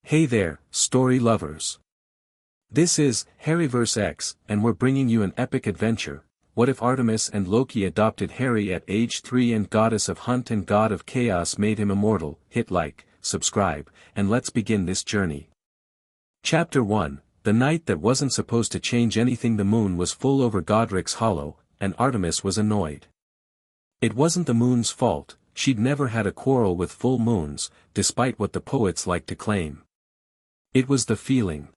Hey there, story lovers. This is Harryverse X, and we're bringing you an epic adventure. What if Artemis and Loki adopted Harry at age 3 and goddess of hunt and god of chaos made him immortal? Hit like, subscribe, and let's begin this journey. Chapter 1, the night that wasn't supposed to change anything. The moon was full over Godric's Hollow, and Artemis was annoyed. It wasn't the moon's fault, she'd never had a quarrel with full moons, despite what the poets like to claim. It was the feeling.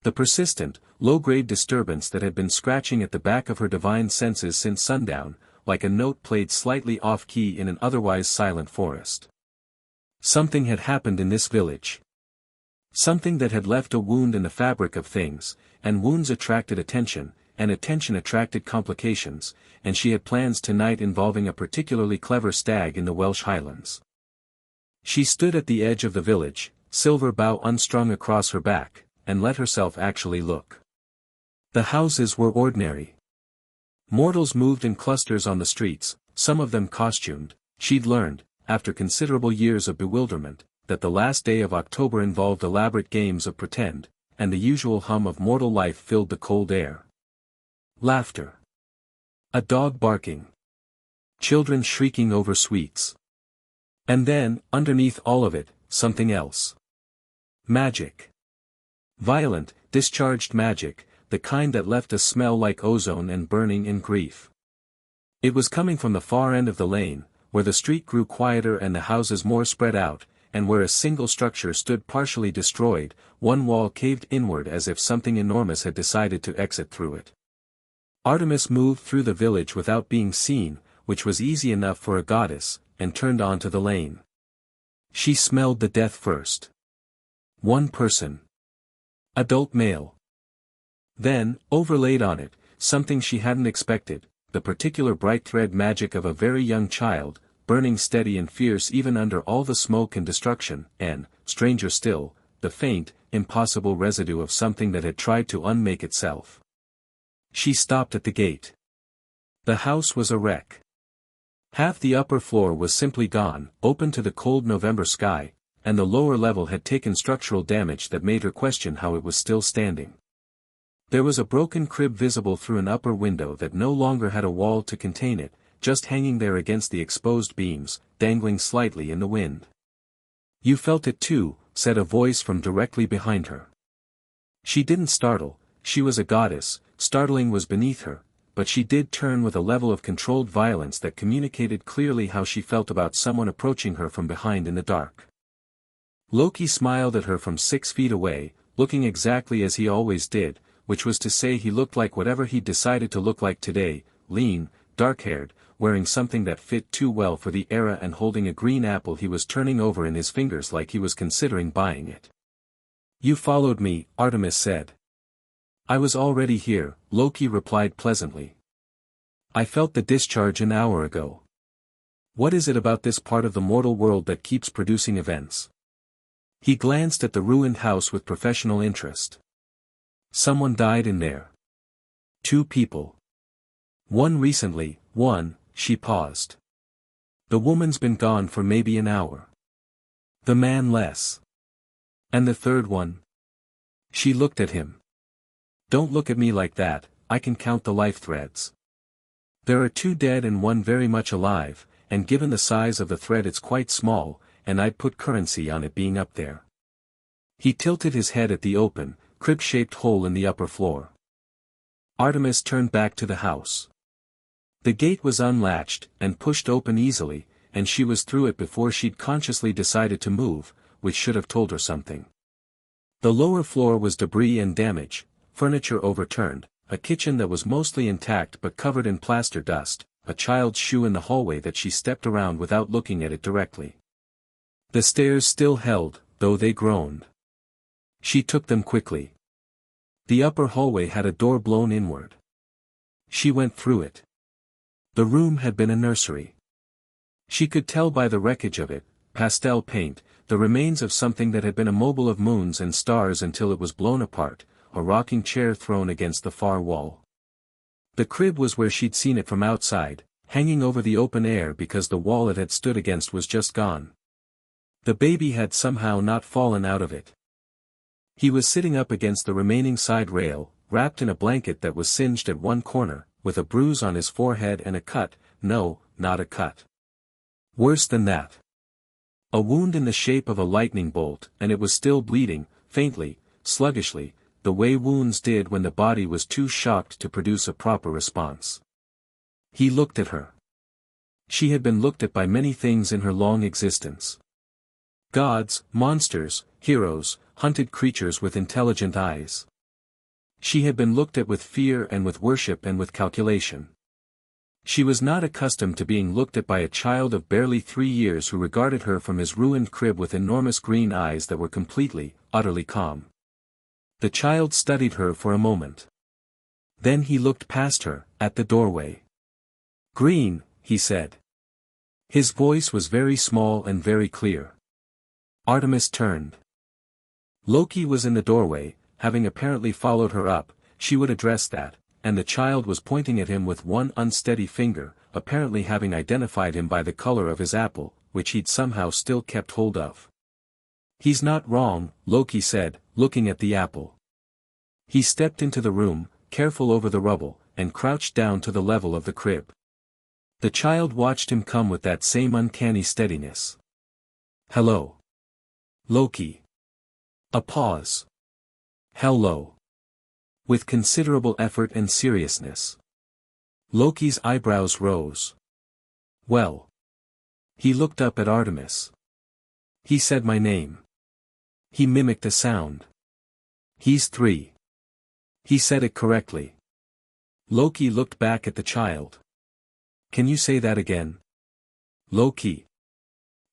The persistent, low-grade disturbance that had been scratching at the back of her divine senses since sundown, like a note played slightly off-key in an otherwise silent forest. Something had happened in this village. Something that had left a wound in the fabric of things, and wounds attracted attention, and attention attracted complications, and she had plans tonight involving a particularly clever stag in the Welsh Highlands. She stood at the edge of the village, silver bow unstrung across her back, and let herself actually look. The houses were ordinary. Mortals moved in clusters on the streets, some of them costumed. She'd learned, after considerable years of bewilderment, that the last day of October involved elaborate games of pretend, and the usual hum of mortal life filled the cold air. Laughter. A dog barking. Children shrieking over sweets. And then, underneath all of it, something else. Magic. Violent, discharged magic, the kind that left a smell like ozone and burning in grief. It was coming from the far end of the lane, where the street grew quieter and the houses more spread out, and where a single structure stood partially destroyed, one wall caved inward as if something enormous had decided to exit through it. Artemis moved through the village without being seen, which was easy enough for a goddess, and turned onto the lane. She smelled the death first. One person. Adult male. Then, overlaid on it, something she hadn't expected, the particular bright thread magic of a very young child, burning steady and fierce even under all the smoke and destruction, and, stranger still, the faint, impossible residue of something that had tried to unmake itself. She stopped at the gate. The house was a wreck. Half the upper floor was simply gone, open to the cold November sky, and the lower level had taken structural damage that made her question how it was still standing. There was a broken crib visible through an upper window that no longer had a wall to contain it, just hanging there against the exposed beams, dangling slightly in the wind. "You felt it too," said a voice from directly behind her. She didn't startle, she was a goddess, startling was beneath her, but she did turn with a level of controlled violence that communicated clearly how she felt about someone approaching her from behind in the dark. Loki smiled at her from 6 feet away, looking exactly as he always did, which was to say he looked like whatever he'd decided to look like today, lean, dark-haired, wearing something that fit too well for the era and holding a green apple he was turning over in his fingers like he was considering buying it. "You followed me," Artemis said. "I was already here," Loki replied pleasantly. "I felt the discharge an hour ago. What is it about this part of the mortal world that keeps producing events?" He glanced at the ruined house with professional interest. "Someone died in there. 2 people. One recently, one," she paused. "The woman's been gone for maybe an hour. The man less. And the third one?" She looked at him. "Don't look at me like that, I can count the life threads. There are 2 dead and 1 very much alive, and given the size of the thread it's quite small, and I'd put currency on it being up there." He tilted his head at the open, crib-shaped hole in the upper floor. Artemis turned back to the house. The gate was unlatched, and pushed open easily, and she was through it before she'd consciously decided to move, which should have told her something. The lower floor was debris and damage, furniture overturned, a kitchen that was mostly intact but covered in plaster dust, a child's shoe in the hallway that she stepped around without looking at it directly. The stairs still held, though they groaned. She took them quickly. The upper hallway had a door blown inward. She went through it. The room had been a nursery. She could tell by the wreckage of it, pastel paint, the remains of something that had been a mobile of moons and stars until it was blown apart, a rocking chair thrown against the far wall. The crib was where she'd seen it from outside, hanging over the open air because the wall it had stood against was just gone. The baby had somehow not fallen out of it, He was sitting up against the remaining side rail, wrapped in a blanket that was singed at one corner, with a bruise on his forehead and a cut, no, not a cut. Worse than that. A wound in the shape of a lightning bolt, and it was still bleeding, faintly, sluggishly, the way wounds did when the body was too shocked to produce a proper response. He looked at her. She had been looked at by many things in her long existence. Gods, monsters, heroes, hunted creatures with intelligent eyes. She had been looked at with fear and with worship and with calculation. She was not accustomed to being looked at by a child of barely 3 years who regarded her from his ruined crib with enormous green eyes that were completely, utterly calm. The child studied her for a moment. Then he looked past her, at the doorway. "Green," he said. His voice was very small and very clear. Artemis turned. Loki was in the doorway, having apparently followed her up. She would address that, and the child was pointing at him with one unsteady finger, apparently having identified him by the color of his apple, which he'd somehow still kept hold of. "He's not wrong," Loki said, looking at the apple. He stepped into the room, careful over the rubble, and crouched down to the level of the crib. The child watched him come with that same uncanny steadiness. "Hello. Loki." A pause. "Hello." With considerable effort and seriousness. Loki's eyebrows rose. "Well." He looked up at Artemis. "He said my name." He mimicked a sound. "He's 3. He said it correctly." Loki looked back at the child. "Can you say that again?" "Loki."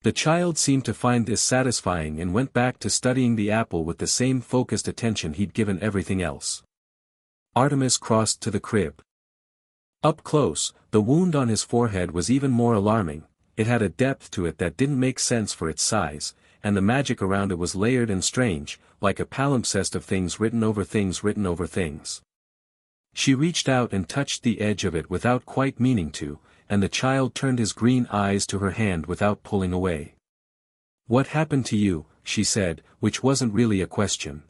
The child seemed to find this satisfying and went back to studying the apple with the same focused attention he'd given everything else. Artemis crossed to the crib. Up close, the wound on his forehead was even more alarming. It had a depth to it that didn't make sense for its size, and the magic around it was layered and strange, like a palimpsest of things written over things written over things. She reached out and touched the edge of it without quite meaning to, and the child turned his green eyes to her hand without pulling away. "What happened to you?" she said, which wasn't really a question.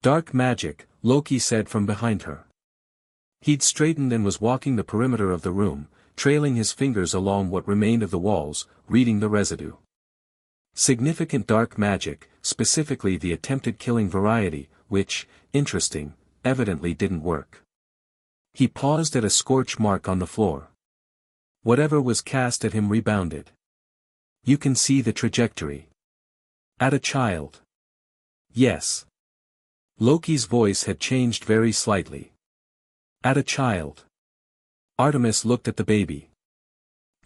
"Dark magic," Loki said from behind her. He'd straightened and was walking the perimeter of the room, trailing his fingers along what remained of the walls, reading the residue. Significant dark magic, specifically the attempted killing variety, which, interesting, evidently didn't work. He paused at a scorch mark on the floor. Whatever was cast at him rebounded. "You can see the trajectory." "At a child." "Yes." Loki's voice had changed very slightly. "At a child." Artemis looked at the baby.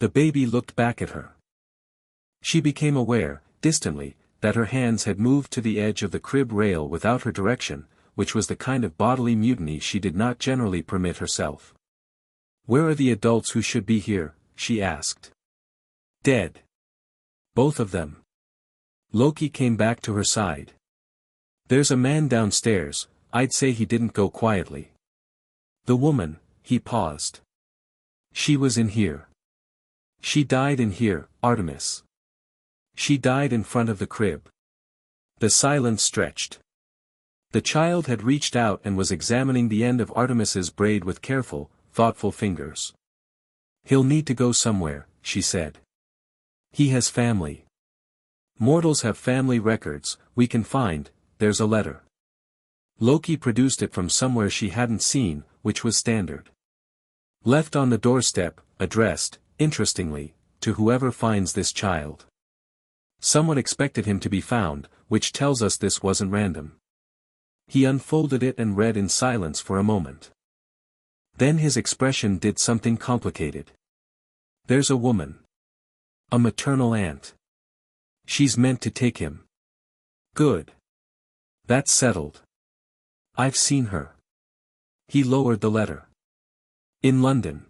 The baby looked back at her. She became aware, distantly, that her hands had moved to the edge of the crib rail without her direction, which was the kind of bodily mutiny she did not generally permit herself. "Where are the adults who should be here?" she asked. "Dead. Both of them." Loki came back to her side. "There's a man downstairs, I'd say he didn't go quietly." "The woman," he paused. "She was in here." "She died in here, Artemis." "She died in front of the crib." The silence stretched. The child had reached out and was examining the end of Artemis's braid with careful, thoughtful fingers. "He'll need to go somewhere," she said. "He has family. Mortals have family records, we can find, there's a letter." Loki produced it from somewhere she hadn't seen, which was standard. "Left on the doorstep, addressed, interestingly, to whoever finds this child." Someone expected him to be found, which tells us this wasn't random. He unfolded it and read in silence for a moment. Then his expression did something complicated. "There's a woman. A maternal aunt. She's meant to take him." "Good. That's settled. I've seen her." He lowered the letter. "In London.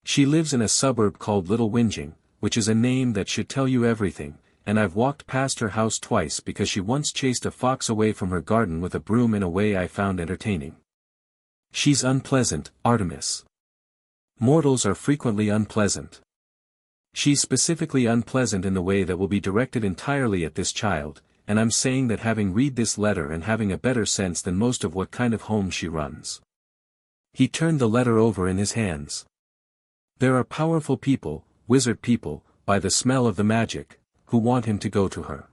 She lives in a suburb called Little Whinging, which is a name that should tell you everything, and I've walked past her house twice because she once chased a fox away from her garden with a broom in a way I found entertaining. She's unpleasant, Artemis. Mortals are frequently unpleasant. She's specifically unpleasant in the way that will be directed entirely at this child, and I'm saying that having read this letter and having a better sense than most of what kind of home she runs. He turned the letter over in his hands. There are powerful people, wizard people, by the smell of the magic, who want him to go to her.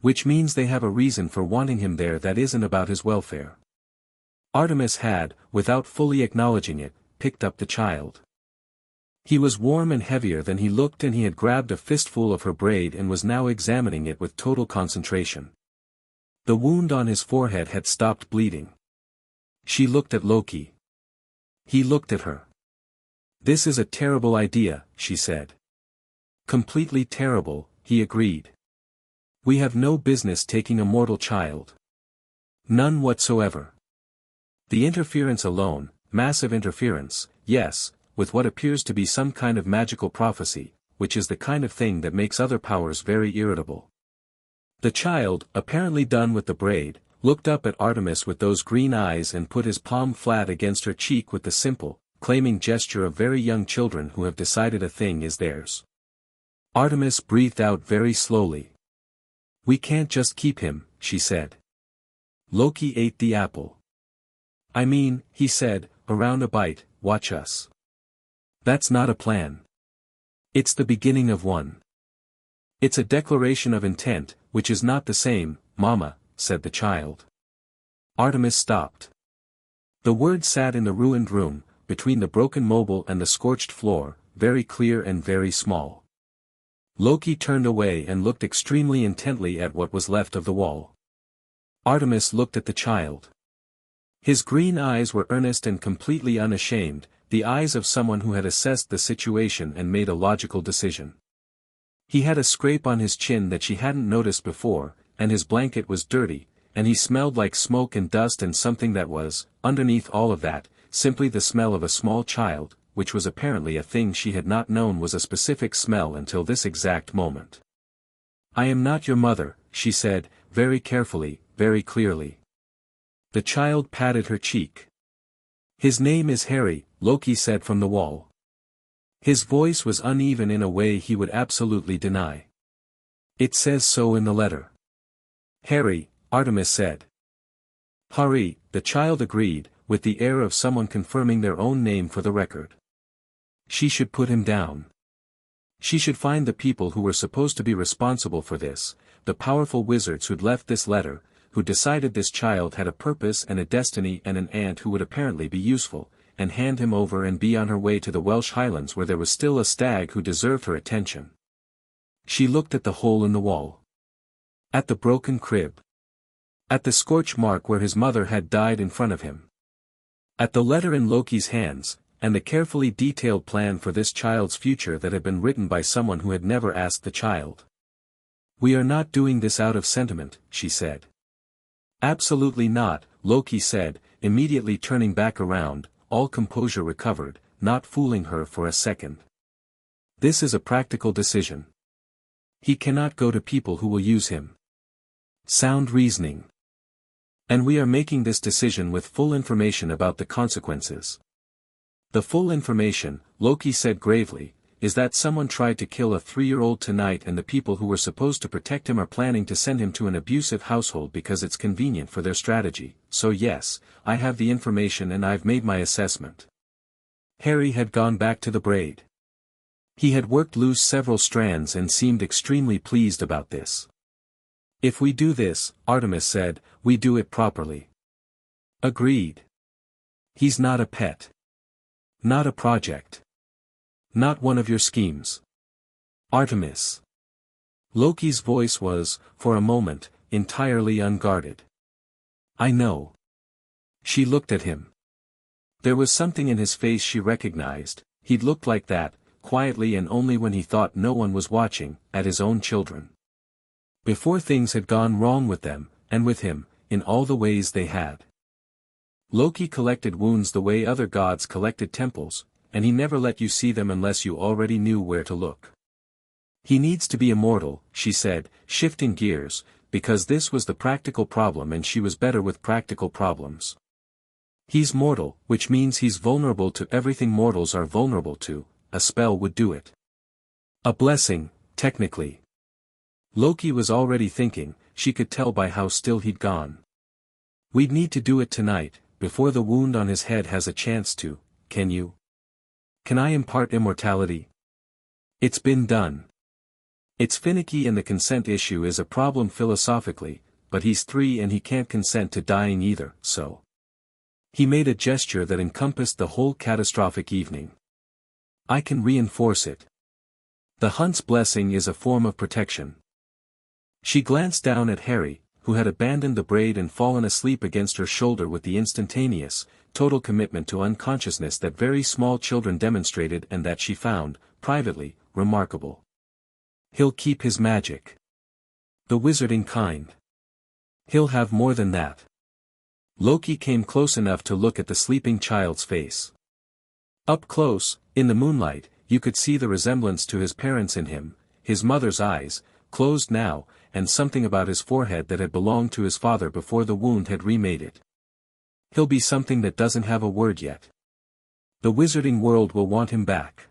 Which means they have a reason for wanting him there that isn't about his welfare. Artemis had, without fully acknowledging it, picked up the child. He was warm and heavier than he looked, and he had grabbed a fistful of her braid and was now examining it with total concentration. The wound on his forehead had stopped bleeding. She looked at Loki. He looked at her. "This is a terrible idea," she said. "Completely terrible," he agreed. "We have no business taking a mortal child. None whatsoever. The interference alone, massive interference, yes, with what appears to be some kind of magical prophecy, which is the kind of thing that makes other powers very irritable." The child, apparently done with the braid, looked up at Artemis with those green eyes and put his palm flat against her cheek with the simple, claiming gesture of very young children who have decided a thing is theirs. Artemis breathed out very slowly. "We can't just keep him," she said. Loki ate the apple. "I mean," he said, around a bite, "watch us. That's not a plan. It's the beginning of one. It's a declaration of intent, which is not the same, Mama," said the child. Artemis stopped. The words sat in the ruined room, between the broken mobile and the scorched floor, very clear and very small. Loki turned away and looked extremely intently at what was left of the wall. Artemis looked at the child. His green eyes were earnest and completely unashamed, the eyes of someone who had assessed the situation and made a logical decision. He had a scrape on his chin that she hadn't noticed before, and his blanket was dirty, and he smelled like smoke and dust and something that was, underneath all of that, simply the smell of a small child, which was apparently a thing she had not known was a specific smell until this exact moment. "I am not your mother," she said, very carefully, very clearly. The child patted her cheek. "His name is Harry," Loki said from the wall. His voice was uneven in a way he would absolutely deny. "It says so in the letter." "Harry," Artemis said. "Harry," the child agreed, with the air of someone confirming their own name for the record. She should put him down. She should find the people who were supposed to be responsible for this, the powerful wizards who'd left this letter, who decided this child had a purpose and a destiny and an aunt who would apparently be useful, and hand him over and be on her way to the Welsh Highlands where there was still a stag who deserved her attention. She looked at the hole in the wall. At the broken crib. At the scorch mark where his mother had died in front of him. At the letter in Loki's hands, and the carefully detailed plan for this child's future that had been written by someone who had never asked the child. "We are not doing this out of sentiment," she said. "Absolutely not," Loki said, immediately turning back around, all composure recovered, not fooling her for a second. "This is a practical decision. He cannot go to people who will use him. Sound reasoning. And we are making this decision with full information about the consequences. The full information," Loki said gravely, "is that someone tried to kill a 3-year-old tonight and the people who were supposed to protect him are planning to send him to an abusive household because it's convenient for their strategy, so yes, I have the information and I've made my assessment." Harry had gone back to the braid. He had worked loose several strands and seemed extremely pleased about this. "If we do this," Artemis said, "we do it properly." Agreed. He's not a pet. Not a project. Not one of your schemes. Artemis. Loki's voice was, for a moment, entirely unguarded. "I know." She looked at him. There was something in his face she recognized. He'd looked like that, quietly and only when he thought no one was watching, at his own children. Before things had gone wrong with them, and with him, in all the ways they had. Loki collected wounds the way other gods collected temples, and he never let you see them unless you already knew where to look. "He needs to be immortal," she said, shifting gears, because this was the practical problem and she was better with practical problems. "He's mortal, which means he's vulnerable to everything mortals are vulnerable to. A spell would do it. A blessing, technically." Loki was already thinking, she could tell by how still he'd gone. "We'd need to do it tonight, before the wound on his head has a chance to, can you? Can I impart immortality? It's been done. It's finicky and the consent issue is a problem philosophically, but he's 3 and he can't consent to dying either, so." He made a gesture that encompassed the whole catastrophic evening. "I can reinforce it. The hunt's blessing is a form of protection." She glanced down at Harry, who had abandoned the braid and fallen asleep against her shoulder with the instantaneous, total commitment to unconsciousness that very small children demonstrated and that she found, privately, remarkable. "He'll keep his magic. The wizarding kind. He'll have more than that." Loki came close enough to look at the sleeping child's face. Up close, in the moonlight, you could see the resemblance to his parents in him, his mother's eyes, closed now, and something about his forehead that had belonged to his father before the wound had remade it. "He'll be something that doesn't have a word yet. The wizarding world will want him back.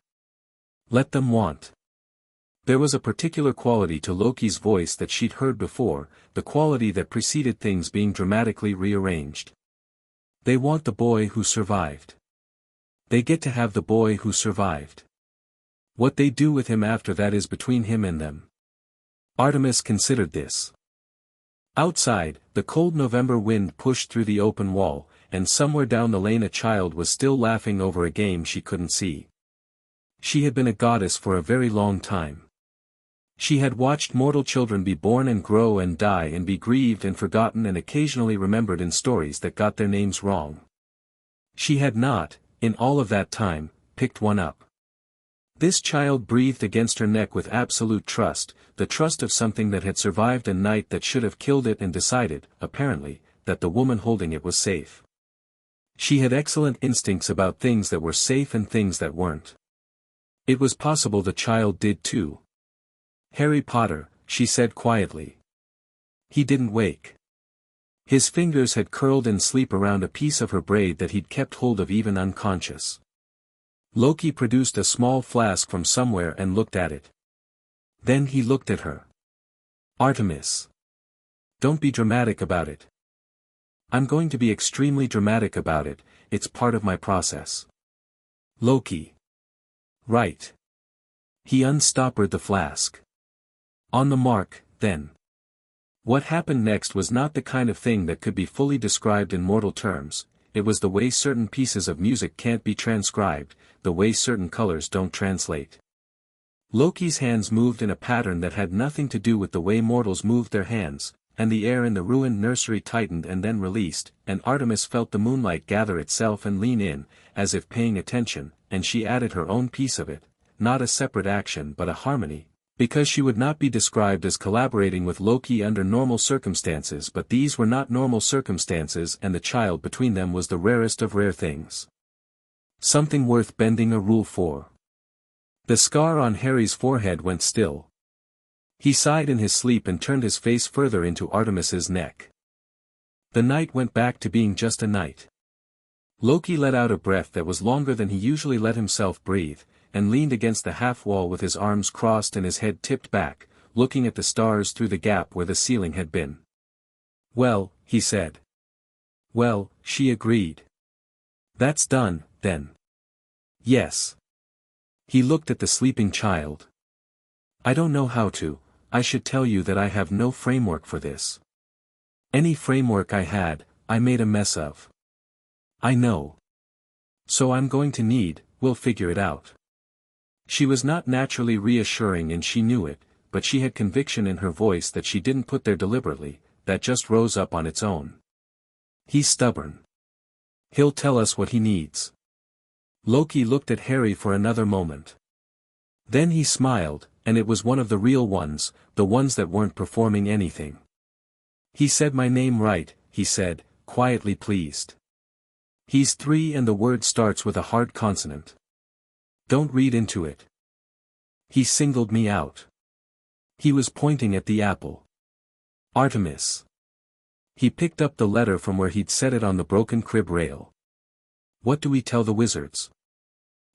Let them want." There was a particular quality to Loki's voice that she'd heard before, the quality that preceded things being dramatically rearranged. "They want the boy who survived. They get to have the boy who survived. What they do with him after that is between him and them." Artemis considered this. Outside, the cold November wind pushed through the open wall, and somewhere down the lane a child was still laughing over a game she couldn't see. She had been a goddess for a very long time. She had watched mortal children be born and grow and die and be grieved and forgotten and occasionally remembered in stories that got their names wrong. She had not, in all of that time, picked one up. This child breathed against her neck with absolute trust, the trust of something that had survived a night that should have killed it and decided, apparently, that the woman holding it was safe. She had excellent instincts about things that were safe and things that weren't. It was possible the child did too. "Harry Potter," she said quietly. He didn't wake. His fingers had curled in sleep around a piece of her braid that he'd kept hold of even unconscious. Loki produced a small flask from somewhere and looked at it. Then he looked at her. "Artemis. Don't be dramatic about it." "I'm going to be extremely dramatic about it, it's part of my process." "Loki." "Right." He unstoppered the flask. "On the mark, then." What happened next was not the kind of thing that could be fully described in mortal terms, it was the way certain pieces of music can't be transcribed, the way certain colors don't translate. Loki's hands moved in a pattern that had nothing to do with the way mortals moved their hands, and the air in the ruined nursery tightened and then released, and Artemis felt the moonlight gather itself and lean in, as if paying attention, and she added her own piece of it, not a separate action but a harmony. Because she would not be described as collaborating with Loki under normal circumstances, but these were not normal circumstances and the child between them was the rarest of rare things. Something worth bending a rule for. The scar on Harry's forehead went still. He sighed in his sleep and turned his face further into Artemis's neck. The night went back to being just a night. Loki let out a breath that was longer than he usually let himself breathe, and leaned against the half-wall with his arms crossed and his head tipped back, looking at the stars through the gap where the ceiling had been. "Well," he said. "Well," she agreed. "That's done, then." "Yes." He looked at the sleeping child. "I don't know how to, I should tell you that I have no framework for this. Any framework I had, I made a mess of. I know. So I'm going to need, we'll figure it out." She was not naturally reassuring and she knew it, but she had conviction in her voice that she didn't put there deliberately, that just rose up on its own. "He's stubborn. He'll tell us what he needs." Loki looked at Harry for another moment. Then he smiled, and it was one of the real ones, the ones that weren't performing anything. "He said my name right," he said, quietly pleased. "He's 3 and the word starts with a hard consonant. Don't read into it. He singled me out." He was pointing at the apple. "Artemis." He picked up the letter from where he'd set it on the broken crib rail. "What do we tell the wizards?"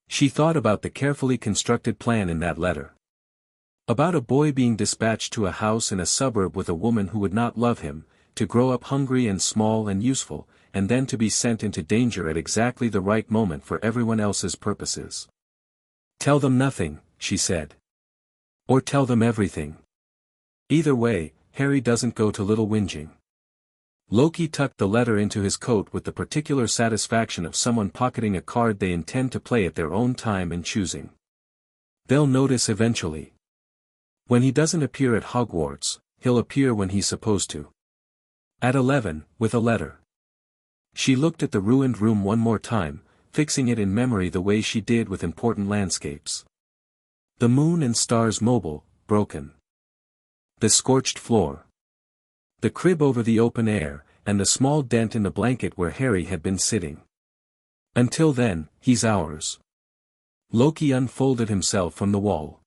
She thought about the carefully constructed plan in that letter. About a boy being dispatched to a house in a suburb with a woman who would not love him, to grow up hungry and small and useful, and then to be sent into danger at exactly the right moment for everyone else's purposes. Tell them nothing, she said. Or tell them everything. Either way, Harry doesn't go to Little Whinging. Loki tucked the letter into his coat with the particular satisfaction of someone pocketing a card they intend to play at their own time and choosing. They'll notice eventually. When he doesn't appear at Hogwarts, he'll appear when he's supposed to. At 11, with a letter. She looked at the ruined room one more time, fixing it in memory the way she did with important landscapes. The moon and stars mobile, broken. The scorched floor. The crib over the open air, and the small dent in the blanket where Harry had been sitting. Until then, he's ours. Loki unfolded himself from the wall.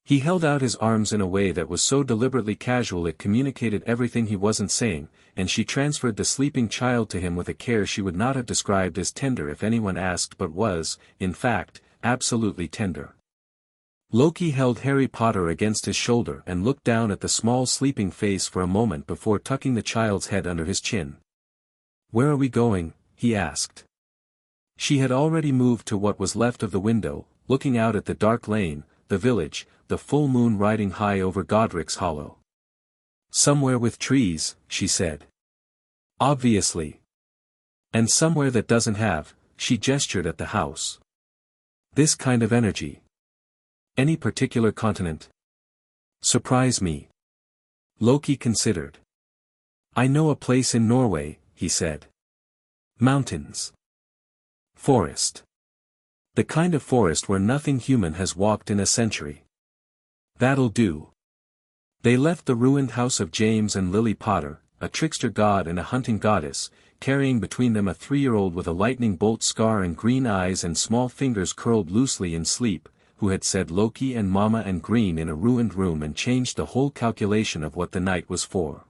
He held out his arms in a way that was so deliberately casual it communicated everything he wasn't saying, and she transferred the sleeping child to him with a care she would not have described as tender if anyone asked but was, in fact, absolutely tender. Loki held Harry Potter against his shoulder and looked down at the small sleeping face for a moment before tucking the child's head under his chin. "Where are we going?" he asked. She had already moved to what was left of the window, looking out at the dark lane, the village, the full moon riding high over Godric's Hollow. "Somewhere with trees," she said. "Obviously. And somewhere that doesn't have," she gestured at the house. "This kind of energy. Any particular continent?" "Surprise me." Loki considered. "I know a place in Norway," he said. "Mountains. Forest. The kind of forest where nothing human has walked in a century." "That'll do." They left the ruined house of James and Lily Potter, a trickster god and a hunting goddess, carrying between them a 3-year-old with a lightning bolt scar and green eyes and small fingers curled loosely in sleep, who had said Loki and Mama and Green in a ruined room and changed the whole calculation of what the night was for.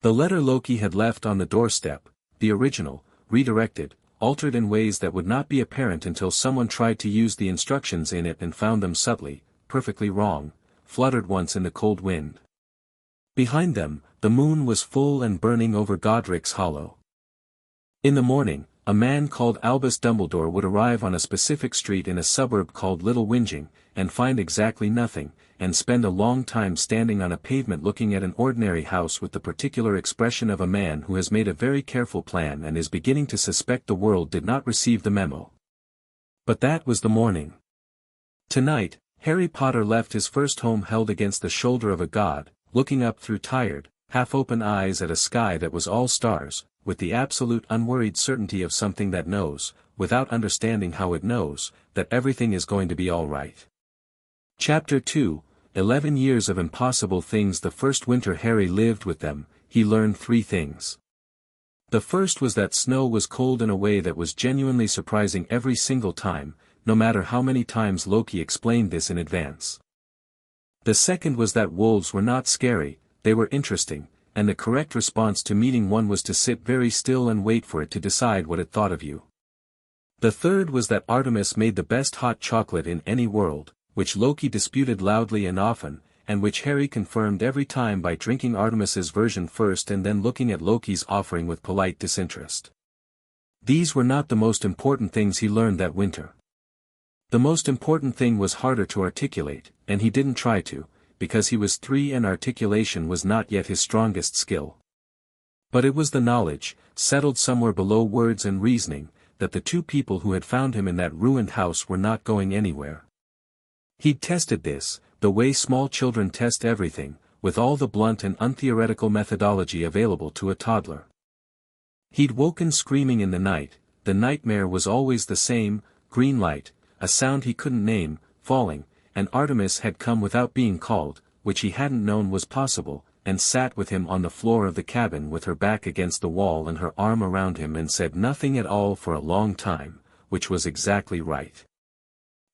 The letter Loki had left on the doorstep, the original, redirected, altered in ways that would not be apparent until someone tried to use the instructions in it and found them subtly, perfectly wrong, fluttered once in the cold wind. Behind them, the moon was full and burning over Godric's Hollow. In the morning, a man called Albus Dumbledore would arrive on a specific street in a suburb called Little Whinging, and find exactly nothing, and spend a long time standing on a pavement looking at an ordinary house with the particular expression of a man who has made a very careful plan and is beginning to suspect the world did not receive the memo. But that was the morning. Tonight, Harry Potter left his first home held against the shoulder of a god, looking up through tired, half-open eyes at a sky that was all stars, with the absolute unworried certainty of something that knows, without understanding how it knows, that everything is going to be all right. Chapter 2, 11 Years of Impossible Things. The first winter Harry lived with them, he learned 3 things. The first was that snow was cold in a way that was genuinely surprising every single time, no matter how many times Loki explained this in advance. The second was that wolves were not scary, they were interesting, and the correct response to meeting one was to sit very still and wait for it to decide what it thought of you. The third was that Artemis made the best hot chocolate in any world, which Loki disputed loudly and often, and which Harry confirmed every time by drinking Artemis's version first and then looking at Loki's offering with polite disinterest. These were not the most important things he learned that winter. The most important thing was harder to articulate, and he didn't try to, because he was 3 and articulation was not yet his strongest skill. But it was the knowledge, settled somewhere below words and reasoning, that the 2 people who had found him in that ruined house were not going anywhere. He'd tested this, the way small children test everything, with all the blunt and untheoretical methodology available to a toddler. He'd woken screaming in the nightmare was always the same, green light, a sound he couldn't name, falling, and Artemis had come without being called, which he hadn't known was possible, and sat with him on the floor of the cabin with her back against the wall and her arm around him and said nothing at all for a long time, which was exactly right.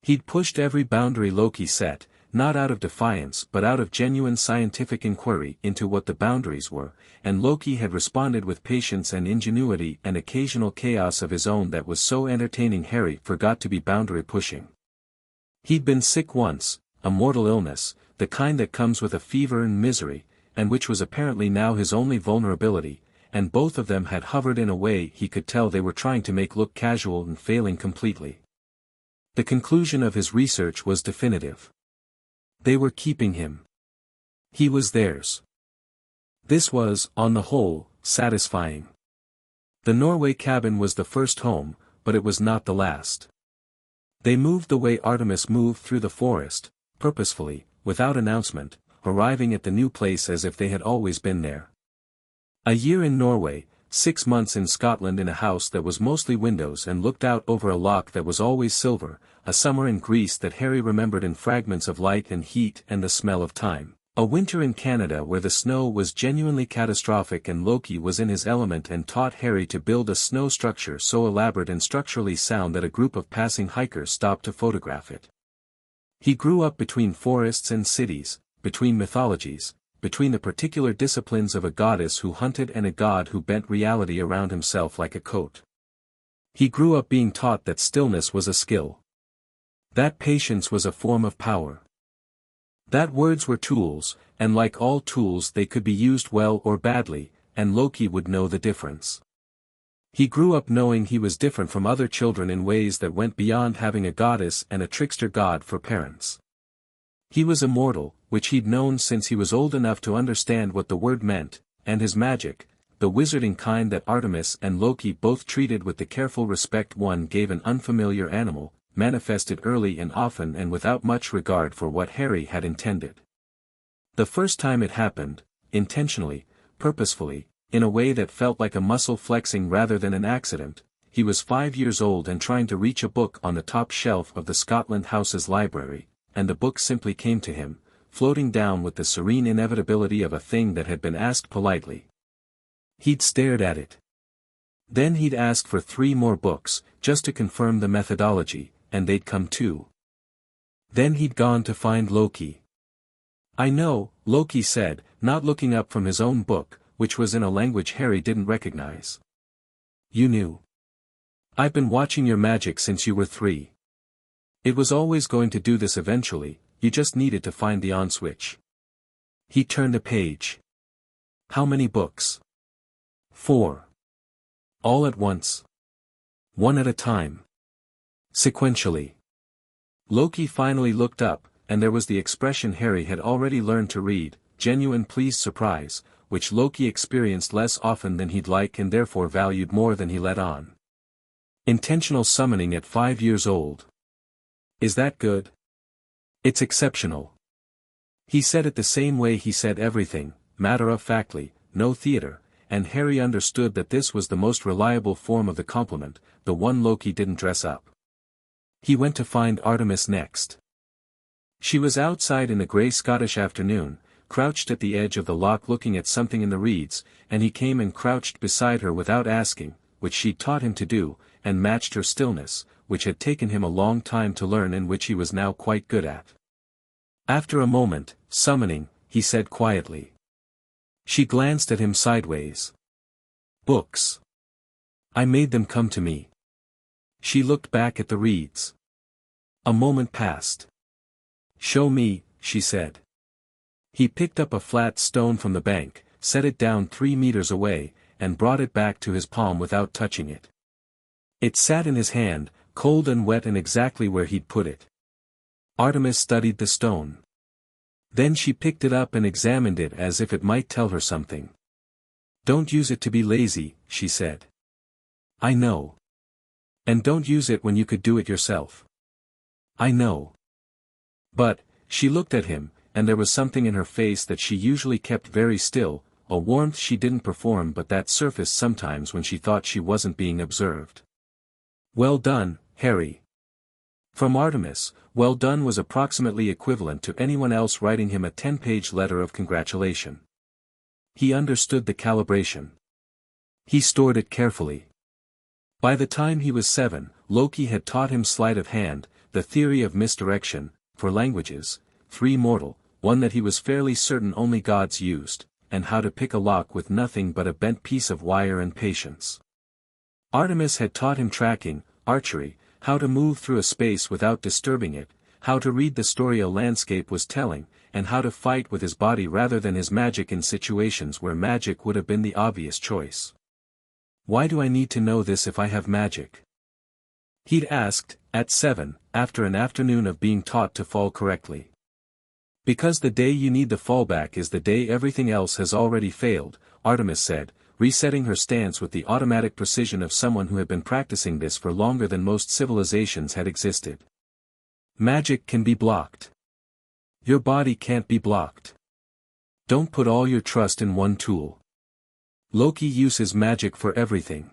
He'd pushed every boundary Loki set, not out of defiance but out of genuine scientific inquiry into what the boundaries were, and Loki had responded with patience and ingenuity and occasional chaos of his own that was so entertaining Harry forgot to be boundary pushing. He'd been sick once, a mortal illness, the kind that comes with a fever and misery, and which was apparently now his only vulnerability, and both of them had hovered in a way he could tell they were trying to make look casual and failing completely. The conclusion of his research was definitive. They were keeping him. He was theirs. This was, on the whole, satisfying. The Norway cabin was the first home, but it was not the last. They moved the way Artemis moved through the forest, purposefully, without announcement, arriving at the new place as if they had always been there. A year in Norway, 6 months in Scotland in a house that was mostly windows and looked out over a loch that was always silver, a summer in Greece that Harry remembered in fragments of light and heat and the smell of time, a winter in Canada where the snow was genuinely catastrophic and Loki was in his element and taught Harry to build a snow structure so elaborate and structurally sound that a group of passing hikers stopped to photograph it. He grew up between forests and cities, between mythologies, between the particular disciplines of a goddess who hunted and a god who bent reality around himself like a coat. He grew up being taught that stillness was a skill. That patience was a form of power. That words were tools, and like all tools they could be used well or badly, and Loki would know the difference. He grew up knowing he was different from other children in ways that went beyond having a goddess and a trickster god for parents. He was immortal, which he'd known since he was old enough to understand what the word meant, and his magic, the wizarding kind that Artemis and Loki both treated with the careful respect one gave an unfamiliar animal, manifested early and often and without much regard for what Harry had intended. The first time it happened, intentionally, purposefully, in a way that felt like a muscle flexing rather than an accident, he was 5 years old and trying to reach a book on the top shelf of the Scotland House's library, and the book simply came to him, floating down with the serene inevitability of a thing that had been asked politely. He'd stared at it. Then he'd asked for 3 more books, just to confirm the methodology, and they'd come too. Then he'd gone to find Loki. "I know," Loki said, not looking up from his own book, which was in a language Harry didn't recognize. "You knew. I've been watching your magic since you were 3. It was always going to do this eventually, you just needed to find the on switch." He turned a page. "How many books?" 4. "All at once?" "One at a time." "Sequentially." Loki finally looked up, and there was the expression Harry had already learned to read, genuine pleased surprise, which Loki experienced less often than he'd like and therefore valued more than he let on. "Intentional summoning at 5 years old. Is that good?" "It's exceptional." He said it the same way he said everything, matter-of-factly, no theater, and Harry understood that this was the most reliable form of the compliment, the one Loki didn't dress up. He went to find Artemis next. She was outside in the grey Scottish afternoon, crouched at the edge of the loch looking at something in the reeds, and he came and crouched beside her without asking, which she'd taught him to do, and matched her stillness, which had taken him a long time to learn and which he was now quite good at. After a moment, "Summoning," he said quietly. She glanced at him sideways. "Books. I made them come to me." She looked back at the reeds. A moment passed. "Show me," she said. He picked up a flat stone from the bank, set it down 3 meters away, and brought it back to his palm without touching it. It sat in his hand, cold and wet and exactly where he'd put it. Artemis studied the stone. Then she picked it up and examined it as if it might tell her something. "Don't use it to be lazy," she said. "I know. And don't use it when you could do it yourself." "I know." But, she looked at him, and there was something in her face that she usually kept very still, a warmth she didn't perform but that surfaced sometimes when she thought she wasn't being observed. "Well done, Harry." From Artemis, "well done" was approximately equivalent to anyone else writing him a 10-page letter of congratulation. He understood the calibration. He stored it carefully. By the time he was 7, Loki had taught him sleight of hand, the theory of misdirection, for languages, 3 mortal, one that he was fairly certain only gods used, and how to pick a lock with nothing but a bent piece of wire and patience. Artemis had taught him tracking, archery, how to move through a space without disturbing it, how to read the story a landscape was telling, and how to fight with his body rather than his magic in situations where magic would have been the obvious choice. Why do I need to know this if I have magic? He'd asked, at 7, after an afternoon of being taught to fall correctly. Because the day you need the fallback is the day everything else has already failed, Artemis said, resetting her stance with the automatic precision of someone who had been practicing this for longer than most civilizations had existed. Magic can be blocked. Your body can't be blocked. Don't put all your trust in one tool. Loki uses magic for everything.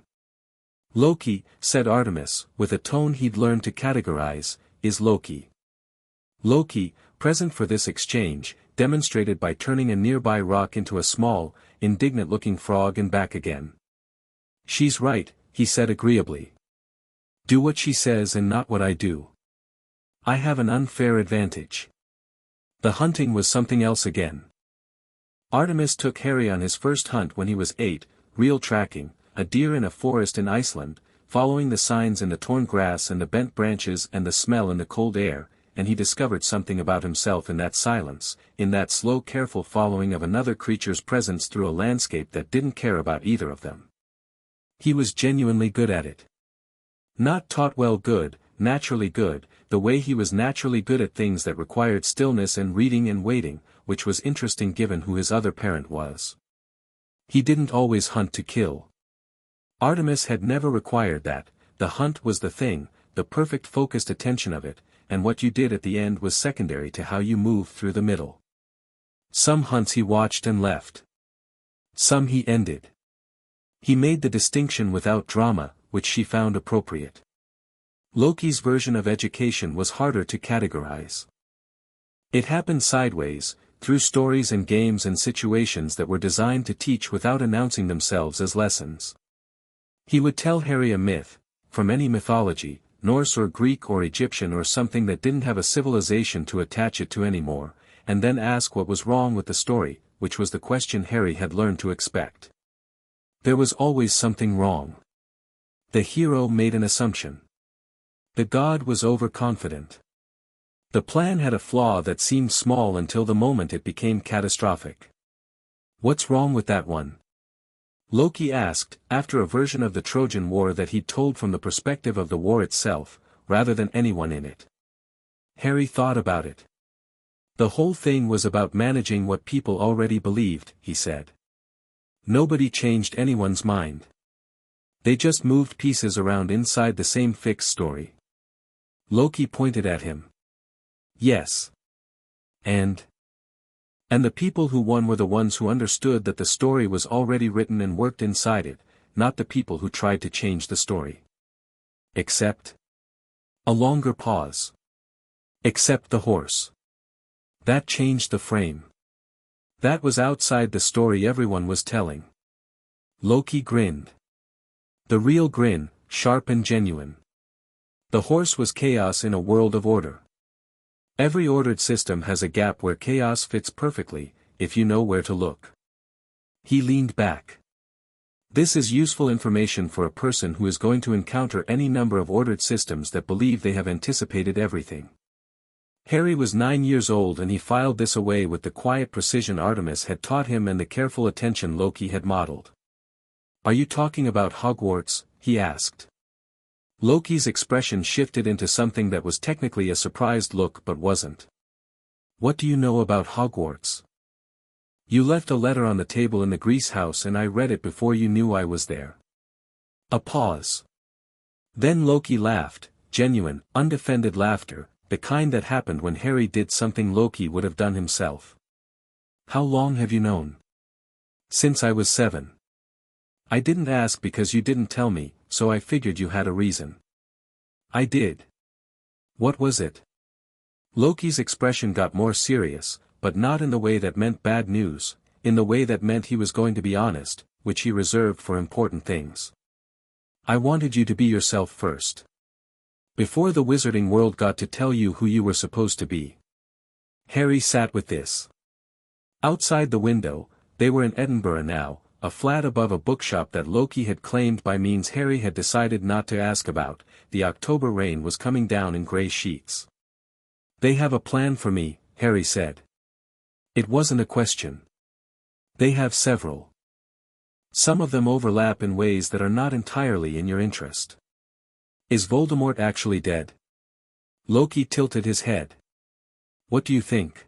Loki, said Artemis, with a tone he'd learned to categorize, is Loki. Loki, present for this exchange, demonstrated by turning a nearby rock into a small, indignant-looking frog and back again. She's right, he said agreeably. Do what she says and not what I do. I have an unfair advantage. The hunting was something else again. Artemis took Harry on his first hunt when he was 8, real tracking, a deer in a forest in Iceland, following the signs in the torn grass and the bent branches and the smell in the cold air, and he discovered something about himself in that silence, in that slow careful following of another creature's presence through a landscape that didn't care about either of them. He was genuinely good at it. Not taught well good, naturally good, the way he was naturally good at things that required stillness and reading and waiting, which was interesting given who his other parent was. He didn't always hunt to kill. Artemis had never required that, the hunt was the thing, the perfect focused attention of it, and what you did at the end was secondary to how you moved through the middle. Some hunts he watched and left. Some he ended. He made the distinction without drama, which she found appropriate. Loki's version of education was harder to categorize. It happened sideways, through stories and games and situations that were designed to teach without announcing themselves as lessons. He would tell Harry a myth, from any mythology, Norse or Greek or Egyptian or something that didn't have a civilization to attach it to anymore, and then ask what was wrong with the story, which was the question Harry had learned to expect. There was always something wrong. The hero made an assumption. The god was overconfident. The plan had a flaw that seemed small until the moment it became catastrophic. What's wrong with that one? Loki asked, after a version of the Trojan War that he'd told from the perspective of the war itself, rather than anyone in it. Harry thought about it. The whole thing was about managing what people already believed, he said. Nobody changed anyone's mind. They just moved pieces around inside the same fixed story. Loki pointed at him. Yes. And the people who won were the ones who understood that the story was already written and worked inside it, not the people who tried to change the story. Except. A longer pause. Except the horse. That changed the frame. That was outside the story everyone was telling. Loki grinned. The real grin, sharp and genuine. The horse was chaos in a world of order. Every ordered system has a gap where chaos fits perfectly, if you know where to look. He leaned back. This is useful information for a person who is going to encounter any number of ordered systems that believe they have anticipated everything. Harry was 9 years old and he filed this away with the quiet precision Artemis had taught him and the careful attention Loki had modeled. Are you talking about Hogwarts? He asked. Loki's expression shifted into something that was technically a surprised look but wasn't. What do you know about Hogwarts? You left a letter on the table in the Grease house and I read it before you knew I was there. A pause. Then Loki laughed, genuine, undefended laughter, the kind that happened when Harry did something Loki would have done himself. How long have you known? Since I was 7. I didn't ask because you didn't tell me, so I figured you had a reason. I did. What was it? Loki's expression got more serious, but not in the way that meant bad news, in the way that meant he was going to be honest, which he reserved for important things. I wanted you to be yourself first. Before the wizarding world got to tell you who you were supposed to be. Harry sat with this. Outside the window, they were in Edinburgh now, a flat above a bookshop that Loki had claimed by means Harry had decided not to ask about. The October rain was coming down in grey sheets. They have a plan for me, Harry said. It wasn't a question. They have several. Some of them overlap in ways that are not entirely in your interest. Is Voldemort actually dead? Loki tilted his head. What do you think?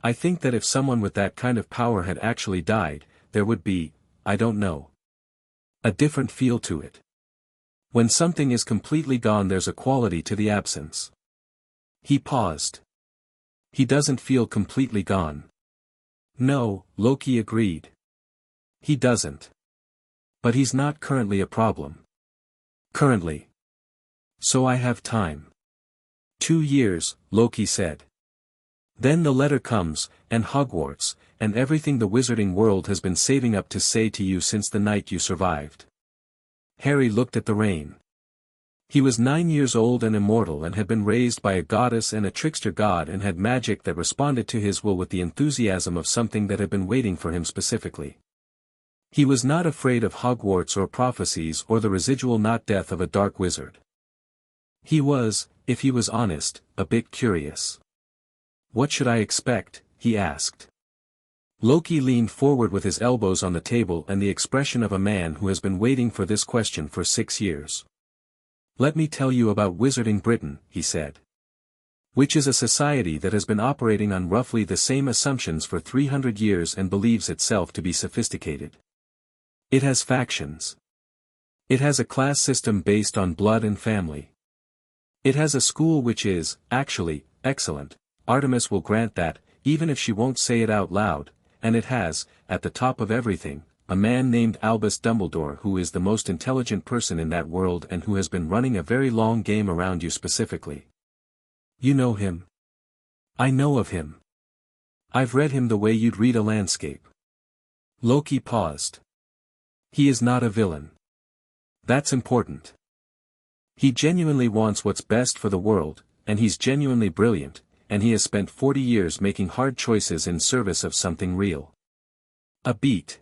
I think that if someone with that kind of power had actually died, there would be, I don't know, a different feel to it. When something is completely gone, there's a quality to the absence. He paused. He doesn't feel completely gone. No, Loki agreed. He doesn't. But he's not currently a problem. Currently. So I have time. 2 years, Loki said. Then the letter comes, and Hogwarts, and everything the wizarding world has been saving up to say to you since the night you survived. Harry looked at the rain. He was 9 years old and immortal and had been raised by a goddess and a trickster god and had magic that responded to his will with the enthusiasm of something that had been waiting for him specifically. He was not afraid of Hogwarts or prophecies or the residual not death of a dark wizard. He was, if he was honest, a bit curious. What should I expect? He asked. Loki leaned forward with his elbows on the table and the expression of a man who has been waiting for this question for 6 years. Let me tell you about Wizarding Britain, he said. Which is a society that has been operating on roughly the same assumptions for 300 years and believes itself to be sophisticated. It has factions. It has a class system based on blood and family. It has a school which is, actually, excellent. Artemis will grant that, even if she won't say it out loud, and it has, at the top of everything, a man named Albus Dumbledore who is the most intelligent person in that world and who has been running a very long game around you specifically. You know him? I know of him. I've read him the way you'd read a landscape. Loki paused. He is not a villain. That's important. He genuinely wants what's best for the world, and he's genuinely brilliant, and he has spent 40 years making hard choices in service of something real. A beat.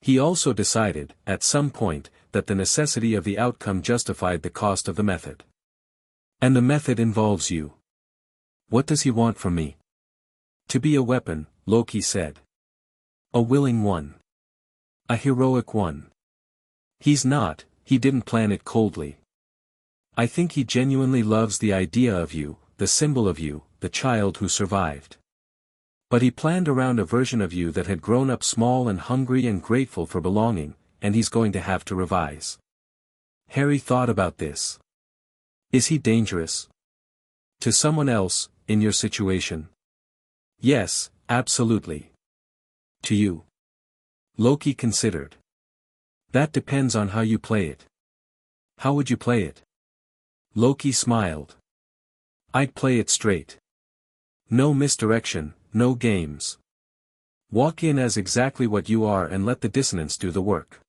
He also decided, at some point, that the necessity of the outcome justified the cost of the method. And the method involves you. What does he want from me? To be a weapon, Loki said. A willing one. A heroic one. He didn't plan it coldly. I think he genuinely loves the idea of you, the symbol of you, the child who survived. But he planned around a version of you that had grown up small and hungry and grateful for belonging, and he's going to have to revise. Harry thought about this. Is he dangerous? To someone else, in your situation? Yes, absolutely. To you? Loki considered. That depends on how you play it. How would you play it? Loki smiled. I'd play it straight. No misdirection, no games. Walk in as exactly what you are and let the dissonance do the work.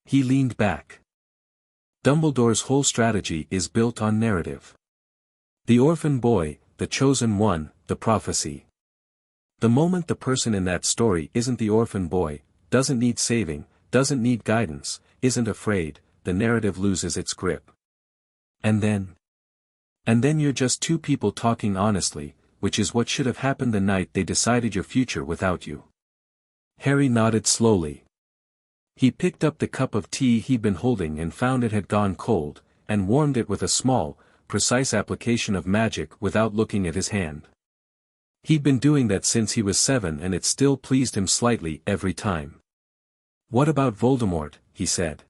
He leaned back. Dumbledore's whole strategy is built on narrative. The orphan boy, the chosen one, the prophecy. The moment the person in that story isn't the orphan boy, doesn't need saving, doesn't need guidance, isn't afraid, the narrative loses its grip. And then you're just two people talking honestly, which is what should have happened the night they decided your future without you. Harry nodded slowly. He picked up the cup of tea he'd been holding and found it had gone cold, and warmed it with a small, precise application of magic without looking at his hand. He'd been doing that since he was 7 and it still pleased him slightly every time. What about Voldemort, he said.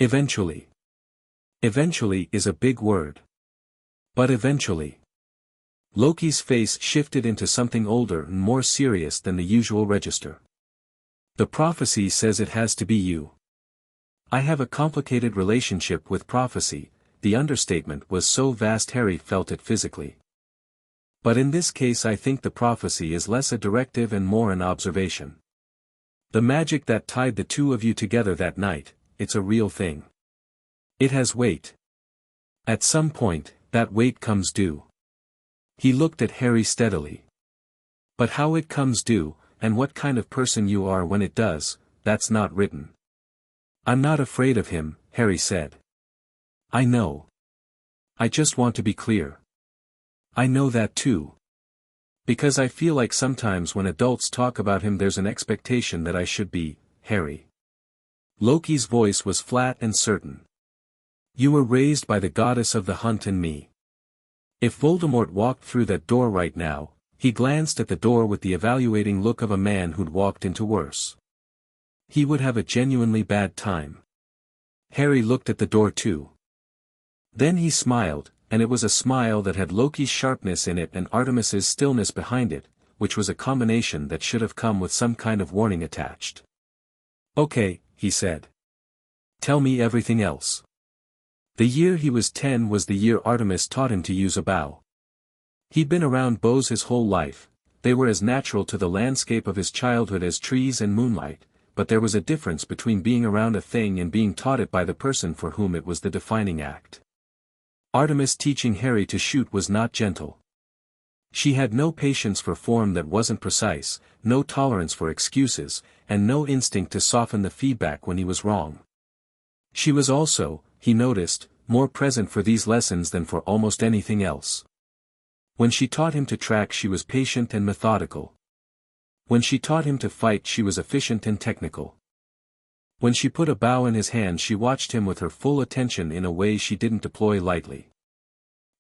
Eventually. Eventually is a big word. But eventually. Loki's face shifted into something older and more serious than the usual register. The prophecy says it has to be you. I have a complicated relationship with prophecy. The understatement was so vast Harry felt it physically. But in this case I think the prophecy is less a directive and more an observation. The magic that tied the two of you together that night, it's a real thing. It has weight. At some point, that weight comes due. He looked at Harry steadily. But how it comes due, and what kind of person you are when it does, that's not written. I'm not afraid of him, Harry said. I know. I just want to be clear. I know that too. Because I feel like sometimes when adults talk about him there's an expectation that I should be, Harry. Loki's voice was flat and certain. You were raised by the goddess of the hunt and me. If Voldemort walked through that door right now, he glanced at the door with the evaluating look of a man who'd walked into worse. He would have a genuinely bad time. Harry looked at the door too. Then he smiled, and it was a smile that had Loki's sharpness in it and Artemis's stillness behind it, which was a combination that should have come with some kind of warning attached. Okay, he said. Tell me everything else. The year he was 10 was the year Artemis taught him to use a bow. He'd been around bows his whole life, they were as natural to the landscape of his childhood as trees and moonlight, but there was a difference between being around a thing and being taught it by the person for whom it was the defining act. Artemis teaching Harry to shoot was not gentle. She had no patience for form that wasn't precise, no tolerance for excuses, and no instinct to soften the feedback when he was wrong. She was also, he noticed, more present for these lessons than for almost anything else. When she taught him to track she was patient and methodical. When she taught him to fight she was efficient and technical. When she put a bow in his hand she watched him with her full attention in a way she didn't deploy lightly.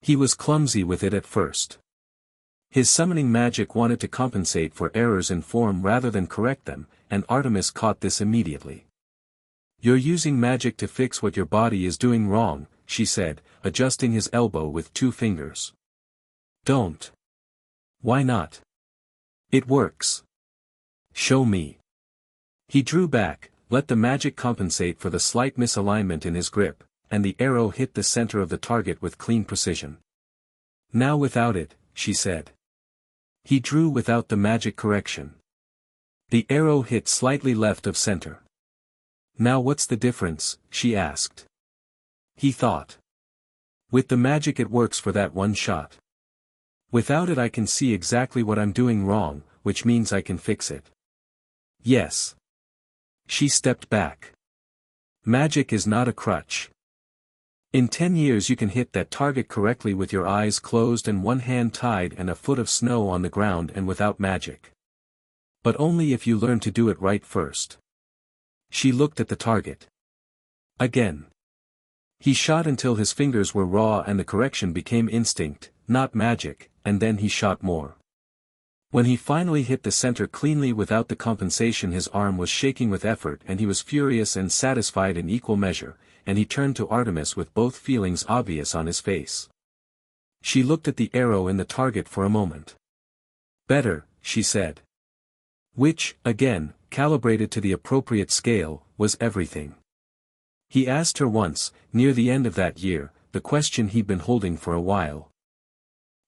He was clumsy with it at first. His summoning magic wanted to compensate for errors in form rather than correct them, and Artemis caught this immediately. You're using magic to fix what your body is doing wrong, she said, adjusting his elbow with 2 fingers. Don't. Why not? It works. Show me. He drew back, let the magic compensate for the slight misalignment in his grip, and the arrow hit the center of the target with clean precision. Now without it, she said. He drew without the magic correction. The arrow hit slightly left of center. Now what's the difference, she asked. He thought. With the magic it works for that one shot. Without it I can see exactly what I'm doing wrong, which means I can fix it. Yes. She stepped back. Magic is not a crutch. In 10 years you can hit that target correctly with your eyes closed and one hand tied and a foot of snow on the ground and without magic. But only if you learn to do it right first. She looked at the target. Again. He shot until his fingers were raw and the correction became instinct, not magic, and then he shot more. When he finally hit the center cleanly without the compensation his arm was shaking with effort and he was furious and satisfied in equal measure, and he turned to Artemis with both feelings obvious on his face. She looked at the arrow in the target for a moment. Better, she said. Which, again, calibrated to the appropriate scale, was everything. He asked her once, near the end of that year, the question he'd been holding for a while.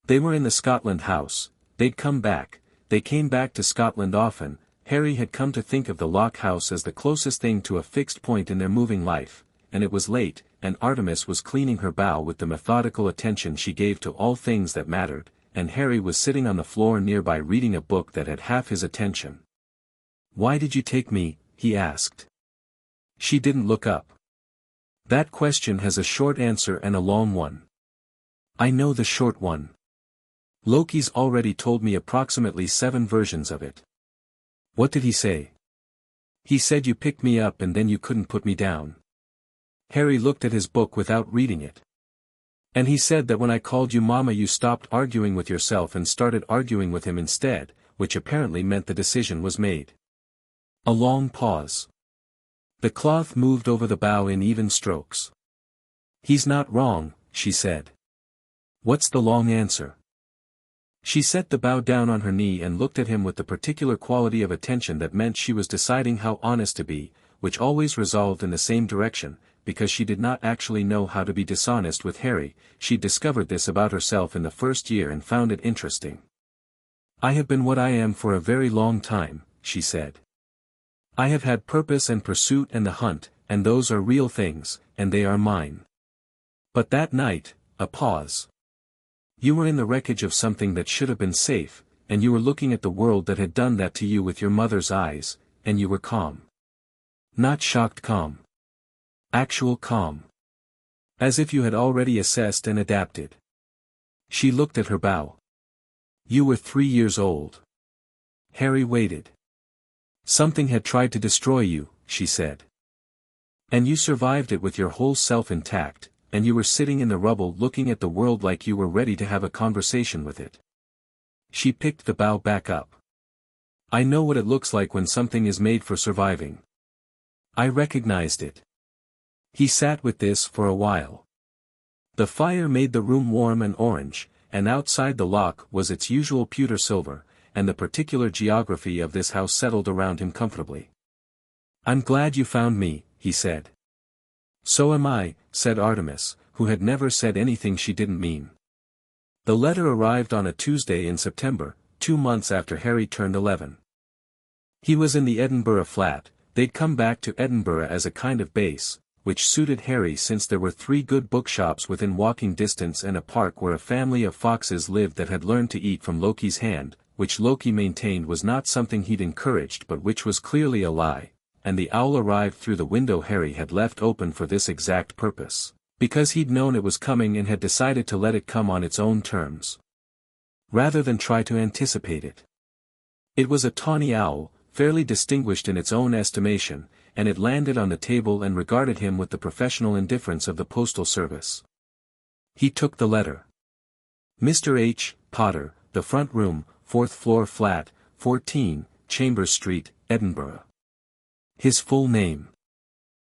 They were in the Scotland house, they'd come back, they came back to Scotland often. Harry had come to think of the Lock house as the closest thing to a fixed point in their moving life, and it was late, and Artemis was cleaning her bow with the methodical attention she gave to all things that mattered, and Harry was sitting on the floor nearby reading a book that had half his attention. Why did you take me? He asked. She didn't look up. That question has a short answer and a long one. I know the short one. Loki's already told me approximately 7 versions of it. What did he say? He said you picked me up and then you couldn't put me down. Harry looked at his book without reading it. And he said that when I called you Mama you stopped arguing with yourself and started arguing with him instead, which apparently meant the decision was made. A long pause. The cloth moved over the bow in even strokes. He's not wrong, she said. What's the long answer? She set the bow down on her knee and looked at him with the particular quality of attention that meant she was deciding how honest to be, which always resolved in the same direction, because she did not actually know how to be dishonest with Harry. She'd discovered this about herself in the first year and found it interesting. I have been what I am for a very long time, she said. I have had purpose and pursuit and the hunt, and those are real things, and they are mine. But that night, a pause. You were in the wreckage of something that should have been safe, and you were looking at the world that had done that to you with your mother's eyes, and you were calm. Not shocked calm. Actual calm. As if you had already assessed and adapted. She looked at her bow. You were 3 years old. Harry waited. Something had tried to destroy you, she said. And you survived it with your whole self intact, and you were sitting in the rubble looking at the world like you were ready to have a conversation with it. She picked the bow back up. I know what it looks like when something is made for surviving. I recognized it. He sat with this for a while. The fire made the room warm and orange, and outside the lock was its usual pewter silver, and the particular geography of this house settled around him comfortably. I'm glad you found me, he said. So am I, said Artemis, who had never said anything she didn't mean. The letter arrived on a Tuesday in September, 2 months after Harry turned 11. He was in the Edinburgh flat. They'd come back to Edinburgh as a kind of base, which suited Harry since there were 3 good bookshops within walking distance and a park where a family of foxes lived that had learned to eat from Loki's hand, which Loki maintained was not something he'd encouraged but which was clearly a lie, and the owl arrived through the window Harry had left open for this exact purpose, because he'd known it was coming and had decided to let it come on its own terms, rather than try to anticipate it. It was a tawny owl, fairly distinguished in its own estimation, and it landed on the table and regarded him with the professional indifference of the postal service. He took the letter. Mr. H. Potter, the front room, 4th floor flat, 14, Chambers Street, Edinburgh. His full name.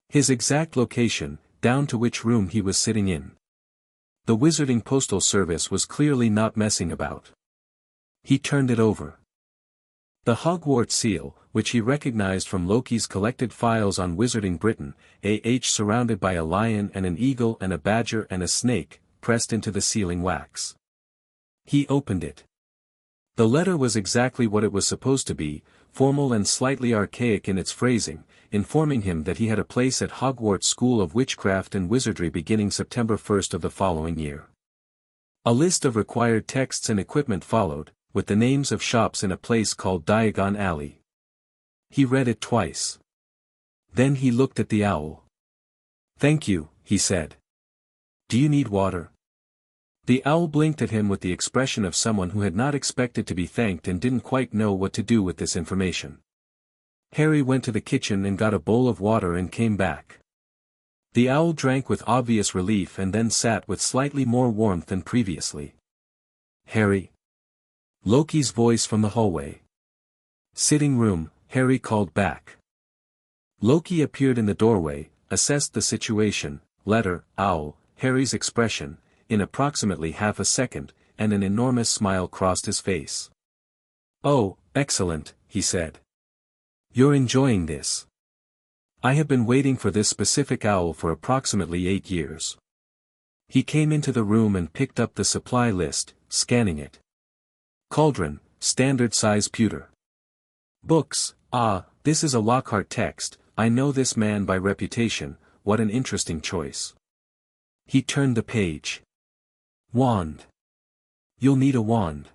His exact location, down to which room he was sitting in. The wizarding postal service was clearly not messing about. He turned it over. The Hogwarts seal, which he recognized from Loki's collected files on Wizarding Britain, surrounded by a lion and an eagle and a badger and a snake, pressed into the sealing wax. He opened it. The letter was exactly what it was supposed to be, formal and slightly archaic in its phrasing, informing him that he had a place at Hogwarts School of Witchcraft and Wizardry beginning September 1st of the following year. A list of required texts and equipment followed, with the names of shops in a place called Diagon Alley. He read it twice. Then he looked at the owl. Thank you, he said. Do you need water? The owl blinked at him with the expression of someone who had not expected to be thanked and didn't quite know what to do with this information. Harry went to the kitchen and got a bowl of water and came back. The owl drank with obvious relief and then sat with slightly more warmth than previously. Harry? Loki's voice from the hallway. Sitting room, Harry called back. Loki appeared in the doorway, assessed the situation, letter, owl, Harry's expression, in approximately half a second, and an enormous smile crossed his face. Oh, excellent, he said. You're enjoying this. I have been waiting for this specific owl for approximately 8 years. He came into the room and picked up the supply list, scanning it. Cauldron, standard size pewter. Books, this is a Lockhart text, I know this man by reputation, what an interesting choice. He turned the page. Wand. You'll need a wand.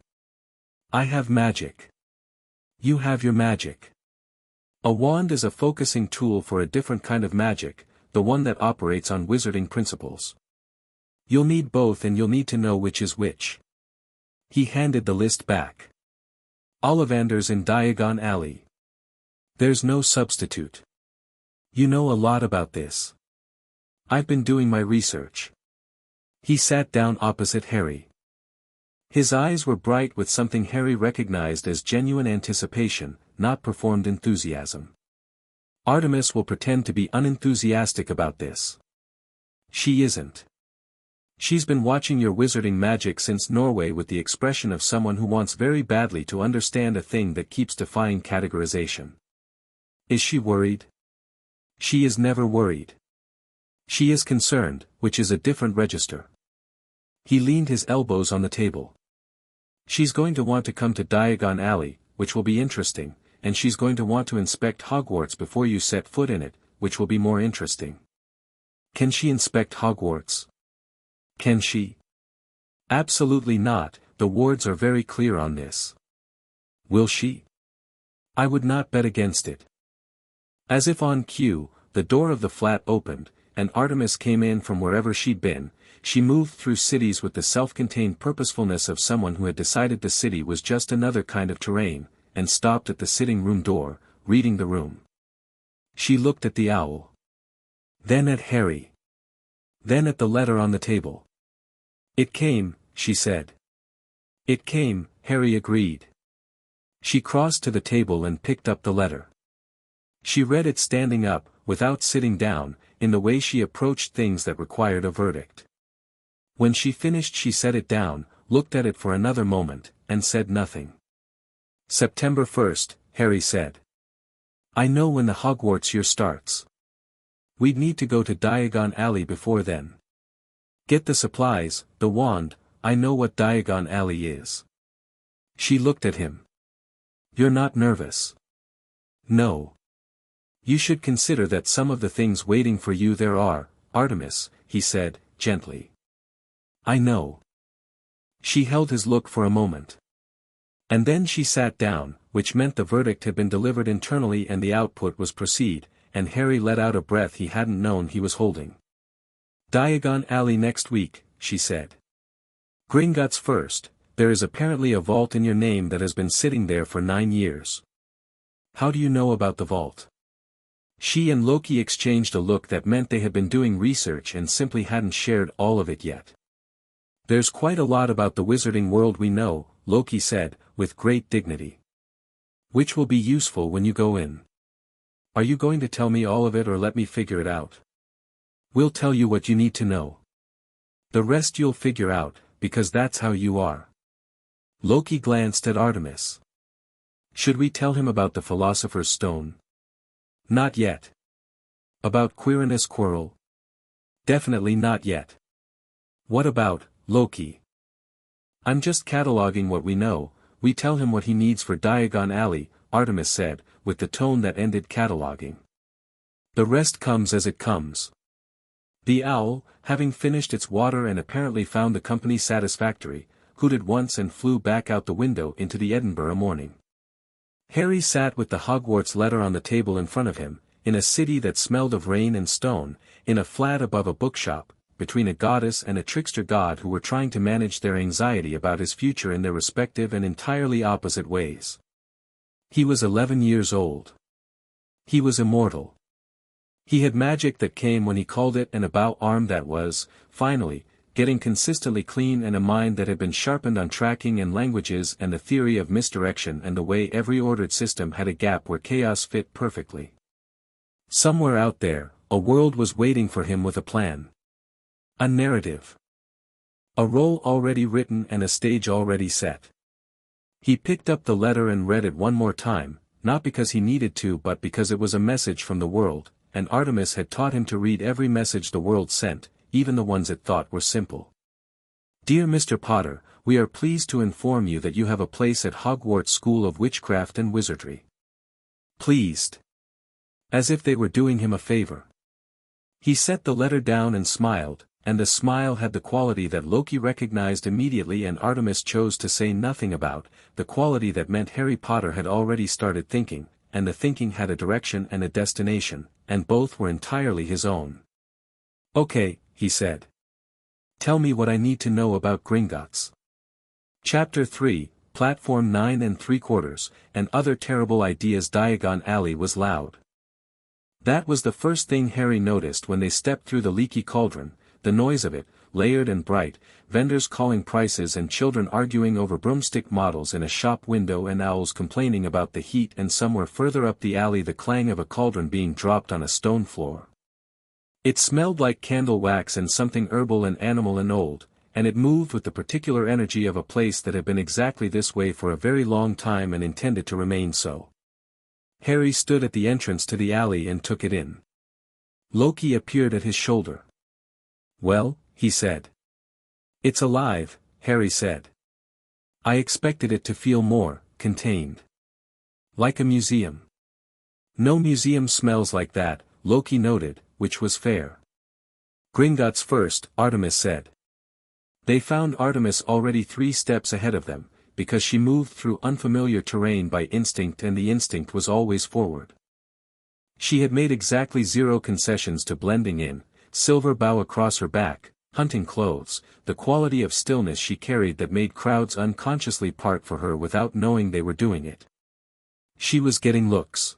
I have magic. You have your magic. A wand is a focusing tool for a different kind of magic, the one that operates on wizarding principles. You'll need both and you'll need to know which is which. He handed the list back. Ollivanders in Diagon Alley. There's no substitute. You know a lot about this. I've been doing my research. He sat down opposite Harry. His eyes were bright with something Harry recognized as genuine anticipation, not performed enthusiasm. Artemis will pretend to be unenthusiastic about this. She isn't. She's been watching your wizarding magic since Norway with the expression of someone who wants very badly to understand a thing that keeps defying categorization. Is she worried? She is never worried. She is concerned, which is a different register. He leaned his elbows on the table. She's going to want to come to Diagon Alley, which will be interesting, and she's going to want to inspect Hogwarts before you set foot in it, which will be more interesting. Can she inspect Hogwarts? Can she? Absolutely not, the wards are very clear on this. Will she? I would not bet against it. As if on cue, the door of the flat opened, and Artemis came in from wherever she'd been. she moved through cities with the self-contained purposefulness of someone who had decided the city was just another kind of terrain, and stopped at the sitting room door, reading the room. She looked at the owl. Then at Harry. Then at the letter on the table. "It came," she said. "It came," Harry agreed. She crossed to the table and picked up the letter. She read it standing up, without sitting down, in the way she approached things that required a verdict. When she finished she set it down, looked at it for another moment, and said nothing. "September 1st, Harry said. "I know when the Hogwarts year starts. We'd need to go to Diagon Alley before then. Get the supplies, the wand, I know what Diagon Alley is." She looked at him. "You're not nervous?" "No. You should consider that some of the things waiting for you there are, Artemis," he said, gently. "I know." She held his look for a moment. And then she sat down, which meant the verdict had been delivered internally and the output was proceed, and Harry let out a breath he hadn't known he was holding. "Diagon Alley next week," she said. "Gringotts first, there is apparently a vault in your name that has been sitting there for 9 years. How do you know about the vault?" She and Loki exchanged a look that meant they had been doing research and simply hadn't shared all of it yet. "There's quite a lot about the wizarding world we know," Loki said, with great dignity. "Which will be useful when you go in. Are you going to tell me all of it or let me figure it out?" "We'll tell you what you need to know. The rest you'll figure out, because that's how you are." Loki glanced at Artemis. "Should we tell him about the Philosopher's Stone?" "Not yet." "About Quirinus Quirrell?" "Definitely not yet." "What about Loki?" "I'm just cataloging what we know, we tell him what he needs for Diagon Alley," Artemis said, with the tone that ended cataloging. "The rest comes as it comes." The owl, having finished its water and apparently found the company satisfactory, hooted once and flew back out the window into the Edinburgh morning. Harry sat with the Hogwarts letter on the table in front of him, in a city that smelled of rain and stone, in a flat above a bookshop, between a goddess and a trickster god who were trying to manage their anxiety about his future in their respective and entirely opposite ways. He was 11 years old. He was immortal. He had magic that came when he called it and a bow arm that was, finally, getting consistently clean and a mind that had been sharpened on tracking and languages and the theory of misdirection and the way every ordered system had a gap where chaos fit perfectly. Somewhere out there, a world was waiting for him with a plan. A narrative. A role already written and a stage already set. He picked up the letter and read it one more time, not because he needed to but because it was a message from the world, and Artemis had taught him to read every message the world sent, even the ones it thought were simple. "Dear Mr. Potter, we are pleased to inform you that you have a place at Hogwarts School of Witchcraft and Wizardry." Pleased. As if they were doing him a favor. He set the letter down and smiled, and the smile had the quality that Loki recognized immediately and Artemis chose to say nothing about, the quality that meant Harry Potter had already started thinking, and the thinking had a direction and a destination, and both were entirely his own. "Okay," he said. "Tell me what I need to know about Gringotts." Chapter 3, Platform 9 3/4, and other terrible ideas. Diagon Alley was loud. That was the first thing Harry noticed when they stepped through the leaky cauldron, the noise of it, layered and bright, vendors calling prices and children arguing over broomstick models in a shop window and owls complaining about the heat and somewhere further up the alley the clang of a cauldron being dropped on a stone floor. It smelled like candle wax and something herbal and animal and old, and it moved with the particular energy of a place that had been exactly this way for a very long time and intended to remain so. Harry stood at the entrance to the alley and took it in. Loki appeared at his shoulder. "Well," he said. "It's alive," Harry said. "I expected it to feel more contained. Like a museum." "No museum smells like that," Loki noted, which was fair. "Gringotts first," Artemis said. They found Artemis already 3 steps ahead of them, because she moved through unfamiliar terrain by instinct and the instinct was always forward. She had made exactly 0 concessions to blending in, silver bow across her back, hunting clothes, the quality of stillness she carried that made crowds unconsciously part for her without knowing they were doing it. She was getting looks.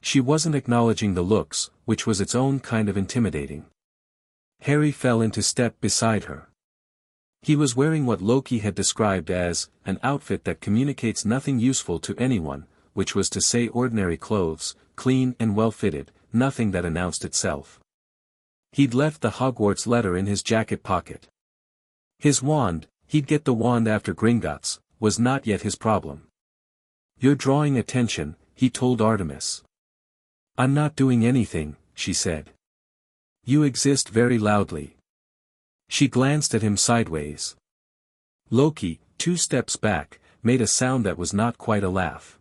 She wasn't acknowledging the looks, which was its own kind of intimidating. Harry fell into step beside her. He was wearing what Loki had described as an outfit that communicates nothing useful to anyone, which was to say ordinary clothes, clean and well-fitted, nothing that announced itself. He'd left the Hogwarts letter in his jacket pocket. His wand, he'd get the wand after Gringotts, was not yet his problem. "You're drawing attention," he told Artemis. "I'm not doing anything," she said. "You exist very loudly." She glanced at him sideways. Loki, 2 steps back, made a sound that was not quite a laugh.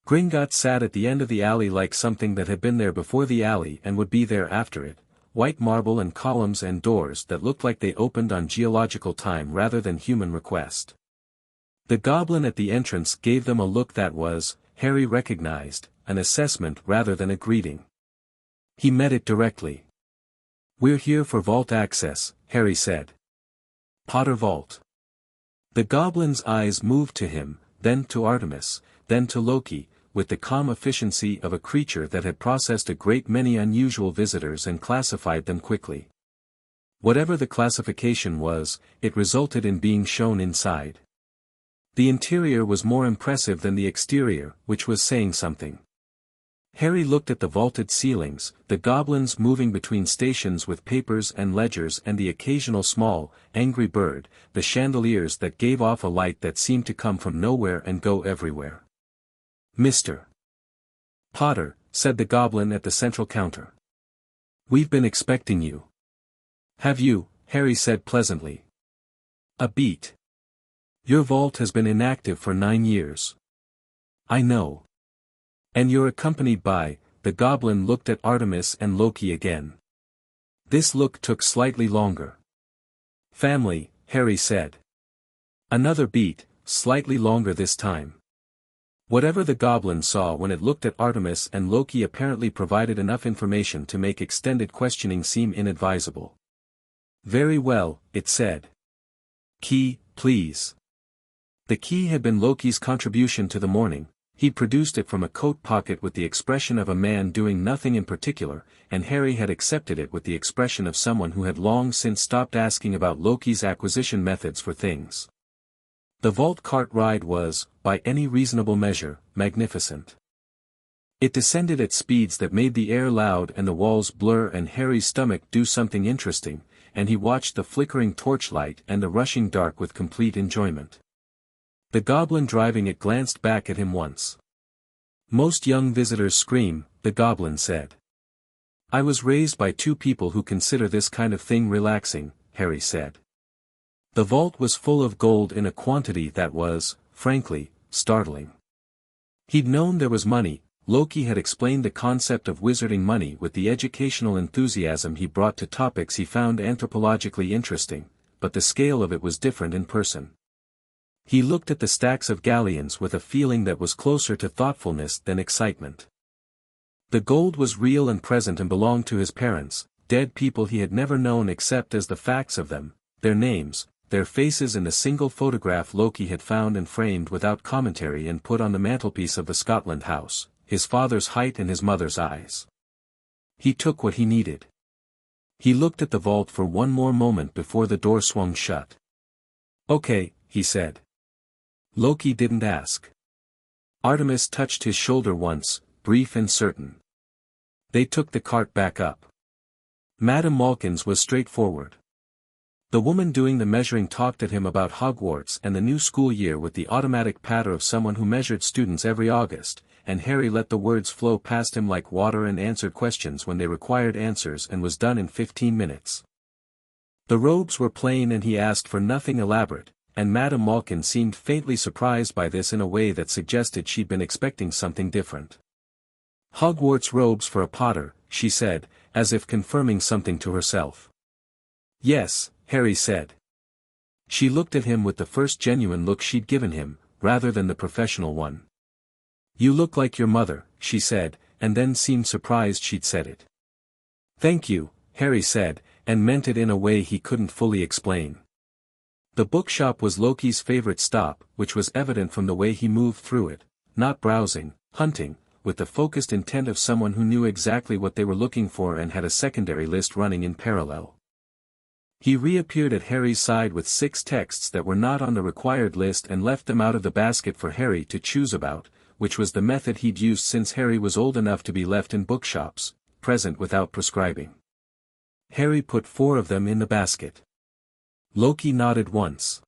Gringotts sat at the end of the alley like something that had been there before the alley and would be there after it, white marble and columns and doors that looked like they opened on geological time rather than human request. The goblin at the entrance gave them a look that was, Harry recognized, an assessment rather than a greeting. He met it directly. "We're here for vault access," Harry said. "Potter Vault." The goblin's eyes moved to him, then to Artemis, then to Loki, with the calm efficiency of a creature that had processed a great many unusual visitors and classified them quickly. Whatever the classification was, it resulted in being shown inside. The interior was more impressive than the exterior, which was saying something. Harry looked at the vaulted ceilings, the goblins moving between stations with papers and ledgers and the occasional small, angry bird, the chandeliers that gave off a light that seemed to come from nowhere and go everywhere. "Mr. Potter," said the goblin at the central counter. "We've been expecting you." "Have you?" Harry said pleasantly. "A beat. Your vault has been inactive for 9 years. I know. And you're accompanied by," the goblin looked at Artemis and Loki again. This look took slightly longer. "Family," Harry said. Another beat, slightly longer this time. Whatever the goblin saw when it looked at Artemis and Loki apparently provided enough information to make extended questioning seem inadvisable. "Very well," it said. "Key, please." The key had been Loki's contribution to the morning. He'd produced it from a coat pocket with the expression of a man doing nothing in particular, and Harry had accepted it with the expression of someone who had long since stopped asking about Loki's acquisition methods for things. The vault cart ride was, by any reasonable measure, magnificent. It descended at speeds that made the air loud and the walls blur and Harry's stomach do something interesting, and he watched the flickering torchlight and the rushing dark with complete enjoyment. The goblin driving it glanced back at him once. "Most young visitors scream," the goblin said. "I was raised by 2 people who consider this kind of thing relaxing," Harry said. The vault was full of gold in a quantity that was, frankly, startling. He'd known there was money. Loki had explained the concept of wizarding money with the educational enthusiasm he brought to topics he found anthropologically interesting, but the scale of it was different in person. He looked at the stacks of galleons with a feeling that was closer to thoughtfulness than excitement. The gold was real and present and belonged to his parents, dead people he had never known except as the facts of them, their names, their faces in the single photograph Loki had found and framed without commentary and put on the mantelpiece of the Scotland house, his father's height and his mother's eyes. He took what he needed. He looked at the vault for one more moment before the door swung shut. "Okay," he said. Loki didn't ask. Artemis touched his shoulder once, brief and certain. They took the cart back up. Madame Malkin's was straightforward. The woman doing the measuring talked at him about Hogwarts and the new school year with the automatic patter of someone who measured students every August, and Harry let the words flow past him like water and answered questions when they required answers and was done in 15 minutes. The robes were plain and he asked for nothing elaborate, and Madame Malkin seemed faintly surprised by this in a way that suggested she'd been expecting something different. "Hogwarts robes for a Potter," she said, as if confirming something to herself. "Yes," Harry said. She looked at him with the first genuine look she'd given him, rather than the professional one. "You look like your mother," she said, and then seemed surprised she'd said it. "Thank you," Harry said, and meant it in a way he couldn't fully explain. The bookshop was Loki's favorite stop, which was evident from the way he moved through it, not browsing, hunting, with the focused intent of someone who knew exactly what they were looking for and had a secondary list running in parallel. He reappeared at Harry's side with 6 texts that were not on the required list and left them out of the basket for Harry to choose about, which was the method he'd used since Harry was old enough to be left in bookshops, present without prescribing. Harry put 4 of them in the basket. Loki nodded once.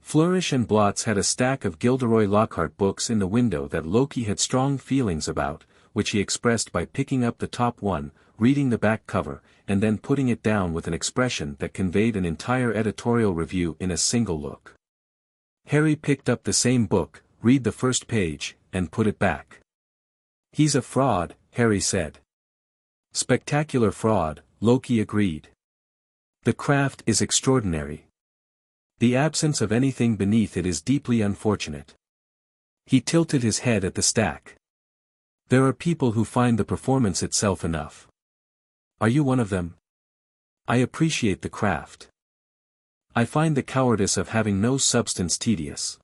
Flourish and Blots had a stack of Gilderoy Lockhart books in the window that Loki had strong feelings about, which he expressed by picking up the top one, reading the back cover, and then putting it down with an expression that conveyed an entire editorial review in a single look. Harry picked up the same book, read the first page, and put it back. "He's a fraud," Harry said. "Spectacular fraud," Loki agreed. "The craft is extraordinary. The absence of anything beneath it is deeply unfortunate." He tilted his head at the stack. "There are people who find the performance itself enough. Are you one of them? I appreciate the craft. I find the cowardice of having no substance tedious."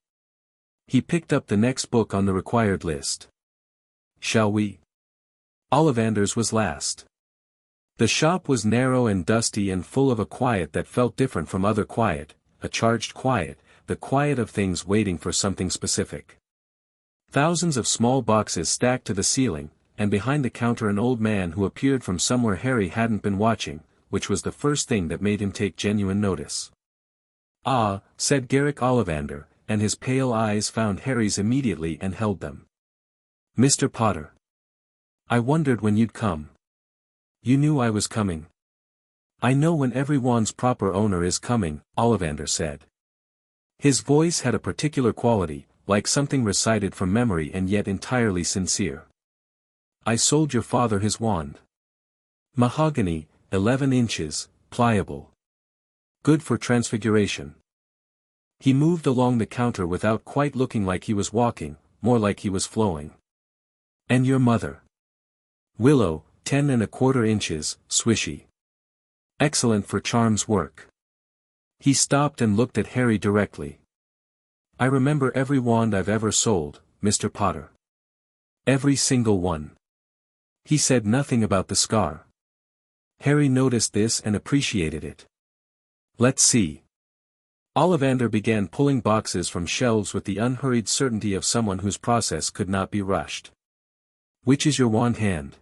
He picked up the next book on the required list. "Shall we?" Ollivander's was last. The shop was narrow and dusty and full of a quiet that felt different from other quiet, a charged quiet, the quiet of things waiting for something specific. Thousands of small boxes stacked to the ceiling, and behind the counter an old man who appeared from somewhere Harry hadn't been watching, which was the first thing that made him take genuine notice. "Ah," said Garrick Ollivander, and his pale eyes found Harry's immediately and held them. "Mr. Potter. I wondered when you'd come." "You knew I was coming." "I know when every wand's proper owner is coming," Ollivander said. His voice had a particular quality, like something recited from memory and yet entirely sincere. "I sold your father his wand. Mahogany, 11 inches, pliable. Good for transfiguration." He moved along the counter without quite looking like he was walking, more like he was flowing. "And your mother?" "Willow, 10¼ inches, swishy. Excellent for charms work." He stopped and looked at Harry directly. "I remember every wand I've ever sold, Mr. Potter. Every single one." He said nothing about the scar. Harry noticed this and appreciated it. "Let's see." Ollivander began pulling boxes from shelves with the unhurried certainty of someone whose process could not be rushed. "Which is your wand hand?"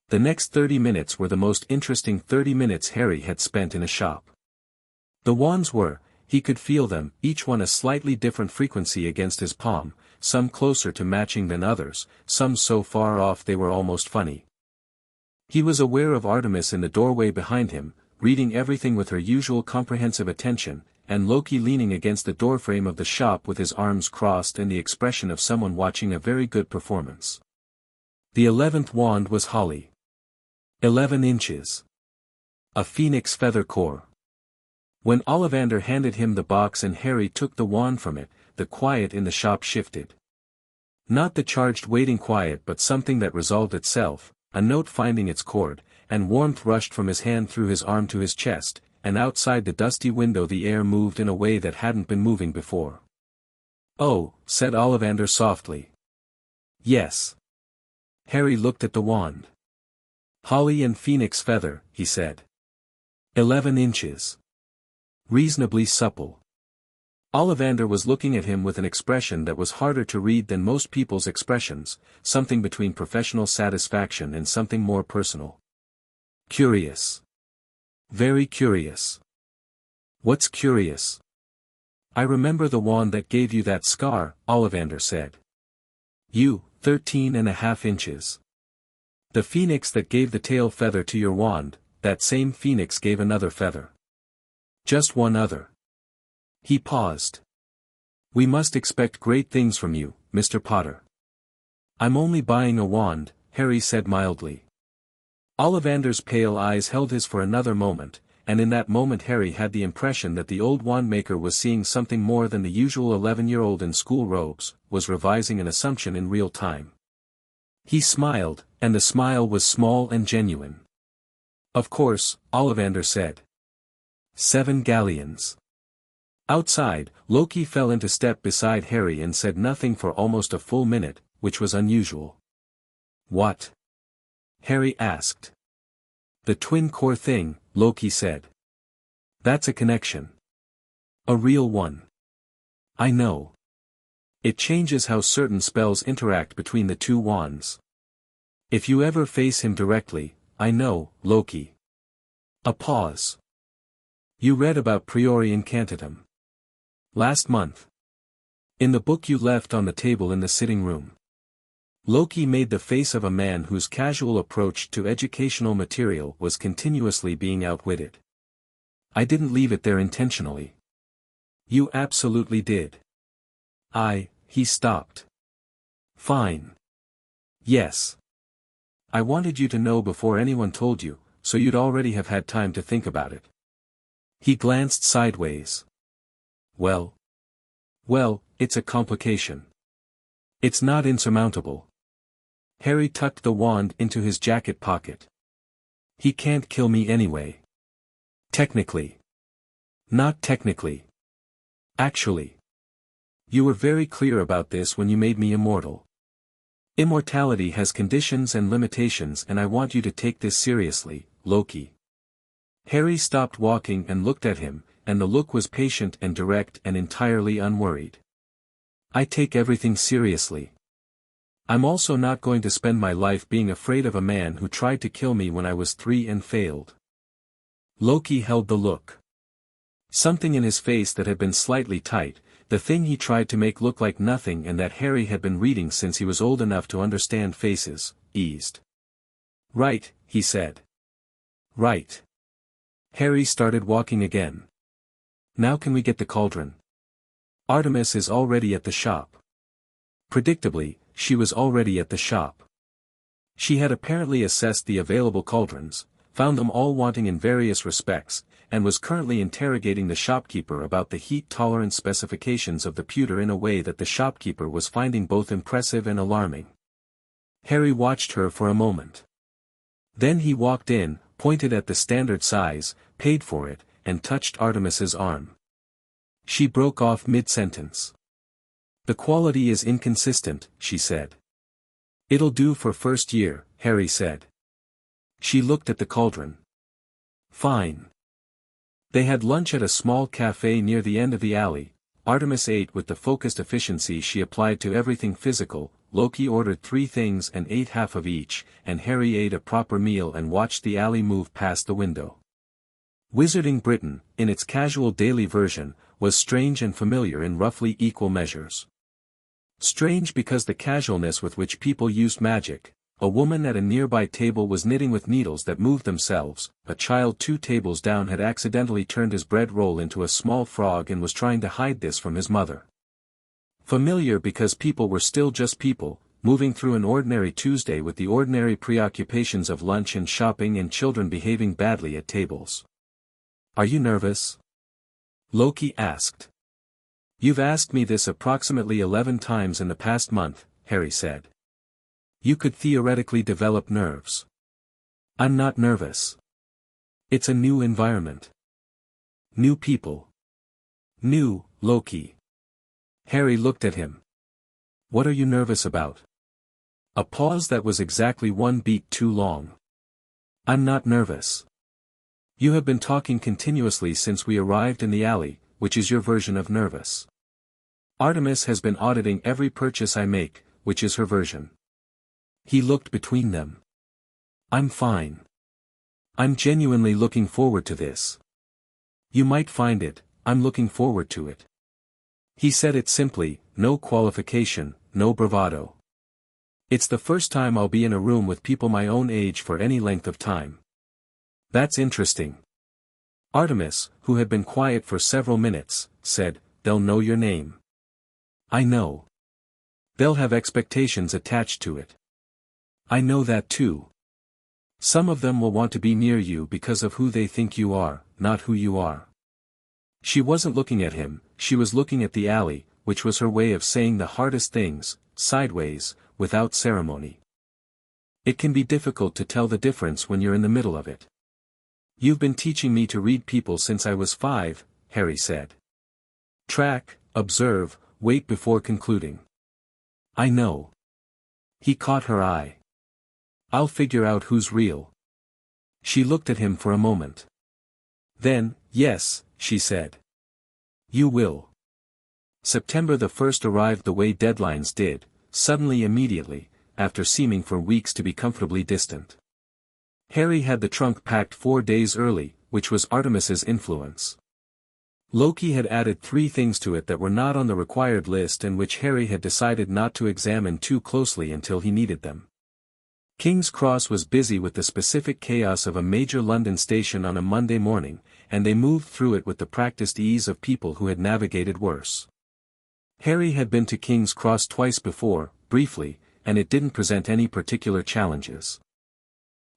The next 30 minutes were the most interesting 30 minutes Harry had spent in a shop. The wands were, he could feel them, each one a slightly different frequency against his palm, some closer to matching than others, some so far off they were almost funny. He was aware of Artemis in the doorway behind him, reading everything with her usual comprehensive attention, and Loki leaning against the doorframe of the shop with his arms crossed and the expression of someone watching a very good performance. The 11th wand was holly. 11 inches. A phoenix feather core. When Ollivander handed him the box and Harry took the wand from it, the quiet in the shop shifted. Not the charged waiting quiet but something that resolved itself, a note finding its chord, and warmth rushed from his hand through his arm to his chest, and outside the dusty window the air moved in a way that hadn't been moving before. "Oh," said Ollivander softly. "Yes." Harry looked at the wand. "Holly and phoenix feather," he said. 11 inches. Reasonably supple. Ollivander was looking at him with an expression that was harder to read than most people's expressions, something between professional satisfaction and something more personal. "Curious. Very curious." "What's curious?" "I remember the wand that gave you that scar," Ollivander said. "You, 13½ inches. The phoenix that gave the tail feather to your wand, that same phoenix gave another feather. Just one other." He paused. "We must expect great things from you, Mr. Potter." "I'm only buying a wand," Harry said mildly. Ollivander's pale eyes held his for another moment, and in that moment Harry had the impression that the old wand-maker was seeing something more than the usual 11-year-old in school robes, was revising an assumption in real time. He smiled, and the smile was small and genuine. Of course, Ollivander said. 7 galleons. Outside, Loki fell into step beside Harry and said nothing for almost a full minute, which was unusual. What? Harry asked. The twin core thing, Loki said. That's a connection. A real one. I know. It changes how certain spells interact between the two wands. If you ever face him directly, I know, Loki. A pause. You read about Priori Incantatem. Last month. In the book you left on the table in the sitting room. Loki made the face of a man whose casual approach to educational material was continuously being outwitted. I didn't leave it there intentionally. You absolutely did. He stopped. Fine. Yes. I wanted you to know before anyone told you, so you'd already have had time to think about it. He glanced sideways. Well, it's a complication. It's not insurmountable. Harry tucked the wand into his jacket pocket. He can't kill me anyway. Technically. Not technically. Actually. You were very clear about this when you made me immortal. Immortality has conditions and limitations, and I want you to take this seriously, Loki. Harry stopped walking and looked at him, and the look was patient and direct and entirely unworried. I take everything seriously. I'm also not going to spend my life being afraid of a man who tried to kill me when I was 3 and failed. Loki held the look. Something in his face that had been slightly tight, the thing he tried to make look like nothing and that Harry had been reading since he was old enough to understand faces, eased. Right, he said. Right. Harry started walking again. Now can we get the cauldron? Artemis is already at the shop. Predictably, she was already at the shop. She had apparently assessed the available cauldrons, found them all wanting in various respects, and was currently interrogating the shopkeeper about the heat-tolerant specifications of the pewter in a way that the shopkeeper was finding both impressive and alarming. Harry watched her for a moment. Then he walked in, pointed at the standard size, paid for it, and touched Artemis's arm. She broke off mid-sentence. The quality is inconsistent, she said. It'll do for first year, Harry said. She looked at the cauldron. Fine. They had lunch at a small cafe near the end of the alley. Artemis ate with the focused efficiency she applied to everything physical. Loki ordered 3 things and ate half of each, and Harry ate a proper meal and watched the alley move past the window. Wizarding Britain, in its casual daily version, was strange and familiar in roughly equal measures. Strange because the casualness with which people used magic. A woman at a nearby table was knitting with needles that moved themselves, a child 2 tables down had accidentally turned his bread roll into a small frog and was trying to hide this from his mother. Familiar because people were still just people, moving through an ordinary Tuesday with the ordinary preoccupations of lunch and shopping and children behaving badly at tables. Are you nervous? Loki asked. You've asked me this approximately 11 times in the past month, Harry said. You could theoretically develop nerves. I'm not nervous. It's a new environment. New people. New, Loki. Harry looked at him. What are you nervous about? A pause that was exactly 1 beat too long. I'm not nervous. You have been talking continuously since we arrived in the alley, which is your version of nervous. Artemis has been auditing every purchase I make, which is her version. He looked between them. I'm fine. I'm genuinely looking forward to this. You might find it, I'm looking forward to it. He said it simply, no qualification, no bravado. It's the first time I'll be in a room with people my own age for any length of time. That's interesting. Artemis, who had been quiet for several minutes, said, They'll know your name. I know. They'll have expectations attached to it. I know that too. Some of them will want to be near you because of who they think you are, not who you are. She wasn't looking at him, she was looking at the alley, which was her way of saying the hardest things, sideways, without ceremony. It can be difficult to tell the difference when you're in the middle of it. You've been teaching me to read people since I was 5, Harry said. Track, observe, wait before concluding. I know. He caught her eye. I'll figure out who's real. She looked at him for a moment. Then, yes, she said. You will. September the 1st arrived the way deadlines did, suddenly immediately, after seeming for weeks to be comfortably distant. Harry had the trunk packed 4 days early, which was Artemis's influence. Loki had added 3 things to it that were not on the required list and which Harry had decided not to examine too closely until he needed them. King's Cross was busy with the specific chaos of a major London station on a Monday morning, and they moved through it with the practiced ease of people who had navigated worse. Harry had been to King's Cross twice before, briefly, and it didn't present any particular challenges.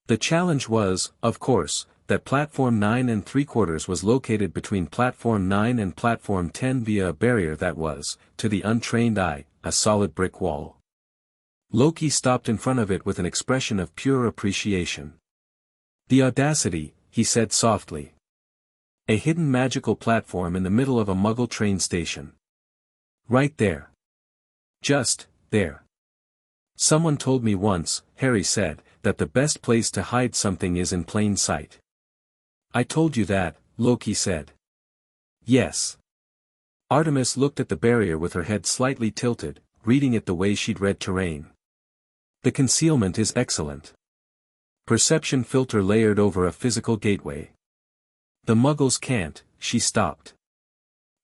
The challenge was, of course, that Platform 9 3/4 was located between Platform 9 and Platform 10 via a barrier that was, to the untrained eye, a solid brick wall. Loki stopped in front of it with an expression of pure appreciation. The audacity, he said softly. A hidden magical platform in the middle of a Muggle train station. Right there. Just, there. Someone told me once, Harry said, that the best place to hide something is in plain sight. I told you that, Loki said. Yes. Artemis looked at the barrier with her head slightly tilted, reading it the way she'd read terrain. The concealment is excellent. Perception filter layered over a physical gateway. The Muggles can't, she stopped.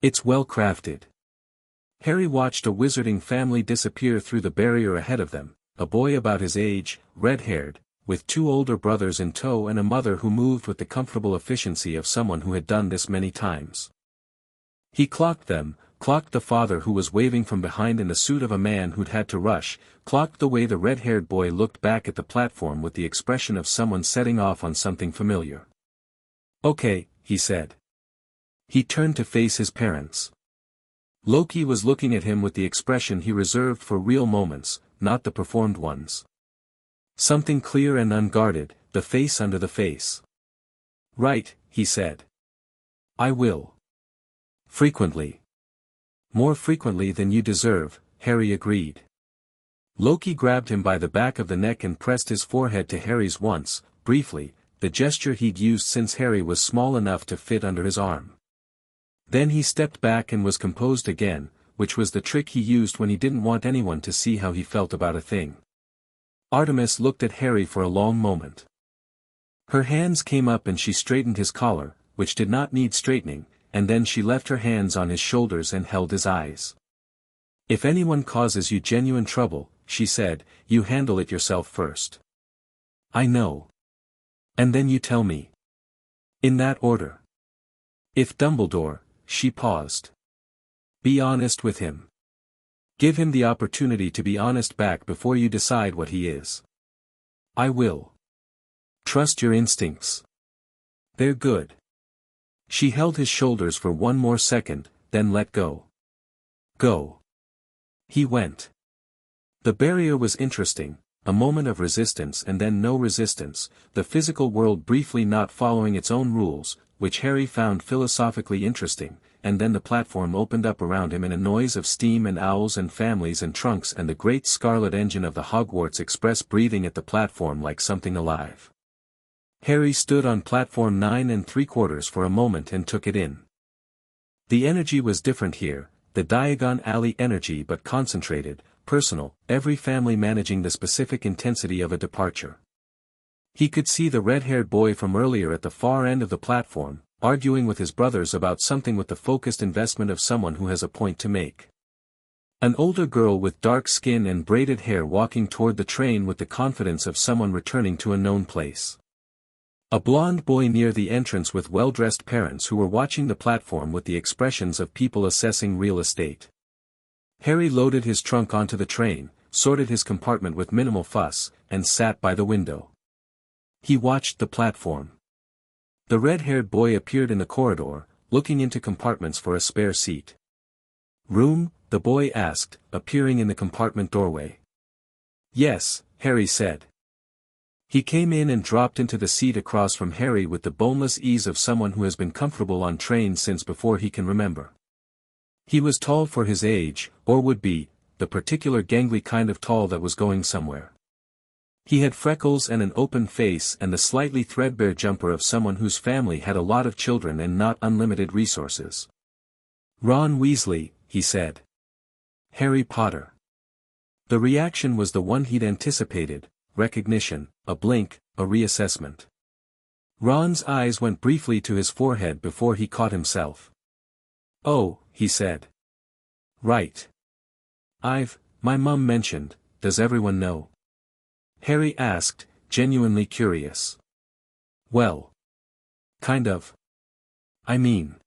It's well crafted. Harry watched a wizarding family disappear through the barrier ahead of them, a boy about his age, red-haired, with 2 older brothers in tow and a mother who moved with the comfortable efficiency of someone who had done this many times. He clocked them, clocked the father who was waving from behind in the suit of a man who'd had to rush, clocked the way the red-haired boy looked back at the platform with the expression of someone setting off on something familiar. Okay, he said. He turned to face his parents. Loki was looking at him with the expression he reserved for real moments, not the performed ones. Something clear and unguarded, the face under the face. Right, he said. I will. Frequently. More frequently than you deserve, Harry agreed. Loki grabbed him by the back of the neck and pressed his forehead to Harry's once, briefly, the gesture he'd used since Harry was small enough to fit under his arm. Then he stepped back and was composed again, which was the trick he used when he didn't want anyone to see how he felt about a thing. Artemis looked at Harry for a long moment. Her hands came up and she straightened his collar, which did not need straightening, and then she left her hands on his shoulders and held his eyes. If anyone causes you genuine trouble, she said, you handle it yourself first. I know. And then you tell me. In that order. If Dumbledore, she paused. Be honest with him. Give him the opportunity to be honest back before you decide what he is. I will. Trust your instincts. They're good. She held his shoulders for one more second, then let go. Go. He went. The barrier was interesting, a moment of resistance and then no resistance, the physical world briefly not following its own rules, which Harry found philosophically interesting, and then the platform opened up around him in a noise of steam and owls and families and trunks and the great scarlet engine of the Hogwarts Express breathing at the platform like something alive. Harry stood on Platform 9 3/4 for a moment and took it in. The energy was different here, the Diagon Alley energy but concentrated, personal, every family managing the specific intensity of a departure. He could see the red-haired boy from earlier at the far end of the platform, arguing with his brothers about something with the focused investment of someone who has a point to make. An older girl with dark skin and braided hair walking toward the train with the confidence of someone returning to a known place. A blond boy near the entrance with well-dressed parents who were watching the platform with the expressions of people assessing real estate. Harry loaded his trunk onto the train, sorted his compartment with minimal fuss, and sat by the window. He watched the platform. The red-haired boy appeared in the corridor, looking into compartments for a spare seat. Room? The boy asked, appearing in the compartment doorway. Yes, Harry said. He came in and dropped into the seat across from Harry with the boneless ease of someone who has been comfortable on trains since before he can remember. He was tall for his age, or would be, the particular gangly kind of tall that was going somewhere. He had freckles and an open face and the slightly threadbare jumper of someone whose family had a lot of children and not unlimited resources. "Ron Weasley," he said. "Harry Potter." The reaction was the one he'd anticipated: recognition, a blink, a reassessment. Ron's eyes went briefly to his forehead before he caught himself. "Oh," he said. "Right. My mum mentioned, does everyone know?" Harry asked, genuinely curious. "Well. Kind of. I mean.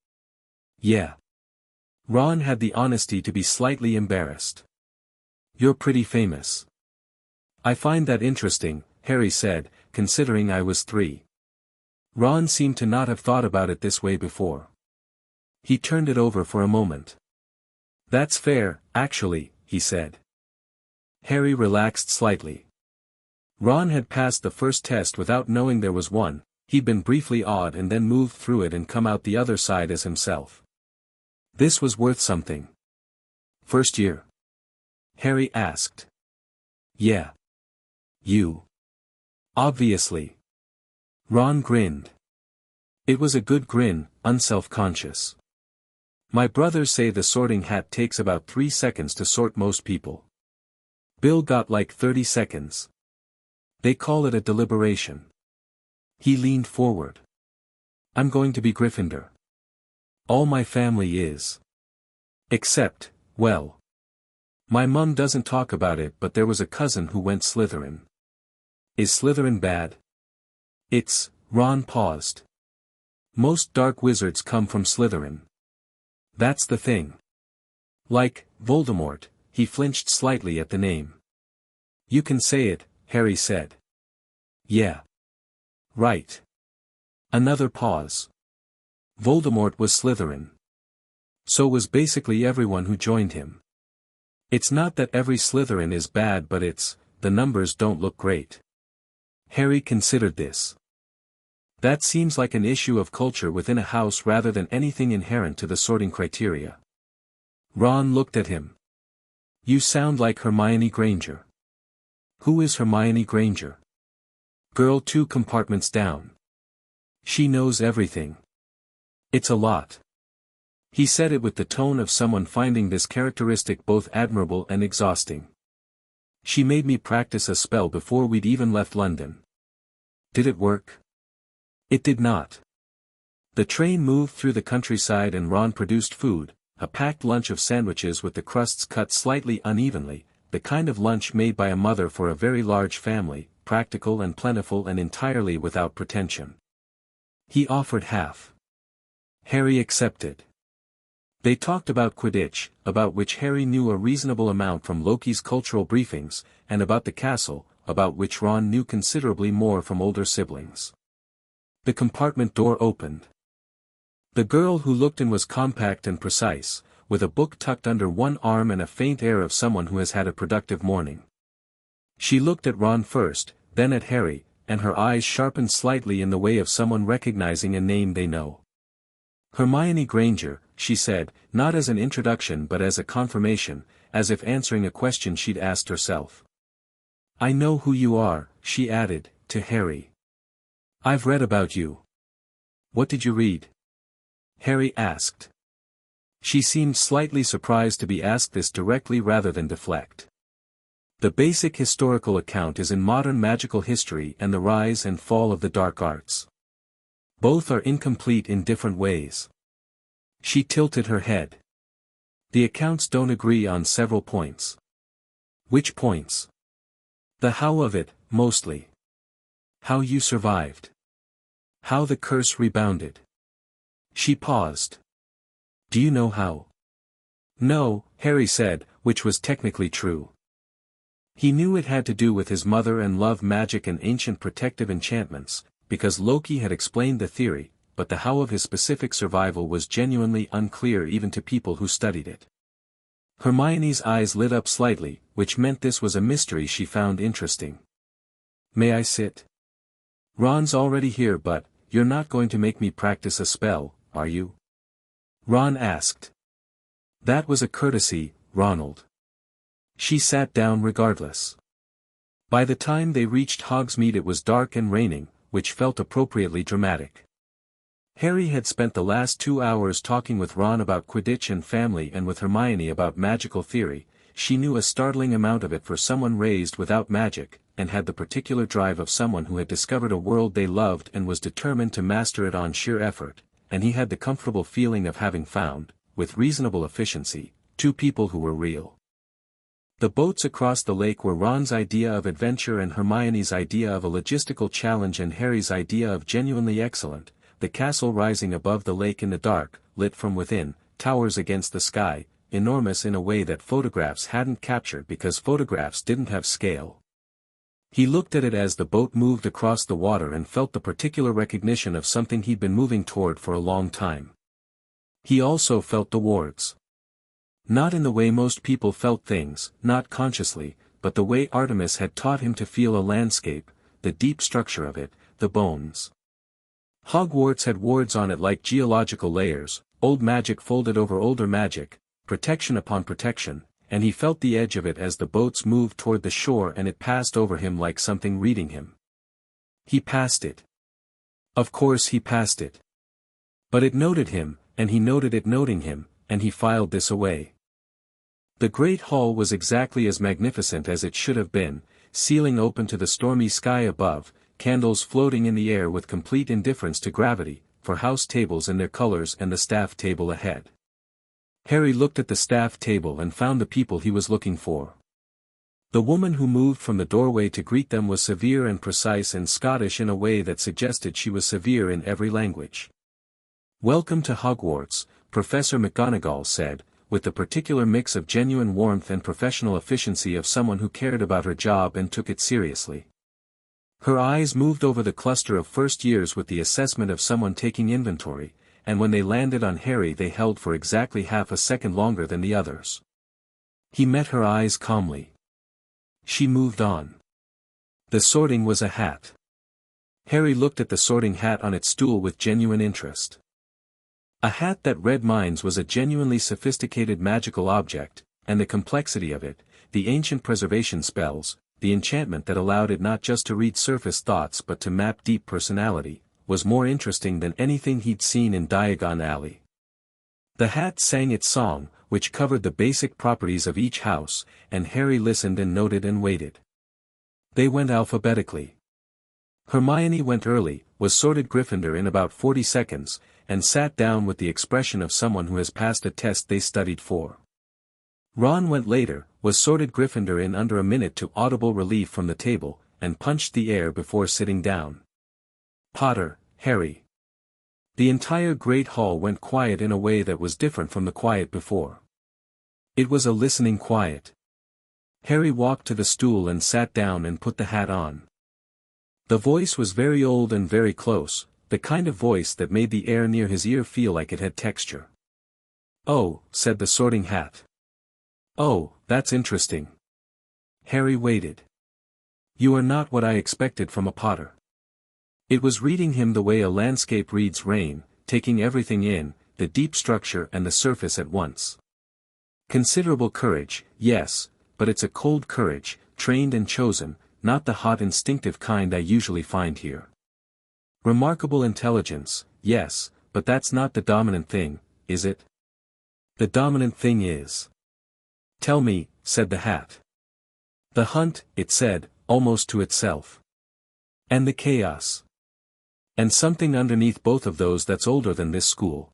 Yeah." Ron had the honesty to be slightly embarrassed. "You're pretty famous." "I find that interesting," Harry said, considering I was 3. Ron seemed to not have thought about it this way before. He turned it over for a moment. "That's fair, actually," he said. Harry relaxed slightly. Ron had passed the first test without knowing there was one. He'd been briefly awed and then moved through it and come out the other side as himself. This was worth something. "First year?" Harry asked. "Yeah. You?" "Obviously." Ron grinned. It was a good grin, unself-conscious. "My brothers say the sorting hat takes about 3 seconds to sort most people. Bill got like 30 seconds. They call it a deliberation." He leaned forward. "I'm going to be Gryffindor. All my family is. Except, well. My mum doesn't talk about it, but there was a cousin who went Slytherin." "Is Slytherin bad?" Ron paused. "Most dark wizards come from Slytherin. That's the thing. Like, Voldemort." He flinched slightly at the name. "You can say it," Harry said. "Yeah. Right." Another pause. Voldemort was Slytherin. So was basically everyone who joined him. It's not that every Slytherin is bad, but the numbers don't look great. Harry considered this. That seems like an issue of culture within a house rather than anything inherent to the sorting criteria. Ron looked at him. "You sound like Hermione Granger." "Who is Hermione Granger?" "Girl 2 compartments down. She knows everything. It's a lot." He said it with the tone of someone finding this characteristic both admirable and exhausting. "She made me practice a spell before we'd even left London." "Did it work?" It did not. The train moved through the countryside and Ron produced food, a packed lunch of sandwiches with the crusts cut slightly unevenly, the kind of lunch made by a mother for a very large family, practical and plentiful and entirely without pretension. He offered half. Harry accepted. They talked about Quidditch, about which Harry knew a reasonable amount from Loki's cultural briefings, and about the castle, about which Ron knew considerably more from older siblings. The compartment door opened. The girl who looked in was compact and precise, with a book tucked under one arm and a faint air of someone who has had a productive morning. She looked at Ron first, then at Harry, and her eyes sharpened slightly in the way of someone recognizing a name they know. "Hermione Granger," she said, not as an introduction but as a confirmation, as if answering a question she'd asked herself. "I know who you are," she added, to Harry. "I've read about you." "What did you read?" Harry asked. She seemed slightly surprised to be asked this directly rather than deflect. "The basic historical account is in modern magical history and the rise and fall of the dark arts. Both are incomplete in different ways." She tilted her head. "The accounts don't agree on several points." "Which points?" "The how of it, mostly. How you survived. How the curse rebounded." She paused. "Do you know how?" "No," Harry said, which was technically true. He knew it had to do with his mother and love magic and ancient protective enchantments, because Loki had explained the theory, but the how of his specific survival was genuinely unclear even to people who studied it. Hermione's eyes lit up slightly, which meant this was a mystery she found interesting. "May I sit?" Ron's already here, but you're not going to make me practice a spell, are you? Ron asked. That was a courtesy, Ronald. She sat down regardless. By the time they reached Hogsmeade it was dark and raining, which felt appropriately dramatic. Harry had spent the last 2 hours talking with Ron about Quidditch and family and with Hermione about magical theory. She knew a startling amount of it for someone raised without magic, and had the particular drive of someone who had discovered a world they loved and was determined to master it on sheer effort, and he had the comfortable feeling of having found, with reasonable efficiency, 2 people who were real. The boats across the lake were Ron's idea of adventure and Hermione's idea of a logistical challenge and Harry's idea of genuinely excellent. The castle rising above the lake in the dark, lit from within, towers against the sky, enormous in a way that photographs hadn't captured because photographs didn't have scale. He looked at it as the boat moved across the water and felt the particular recognition of something he'd been moving toward for a long time. He also felt the wards. Not in the way most people felt things, not consciously, but the way Artemis had taught him to feel a landscape, the deep structure of it, the bones. Hogwarts had wards on it like geological layers, old magic folded over older magic, protection upon protection, and he felt the edge of it as the boats moved toward the shore and it passed over him like something reading him. He passed it. Of course he passed it. But it noted him, and he noted it noting him, and he filed this away. The great hall was exactly as magnificent as it should have been, ceiling open to the stormy sky above, candles floating in the air with complete indifference to gravity, for house tables and their colors and the staff table ahead. Harry looked at the staff table and found the people he was looking for. The woman who moved from the doorway to greet them was severe and precise and Scottish in a way that suggested she was severe in every language. "Welcome to Hogwarts," Professor McGonagall said, with the particular mix of genuine warmth and professional efficiency of someone who cared about her job and took it seriously. Her eyes moved over the cluster of first years with the assessment of someone taking inventory, and when they landed on Harry they held for exactly half a second longer than the others. He met her eyes calmly. She moved on. The sorting was a hat. Harry looked at the sorting hat on its stool with genuine interest. A hat that read minds was a genuinely sophisticated magical object, and the complexity of it, the ancient preservation spells, the enchantment that allowed it not just to read surface thoughts but to map deep personality, was more interesting than anything he'd seen in Diagon Alley. The hat sang its song, which covered the basic properties of each house, and Harry listened and noted and waited. They went alphabetically. Hermione went early, was sorted Gryffindor in about 40 seconds, and sat down with the expression of someone who has passed a test they studied for. Ron went later, was sorted Gryffindor in under a minute to audible relief from the table, and punched the air before sitting down. Potter, Harry. The entire great hall went quiet in a way that was different from the quiet before. It was a listening quiet. Harry walked to the stool and sat down and put the hat on. The voice was very old and very close, the kind of voice that made the air near his ear feel like it had texture. "Oh," said the sorting hat. "Oh, that's interesting." Harry waited. "You are not what I expected from a Potter." It was reading him the way a landscape reads rain, taking everything in, the deep structure and the surface at once. Considerable courage, yes, but it's a cold courage, trained and chosen, not the hot instinctive kind I usually find here. Remarkable intelligence, yes, but that's not the dominant thing, is it? The dominant thing is. "Tell me," said the hat. "The hunt," it said, almost to itself. "And the chaos. And something underneath both of those that's older than this school."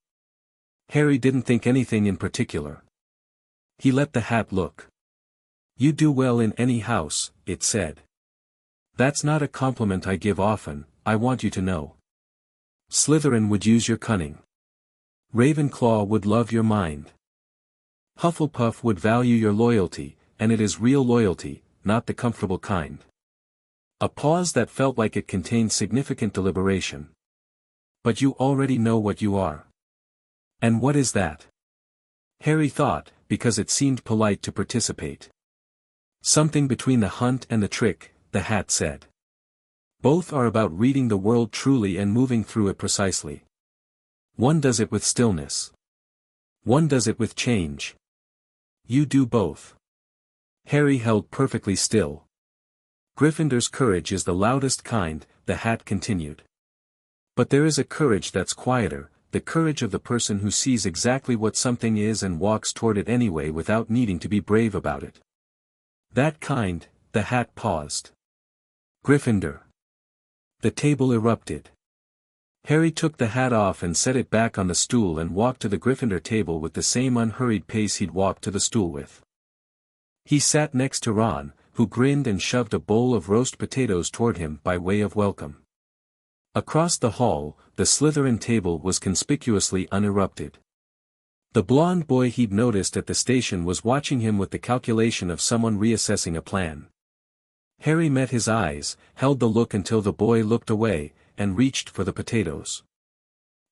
Harry didn't think anything in particular. He let the hat look. "You do well in any house," it said. "That's not a compliment I give often, I want you to know. Slytherin would use your cunning. Ravenclaw would love your mind. Hufflepuff would value your loyalty, and it is real loyalty, not the comfortable kind." A pause that felt like it contained significant deliberation. "But you already know what you are." "And what is that?" Harry thought, because it seemed polite to participate. "Something between the hunt and the trick," the hat said. Both are about reading the world truly and moving through it precisely. One does it with stillness. One does it with change. You do both. Harry held perfectly still. Gryffindor's courage is the loudest kind, the hat continued. But there is a courage that's quieter, the courage of the person who sees exactly what something is and walks toward it anyway without needing to be brave about it. That kind, the hat paused. Gryffindor. The table erupted. Harry took the hat off and set it back on the stool and walked to the Gryffindor table with the same unhurried pace he'd walked to the stool with. He sat next to Ron, who grinned and shoved a bowl of roast potatoes toward him by way of welcome. Across the hall, the Slytherin table was conspicuously uninterrupted. The blond boy he'd noticed at the station was watching him with the calculation of someone reassessing a plan. Harry met his eyes, held the look until the boy looked away, and reached for the potatoes.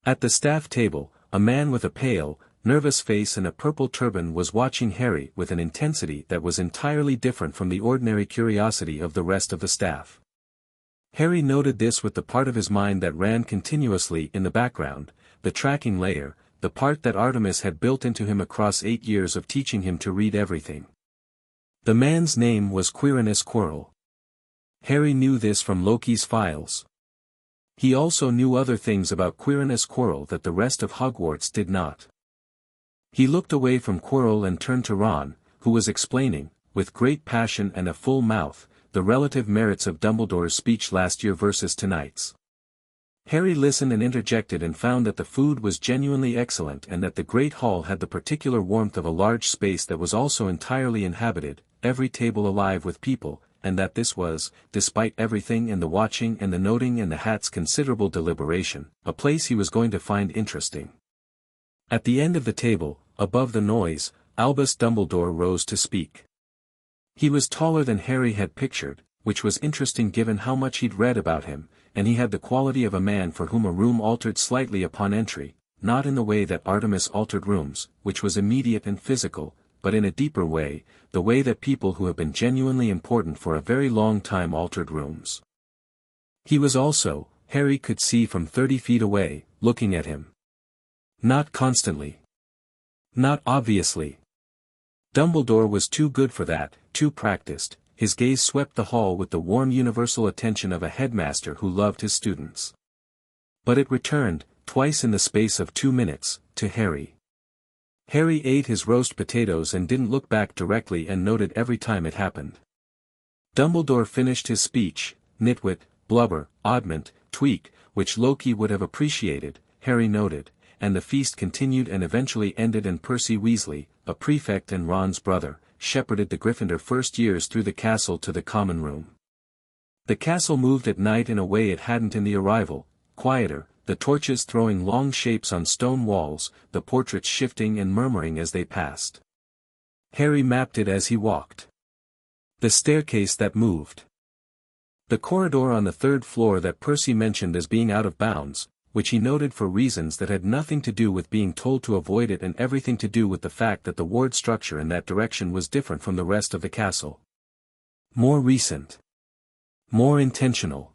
At the staff table, a man with a pale, nervous face and a purple turban was watching Harry with an intensity that was entirely different from the ordinary curiosity of the rest of the staff. Harry noted this with the part of his mind that ran continuously in the background, the tracking layer, the part that Artemis had built into him across 8 years of teaching him to read everything. The man's name was Quirinus Quirrell. Harry knew this from Loki's files. He also knew other things about Quirinus Quirrell that the rest of Hogwarts did not. He looked away from Quirrell and turned to Ron, who was explaining, with great passion and a full mouth, the relative merits of Dumbledore's speech last year versus tonight's. Harry listened and interjected and found that the food was genuinely excellent and that the Great Hall had the particular warmth of a large space that was also entirely inhabited, every table alive with people, and that this was, despite everything and the watching and the noting and the hat's considerable deliberation, a place he was going to find interesting. At the end of the table, above the noise, Albus Dumbledore rose to speak. He was taller than Harry had pictured, which was interesting given how much he'd read about him, and he had the quality of a man for whom a room altered slightly upon entry, not in the way that Artemis altered rooms, which was immediate and physical, but in a deeper way, the way that people who have been genuinely important for a very long time altered rooms. He was also, Harry could see from 30 feet away, looking at him. Not constantly. Not obviously. Dumbledore was too good for that, too practiced. His gaze swept the hall with the warm universal attention of a headmaster who loved his students. But it returned, twice in the space of 2 minutes, to Harry. Harry ate his roast potatoes and didn't look back directly and noted every time it happened. Dumbledore finished his speech, nitwit, blubber, oddment, tweak, which Loki would have appreciated, Harry noted, and the feast continued and eventually ended and Percy Weasley, a prefect and Ron's brother, shepherded the Gryffindor first years through the castle to the common room. The castle moved at night in a way it hadn't in the arrival, quieter, the torches throwing long shapes on stone walls, the portraits shifting and murmuring as they passed. Harry mapped it as he walked. The staircase that moved. The corridor on the 3rd floor that Percy mentioned as being out of bounds, which he noted for reasons that had nothing to do with being told to avoid it and everything to do with the fact that the ward structure in that direction was different from the rest of the castle. More recent. More intentional.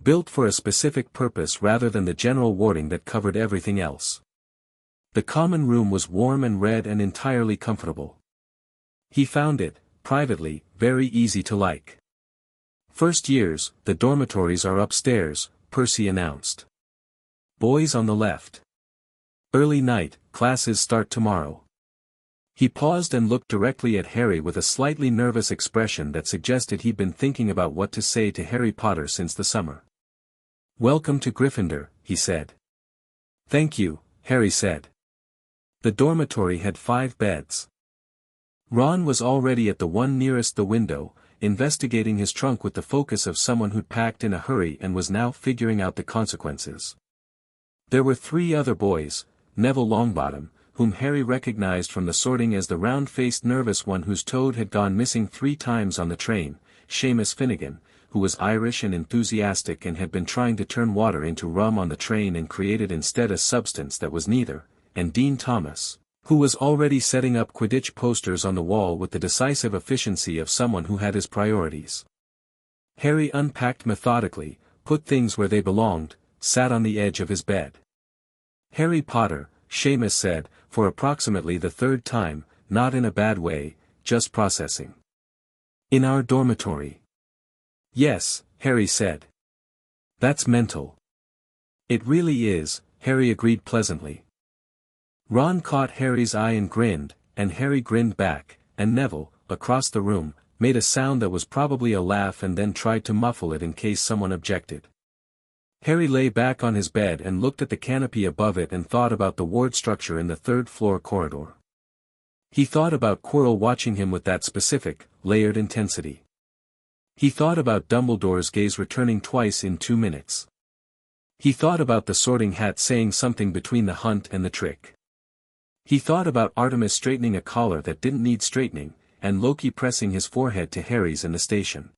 Built for a specific purpose rather than the general warding that covered everything else. The common room was warm and red and entirely comfortable. He found it, privately, very easy to like. First years, the dormitories are upstairs, Percy announced. Boys on the left. Early night, classes start tomorrow. He paused and looked directly at Harry with a slightly nervous expression that suggested he'd been thinking about what to say to Harry Potter since the summer. "Welcome to Gryffindor," he said. "Thank you," Harry said. The dormitory had 5 beds. Ron was already at the one nearest the window, investigating his trunk with the focus of someone who'd packed in a hurry and was now figuring out the consequences. There were 3 other boys, Neville Longbottom, whom Harry recognized from the sorting as the round-faced nervous one whose toad had gone missing 3 times on the train, Seamus Finnegan, who was Irish and enthusiastic and had been trying to turn water into rum on the train and created instead a substance that was neither, and Dean Thomas, who was already setting up Quidditch posters on the wall with the decisive efficiency of someone who had his priorities. Harry unpacked methodically, put things where they belonged, sat on the edge of his bed. "Harry Potter," Seamus said, for approximately the third time, not in a bad way, just processing. "In our dormitory." "Yes," Harry said. "That's mental." "It really is," Harry agreed pleasantly. Ron caught Harry's eye and grinned, and Harry grinned back, and Neville, across the room, made a sound that was probably a laugh and then tried to muffle it in case someone objected. Harry lay back on his bed and looked at the canopy above it and thought about the ward structure in the third-floor corridor. He thought about Quirrell watching him with that specific, layered intensity. He thought about Dumbledore's gaze returning twice in 2 minutes. He thought about the Sorting Hat saying something between the hunt and the trick. He thought about Artemis straightening a collar that didn't need straightening, and Loki pressing his forehead to Harry's in the station.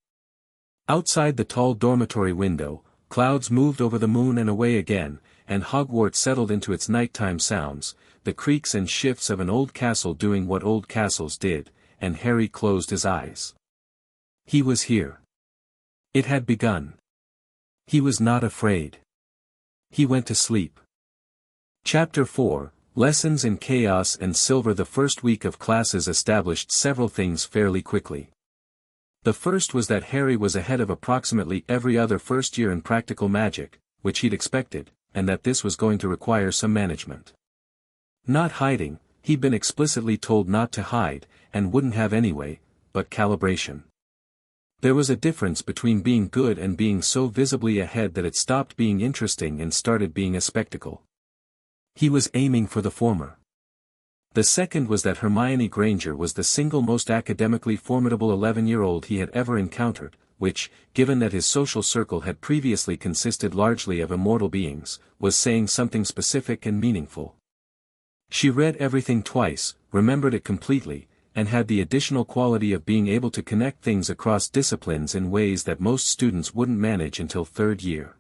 Outside the tall dormitory window, clouds moved over the moon and away again, and Hogwarts settled into its nighttime sounds, the creaks and shifts of an old castle doing what old castles did, and Harry closed his eyes. He was here. It had begun. He was not afraid. He went to sleep. Chapter 4, Lessons in Chaos and Silver. The first week of classes established several things fairly quickly. The first was that Harry was ahead of approximately every other first year in practical magic, which he'd expected, and that this was going to require some management. Not hiding, he'd been explicitly told not to hide, and wouldn't have anyway, but calibration. There was a difference between being good and being so visibly ahead that it stopped being interesting and started being a spectacle. He was aiming for the former. The second was that Hermione Granger was the single most academically formidable 11-year-old he had ever encountered, which, given that his social circle had previously consisted largely of immortal beings, was saying something specific and meaningful. She read everything twice, remembered it completely, and had the additional quality of being able to connect things across disciplines in ways that most students wouldn't manage until third year.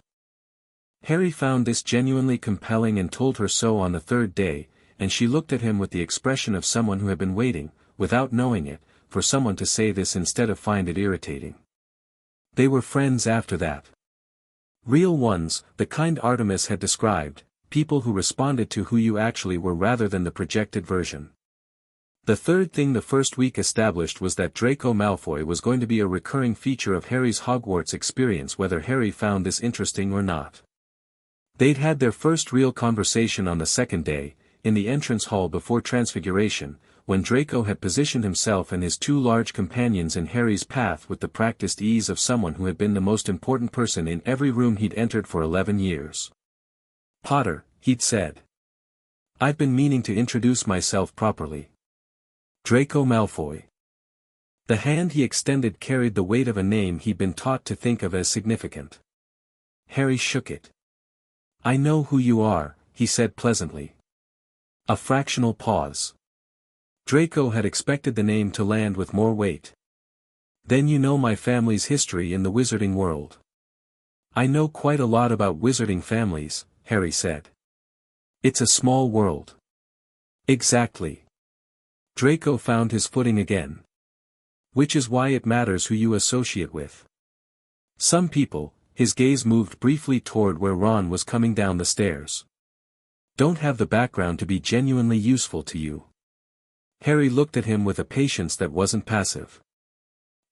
Harry found this genuinely compelling and told her so on the third day, and she looked at him with the expression of someone who had been waiting, without knowing it, for someone to say this instead of find it irritating. They were friends after that. Real ones, the kind Artemis had described, people who responded to who you actually were rather than the projected version. The third thing the first week established was that Draco Malfoy was going to be a recurring feature of Harry's Hogwarts experience, whether Harry found this interesting or not. They'd had their first real conversation on the second day, in the entrance hall before Transfiguration, when Draco had positioned himself and his two large companions in Harry's path with the practiced ease of someone who had been the most important person in every room he'd entered for 11 years. "Potter," he'd said. "I've been meaning to introduce myself properly. Draco Malfoy." The hand he extended carried the weight of a name he'd been taught to think of as significant. Harry shook it. "I know who you are," he said pleasantly. A fractional pause. Draco had expected the name to land with more weight. "Then you know my family's history in the wizarding world." "I know quite a lot about wizarding families," Harry said. "It's a small world." "Exactly." Draco found his footing again. "Which is why it matters who you associate with. Some people," his gaze moved briefly toward where Ron was coming down the stairs, "don't have the background to be genuinely useful to you." Harry looked at him with a patience that wasn't passive.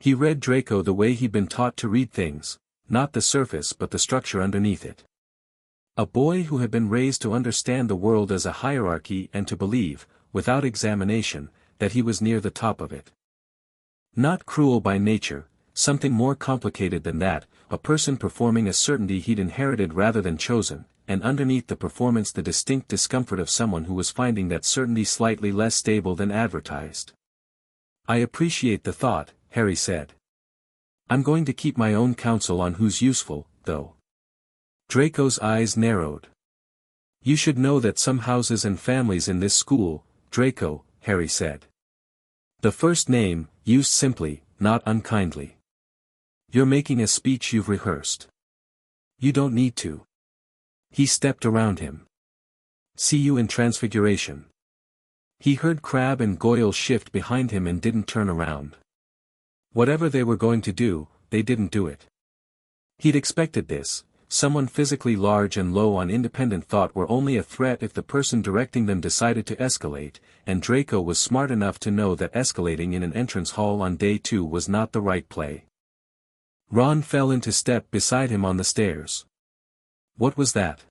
He read Draco the way he'd been taught to read things, not the surface but the structure underneath it. A boy who had been raised to understand the world as a hierarchy and to believe, without examination, that he was near the top of it. Not cruel by nature, something more complicated than that, a person performing a certainty he'd inherited rather than chosen, and underneath the performance the distinct discomfort of someone who was finding that certainty slightly less stable than advertised. "I appreciate the thought," Harry said. "I'm going to keep my own counsel on who's useful, though." Draco's eyes narrowed. "You should know that some houses and families in this school, Draco," Harry said. The first name, used simply, not unkindly. "You're making a speech you've rehearsed. You don't need to." He stepped around him. "See you in Transfiguration." He heard Crabbe and Goyle shift behind him and didn't turn around. Whatever they were going to do, they didn't do it. He'd expected this. Someone physically large and low on independent thought were only a threat if the person directing them decided to escalate, and Draco was smart enough to know that escalating in an entrance hall on day 2 was not the right play. Ron fell into step beside him on the stairs. What was that?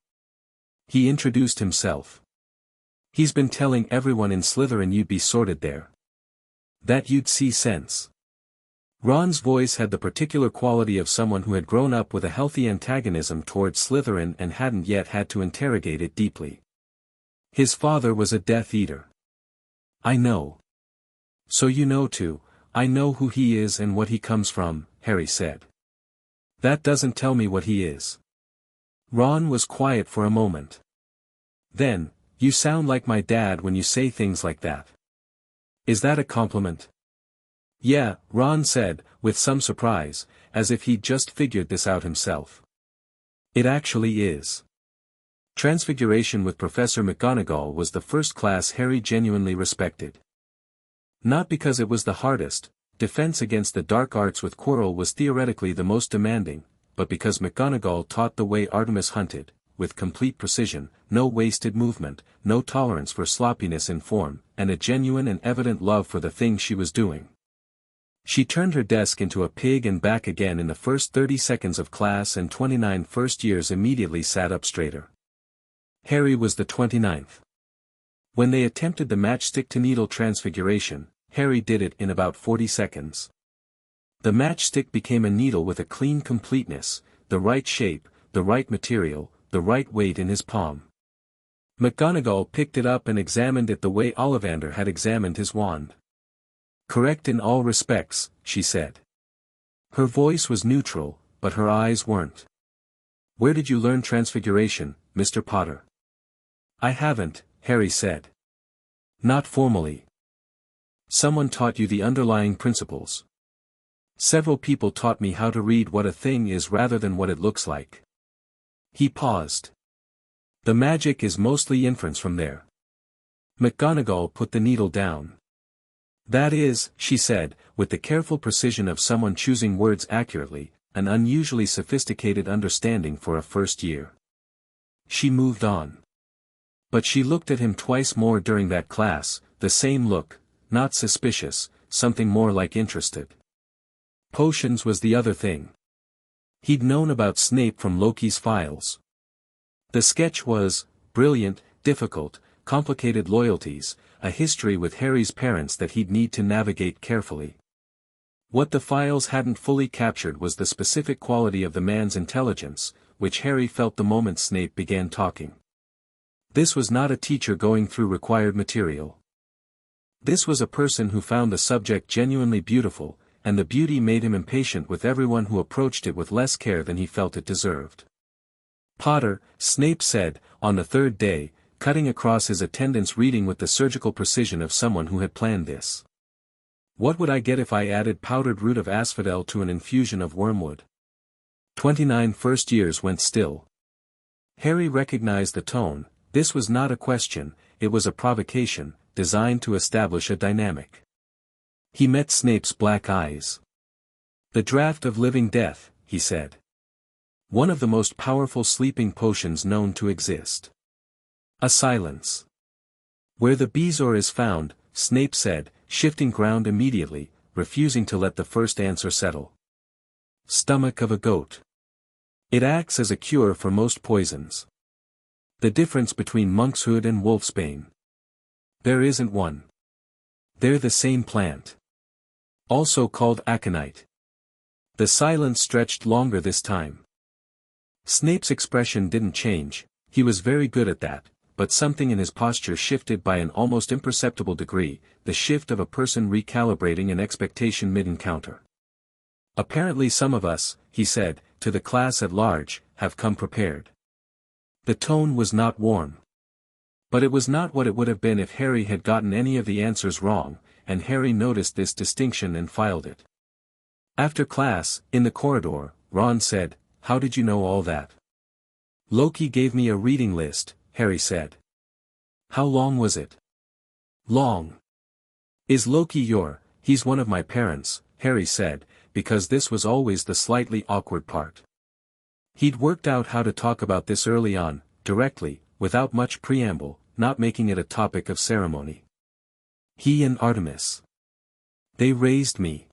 He introduced himself. He's been telling everyone in Slytherin you'd be sorted there. That you'd see sense. Ron's voice had the particular quality of someone who had grown up with a healthy antagonism towards Slytherin and hadn't yet had to interrogate it deeply. His father was a Death Eater. I know. So you know too. I know who he is and what he comes from, Harry said. That doesn't tell me what he is. Ron was quiet for a moment. Then, you sound like my dad when you say things like that. Is that a compliment? Yeah, Ron said, with some surprise, as if he'd just figured this out himself. It actually is. Transfiguration with Professor McGonagall was the first class Harry genuinely respected. Not because it was the hardest, defense against the dark arts with Quirrell was theoretically the most demanding, but because McGonagall taught the way Artemis hunted, with complete precision, no wasted movement, no tolerance for sloppiness in form, and a genuine and evident love for the thing she was doing. She turned her desk into a pig and back again in the first 30 seconds of class, and 29 first years immediately sat up straighter. Harry was the 29th. When they attempted the matchstick-to-needle transfiguration, Harry did it in about 40 seconds. The matchstick became a needle with a clean completeness, the right shape, the right material, the right weight in his palm. McGonagall picked it up and examined it the way Ollivander had examined his wand. Correct in all respects, she said. Her voice was neutral, but her eyes weren't. Where did you learn transfiguration, Mr. Potter? I haven't, Harry said. Not formally. Someone taught you the underlying principles. Several people taught me how to read what a thing is rather than what it looks like. He paused. The magic is mostly inference from there. McGonagall put the needle down. That is, she said, with the careful precision of someone choosing words accurately, an unusually sophisticated understanding for a first year. She moved on. But she looked at him twice more during that class, the same look, not suspicious, something more like interested. Potions was the other thing. He'd known about Snape from Loki's files. The sketch was brilliant, difficult, complicated loyalties, a history with Harry's parents that he'd need to navigate carefully. What the files hadn't fully captured was the specific quality of the man's intelligence, which Harry felt the moment Snape began talking. This was not a teacher going through required material. This was a person who found the subject genuinely beautiful, and the beauty made him impatient with everyone who approached it with less care than he felt it deserved. Potter, Snape said, on the third day, cutting across his attendance reading with the surgical precision of someone who had planned this. What would I get if I added powdered root of asphodel to an infusion of wormwood? 29 first years went still. Harry recognized the tone. This was not a question, it was a provocation, designed to establish a dynamic. He met Snape's black eyes. The draught of living death, he said. One of the most powerful sleeping potions known to exist. A silence. Where the bezoar is found, Snape said, shifting ground immediately, refusing to let the first answer settle. Stomach of a goat. It acts as a cure for most poisons. The difference between monkshood and wolfsbane. There isn't one. They're the same plant. Also called aconite. The silence stretched longer this time. Snape's expression didn't change, he was very good at that. But something in his posture shifted by an almost imperceptible degree, the shift of a person recalibrating an expectation mid-encounter. Apparently some of us, he said, to the class at large, have come prepared. The tone was not warm. But it was not what it would have been if Harry had gotten any of the answers wrong, and Harry noticed this distinction and filed it. After class, in the corridor, Ron said, "How did you know all that?" "Loki gave me a reading list," Harry said. "How long was it?" "Long." "Is Loki he's one of my parents," Harry said, because this was always the slightly awkward part. He'd worked out how to talk about this early on, directly, without much preamble, not making it a topic of ceremony. He and Artemis. They raised me.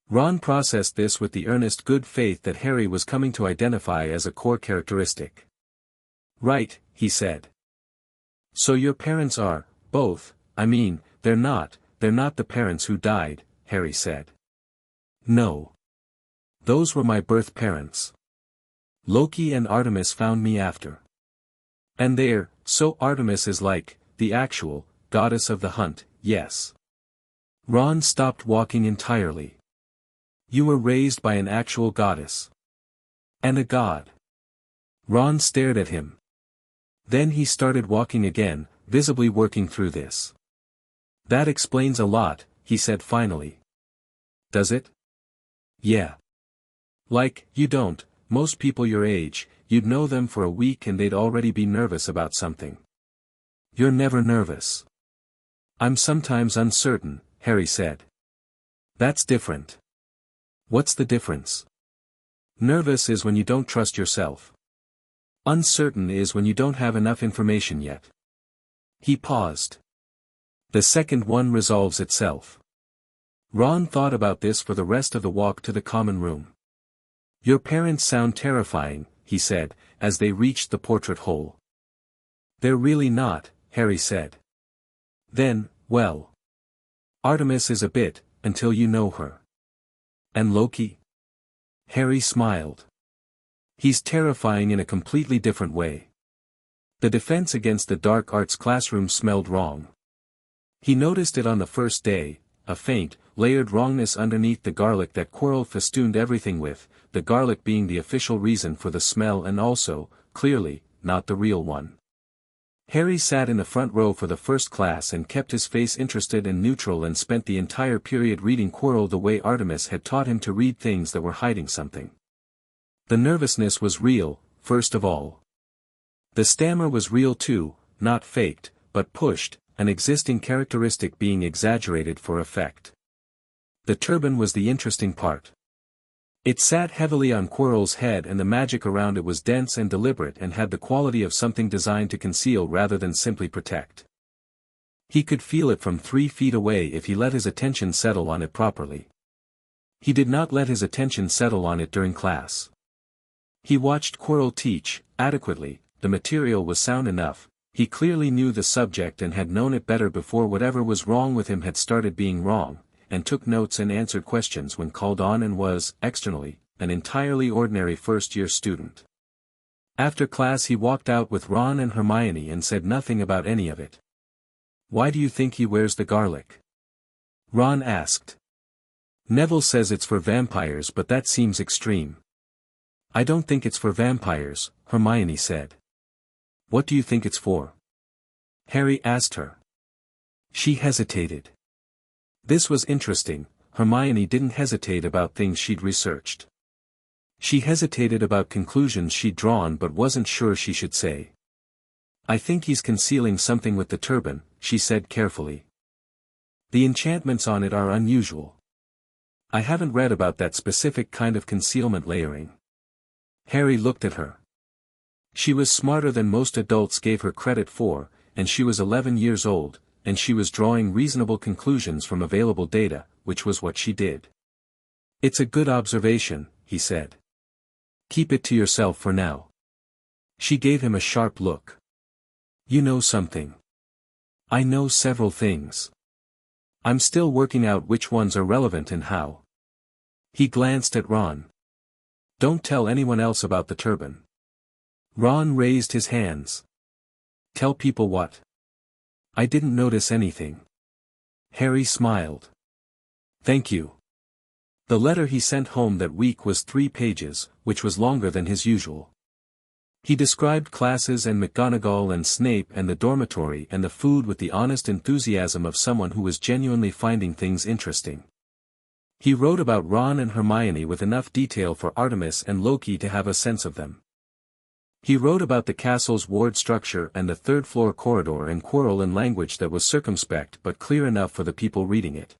Ron processed this with the earnest good faith that Harry was coming to identify as a core characteristic. Right, he said. So your parents are, both, I mean, they're not the parents who died, Harry said. No. Those were my birth parents. Loki and Artemis found me after. And so Artemis is like, the actual, goddess of the hunt, yes. Ron stopped walking entirely. You were raised by an actual goddess. And a god. Ron stared at him. Then he started walking again, visibly working through this. That explains a lot, he said finally. Does it? Yeah. Like, you don't, most people your age, you'd know them for a week and they'd already be nervous about something. You're never nervous. I'm sometimes uncertain, Harry said. That's different. What's the difference? Nervous is when you don't trust yourself. Uncertain is when you don't have enough information yet. He paused. The second one resolves itself. Ron thought about this for the rest of the walk to the common room. Your parents sound terrifying, he said, as they reached the portrait hole. They're really not, Harry said. Then, well. Artemis is a bit, until you know her. And Loki? Harry smiled. He's terrifying in a completely different way. The defense against the dark arts classroom smelled wrong. He noticed it on the first day, a faint, layered wrongness underneath the garlic that Quirrell festooned everything with, the garlic being the official reason for the smell and also, clearly, not the real one. Harry sat in the front row for the first class and kept his face interested and neutral and spent the entire period reading Quirrell the way Artemis had taught him to read things that were hiding something. The nervousness was real, first of all. The stammer was real too, not faked, but pushed, an existing characteristic being exaggerated for effect. The turban was the interesting part. It sat heavily on Quirrell's head and the magic around it was dense and deliberate and had the quality of something designed to conceal rather than simply protect. He could feel it from 3 feet away if he let his attention settle on it properly. He did not let his attention settle on it during class. He watched Quirrell teach, adequately, the material was sound enough, he clearly knew the subject and had known it better before whatever was wrong with him had started being wrong, and took notes and answered questions when called on and was, externally, an entirely ordinary first-year student. After class he walked out with Ron and Hermione and said nothing about any of it. Why do you think he wears the garlic? Ron asked. Neville says it's for vampires but that seems extreme. I don't think it's for vampires, Hermione said. What do you think it's for? Harry asked her. She hesitated. This was interesting, Hermione didn't hesitate about things she'd researched. She hesitated about conclusions she'd drawn but wasn't sure she should say. I think he's concealing something with the turban, she said carefully. The enchantments on it are unusual. I haven't read about that specific kind of concealment layering. Harry looked at her. She was smarter than most adults gave her credit for, and she was 11 years old, and she was drawing reasonable conclusions from available data, which was what she did. It's a good observation, he said. Keep it to yourself for now. She gave him a sharp look. You know something. I know several things. I'm still working out which ones are relevant and how. He glanced at Ron. Don't tell anyone else about the turban. Ron raised his hands. Tell people what? I didn't notice anything. Harry smiled. Thank you. The letter he sent home that week was 3 pages, which was longer than his usual. He described classes and McGonagall and Snape and the dormitory and the food with the honest enthusiasm of someone who was genuinely finding things interesting. He wrote about Ron and Hermione with enough detail for Artemis and Loki to have a sense of them. He wrote about the castle's ward structure and the third-floor corridor and Quirrell in language that was circumspect but clear enough for the people reading it.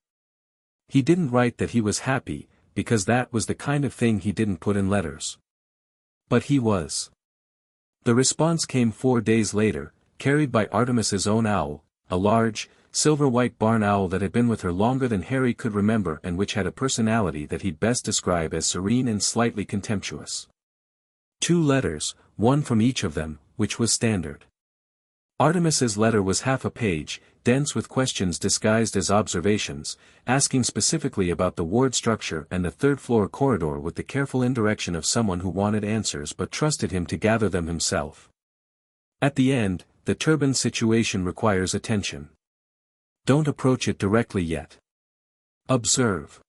He didn't write that he was happy, because that was the kind of thing he didn't put in letters. But he was. The response came 4 days later, carried by Artemis's own owl, a large, silver-white barn owl that had been with her longer than Harry could remember and which had a personality that he'd best describe as serene and slightly contemptuous. 2 letters, one from each of them, which was standard. Artemis's letter was half a page, dense with questions disguised as observations, asking specifically about the ward structure and the third-floor corridor with the careful indirection of someone who wanted answers but trusted him to gather them himself. At the end, the turbine situation requires attention. Don't approach it directly yet. Observe.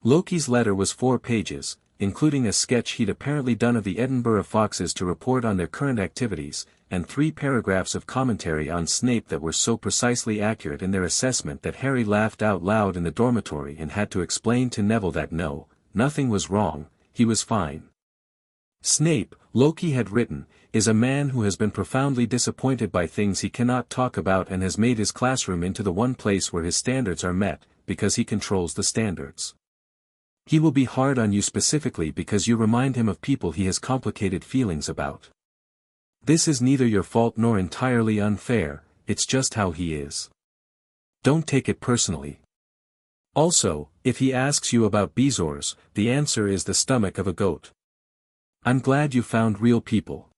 Loki's letter was 4 pages, including a sketch he'd apparently done of the Edinburgh Foxes to report on their current activities, and 3 paragraphs of commentary on Snape that were so precisely accurate in their assessment that Harry laughed out loud in the dormitory and had to explain to Neville that no, nothing was wrong, he was fine. Snape, Loki had written, is a man who has been profoundly disappointed by things he cannot talk about and has made his classroom into the one place where his standards are met, because he controls the standards. He will be hard on you specifically because you remind him of people he has complicated feelings about. This is neither your fault nor entirely unfair, it's just how he is. Don't take it personally. Also, if he asks you about Bezoars, the answer is the stomach of a goat. I'm glad you found real people.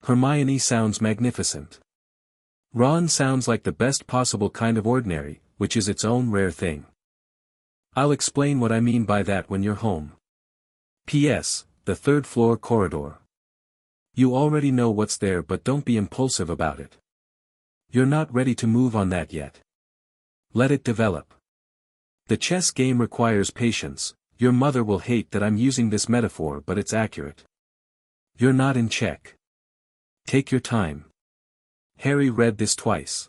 Hermione sounds magnificent. Ron sounds like the best possible kind of ordinary, which is its own rare thing. I'll explain what I mean by that when you're home. P.S. The third-floor corridor. You already know what's there, but don't be impulsive about it. You're not ready to move on that yet. Let it develop. The chess game requires patience. Your mother will hate that I'm using this metaphor, but it's accurate. You're not in check. Take your time. Harry read this twice.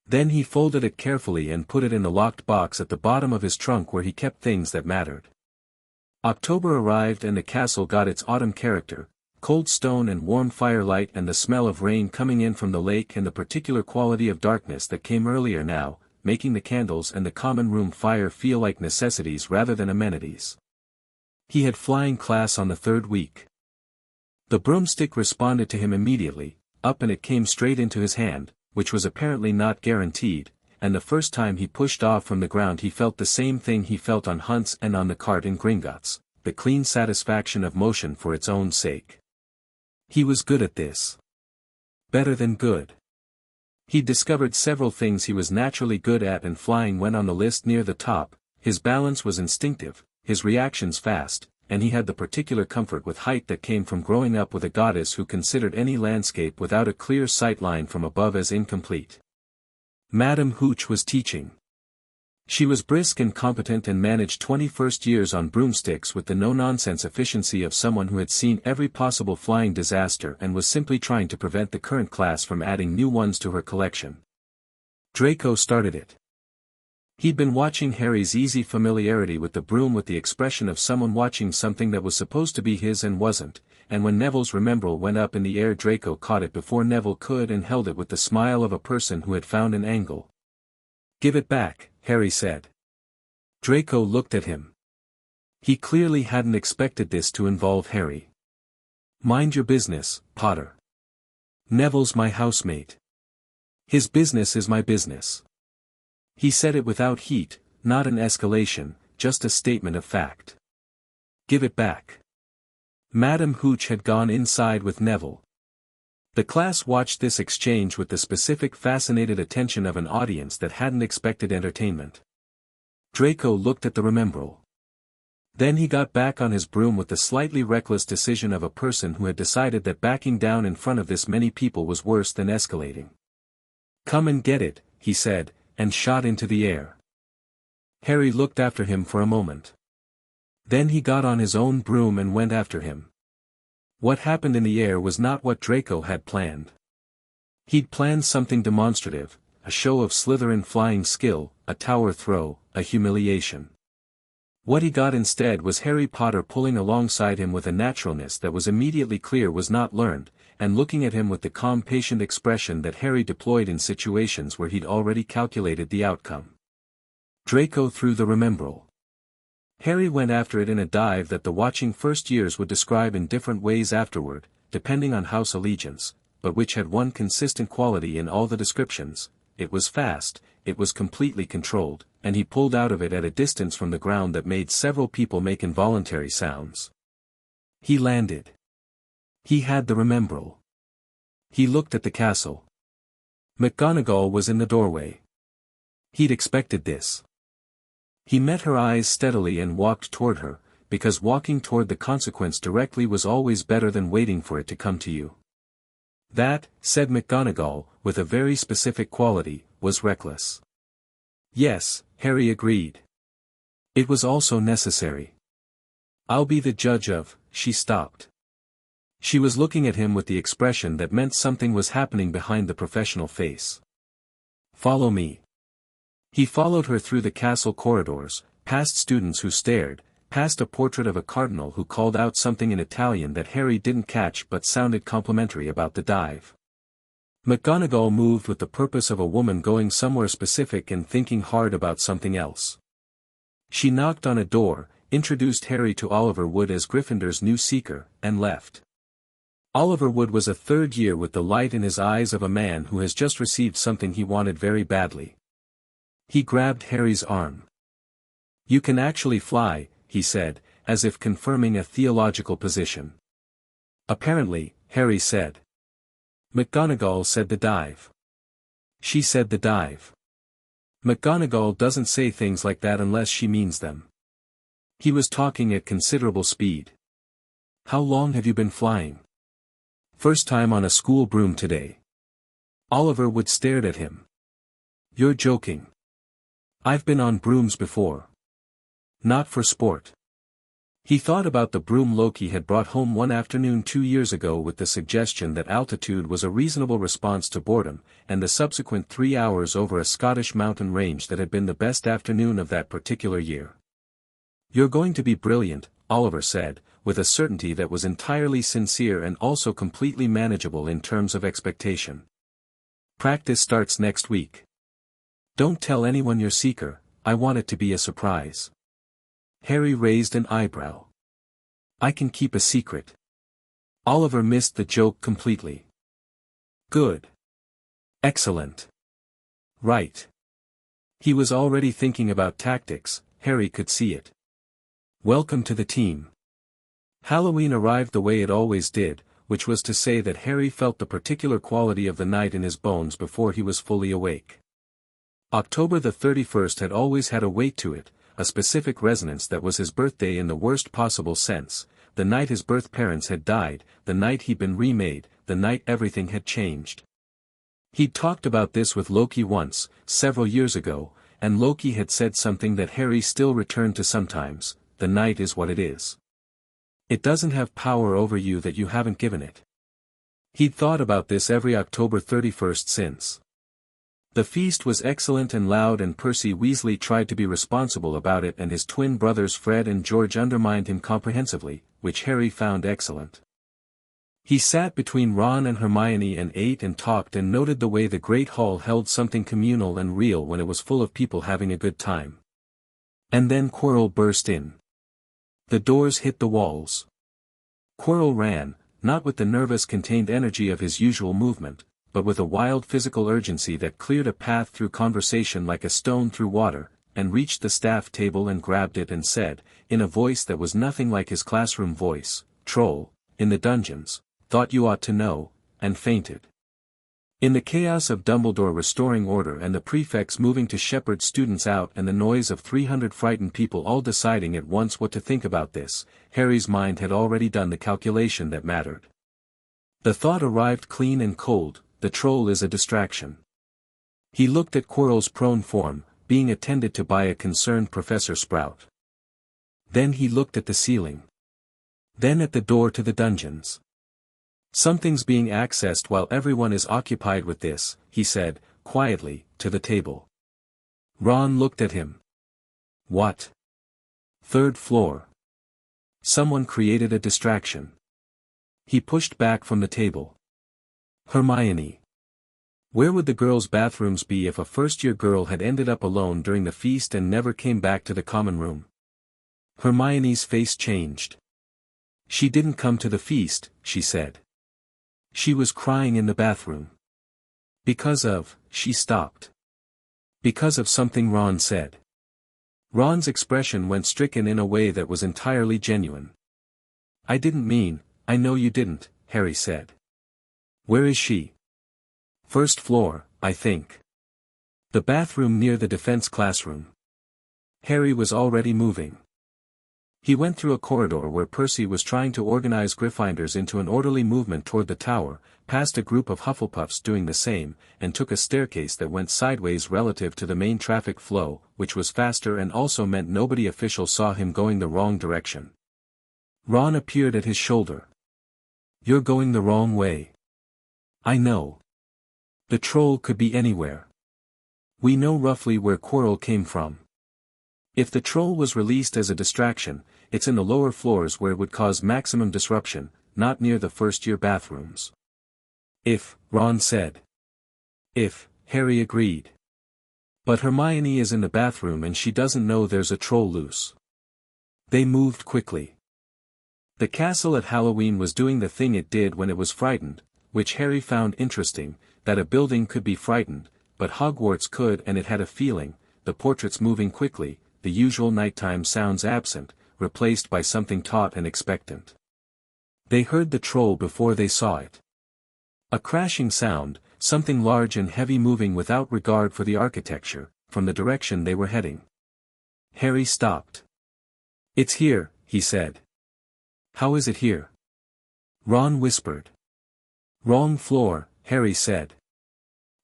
Then he folded it carefully and put it in the locked box at the bottom of his trunk where he kept things that mattered. October arrived and the castle got its autumn character, cold stone and warm firelight and the smell of rain coming in from the lake and the particular quality of darkness that came earlier now, making the candles and the common room fire feel like necessities rather than amenities. He had flying class on the 3rd week. The broomstick responded to him immediately, up and it came straight into his hand, which was apparently not guaranteed, and the first time he pushed off from the ground he felt the same thing he felt on Hunt's and on the cart in Gringotts, the clean satisfaction of motion for its own sake. He was good at this. Better than good. He'd discovered several things he was naturally good at, and flying went on the list near the top. His balance was instinctive, his reactions fast, and he had the particular comfort with height that came from growing up with a goddess who considered any landscape without a clear sight line from above as incomplete. Madame Hooch was teaching. She was brisk and competent and managed 21st years on broomsticks with the no-nonsense efficiency of someone who had seen every possible flying disaster and was simply trying to prevent the current class from adding new ones to her collection. Draco started it. He'd been watching Harry's easy familiarity with the broom with the expression of someone watching something that was supposed to be his and wasn't, and when Neville's remembrall went up in the air Draco caught it before Neville could and held it with the smile of a person who had found an angle. "Give it back," Harry said. Draco looked at him. He clearly hadn't expected this to involve Harry. "Mind your business, Potter. Neville's my housemate. His business is my business." He said it without heat, not an escalation, just a statement of fact. "Give it back." Madame Hooch had gone inside with Neville. The class watched this exchange with the specific fascinated attention of an audience that hadn't expected entertainment. Draco looked at the remembrall. Then he got back on his broom with the slightly reckless decision of a person who had decided that backing down in front of this many people was worse than escalating. "Come and get it," he said, and shot into the air. Harry looked after him for a moment. Then he got on his own broom and went after him. What happened in the air was not what Draco had planned. He'd planned something demonstrative, a show of Slytherin flying skill, a tower throw, a humiliation. What he got instead was Harry Potter pulling alongside him with a naturalness that was immediately clear was not learned, and looking at him with the calm patient expression that Harry deployed in situations where he'd already calculated the outcome. Draco threw the remembrall. Harry went after it in a dive that the watching first years would describe in different ways afterward, depending on house allegiance, but which had one consistent quality in all the descriptions: it was fast, it was completely controlled, and he pulled out of it at a distance from the ground that made several people make involuntary sounds. He landed. He had the remembrall. He looked at the castle. McGonagall was in the doorway. He'd expected this. He met her eyes steadily and walked toward her, because walking toward the consequence directly was always better than waiting for it to come to you. That, said McGonagall, with a very specific quality, was reckless. Yes, Harry agreed. It was also necessary. I'll be the judge of, she stopped. She was looking at him with the expression that meant something was happening behind the professional face. Follow me. He followed her through the castle corridors, past students who stared, past a portrait of a cardinal who called out something in Italian that Harry didn't catch but sounded complimentary about the dive. McGonagall moved with the purpose of a woman going somewhere specific and thinking hard about something else. She knocked on a door, introduced Harry to Oliver Wood as Gryffindor's new seeker, and left. Oliver Wood was a third year with the light in his eyes of a man who has just received something he wanted very badly. He grabbed Harry's arm. You can actually fly, he said, as if confirming a theological position. Apparently, Harry said. McGonagall said the dive. She said the dive. McGonagall doesn't say things like that unless she means them. He was talking at considerable speed. How long have you been flying? First time on a school broom today. Oliver Wood stared at him. You're joking. I've been on brooms before. Not for sport. He thought about the broom Loki had brought home one afternoon 2 years ago with the suggestion that altitude was a reasonable response to boredom, and the subsequent 3 hours over a Scottish mountain range that had been the best afternoon of that particular year. You're going to be brilliant, Oliver said, with a certainty that was entirely sincere and also completely manageable in terms of expectation. Practice starts next week. Don't tell anyone you're seeker, I want it to be a surprise. Harry raised an eyebrow. I can keep a secret. Oliver missed the joke completely. Good. Excellent. Right. He was already thinking about tactics, Harry could see it. Welcome to the team. Halloween arrived the way it always did, which was to say that Harry felt the particular quality of the night in his bones before he was fully awake. October the 31st had always had a weight to it, a specific resonance that was his birthday in the worst possible sense, the night his birth parents had died, the night he'd been remade, the night everything had changed. He'd talked about this with Loki once, several years ago, and Loki had said something that Harry still returned to sometimes: the night is what it is. It doesn't have power over you that you haven't given it. He'd thought about this every October 31st since. The feast was excellent and loud, and Percy Weasley tried to be responsible about it, and his twin brothers Fred and George undermined him comprehensively, which Harry found excellent. He sat between Ron and Hermione and ate and talked and noted the way the Great Hall held something communal and real when it was full of people having a good time. And then Quirrell burst in. The doors hit the walls. Quirrell ran, not with the nervous contained energy of his usual movement, but with a wild physical urgency that cleared a path through conversation like a stone through water, and reached the staff table and grabbed it and said, in a voice that was nothing like his classroom voice, "Troll, in the dungeons, thought you ought to know," and fainted. In the chaos of Dumbledore restoring order and the prefects moving to shepherd students out and the noise of 300 frightened people all deciding at once what to think about this, Harry's mind had already done the calculation that mattered. The thought arrived clean and cold: the troll is a distraction. He looked at Quirrell's prone form, being attended to by a concerned Professor Sprout. Then he looked at the ceiling. Then at the door to the dungeons. Something's being accessed while everyone is occupied with this, he said, quietly, to the table. Ron looked at him. What? 3rd floor. Someone created a distraction. He pushed back from the table. Hermione. Where would the girls' bathrooms be if a first-year girl had ended up alone during the feast and never came back to the common room? Hermione's face changed. She didn't come to the feast, she said. She was crying in the bathroom. She stopped. Because of something Ron said. Ron's expression went stricken in a way that was entirely genuine. I didn't mean, I know you didn't, Harry said. Where is she? First floor, I think. The bathroom near the defense classroom. Harry was already moving. He went through a corridor where Percy was trying to organize Gryffindors into an orderly movement toward the tower, past a group of Hufflepuffs doing the same, and took a staircase that went sideways relative to the main traffic flow, which was faster and also meant nobody official saw him going the wrong direction. Ron appeared at his shoulder. You're going the wrong way. I know. The troll could be anywhere. We know roughly where Quirrell came from. If the troll was released as a distraction, it's in the lower floors where it would cause maximum disruption, not near the first-year bathrooms. If, Ron said. If, Harry agreed. But Hermione is in the bathroom and she doesn't know there's a troll loose. They moved quickly. The castle at Halloween was doing the thing it did when it was frightened, which Harry found interesting, that a building could be frightened, but Hogwarts could, and it had a feeling, the portraits moving quickly, the usual nighttime sounds absent, replaced by something taut and expectant. They heard the troll before they saw it. A crashing sound, something large and heavy moving without regard for the architecture, from the direction they were heading. Harry stopped. It's here, he said. How is it here? Ron whispered. Wrong floor, Harry said.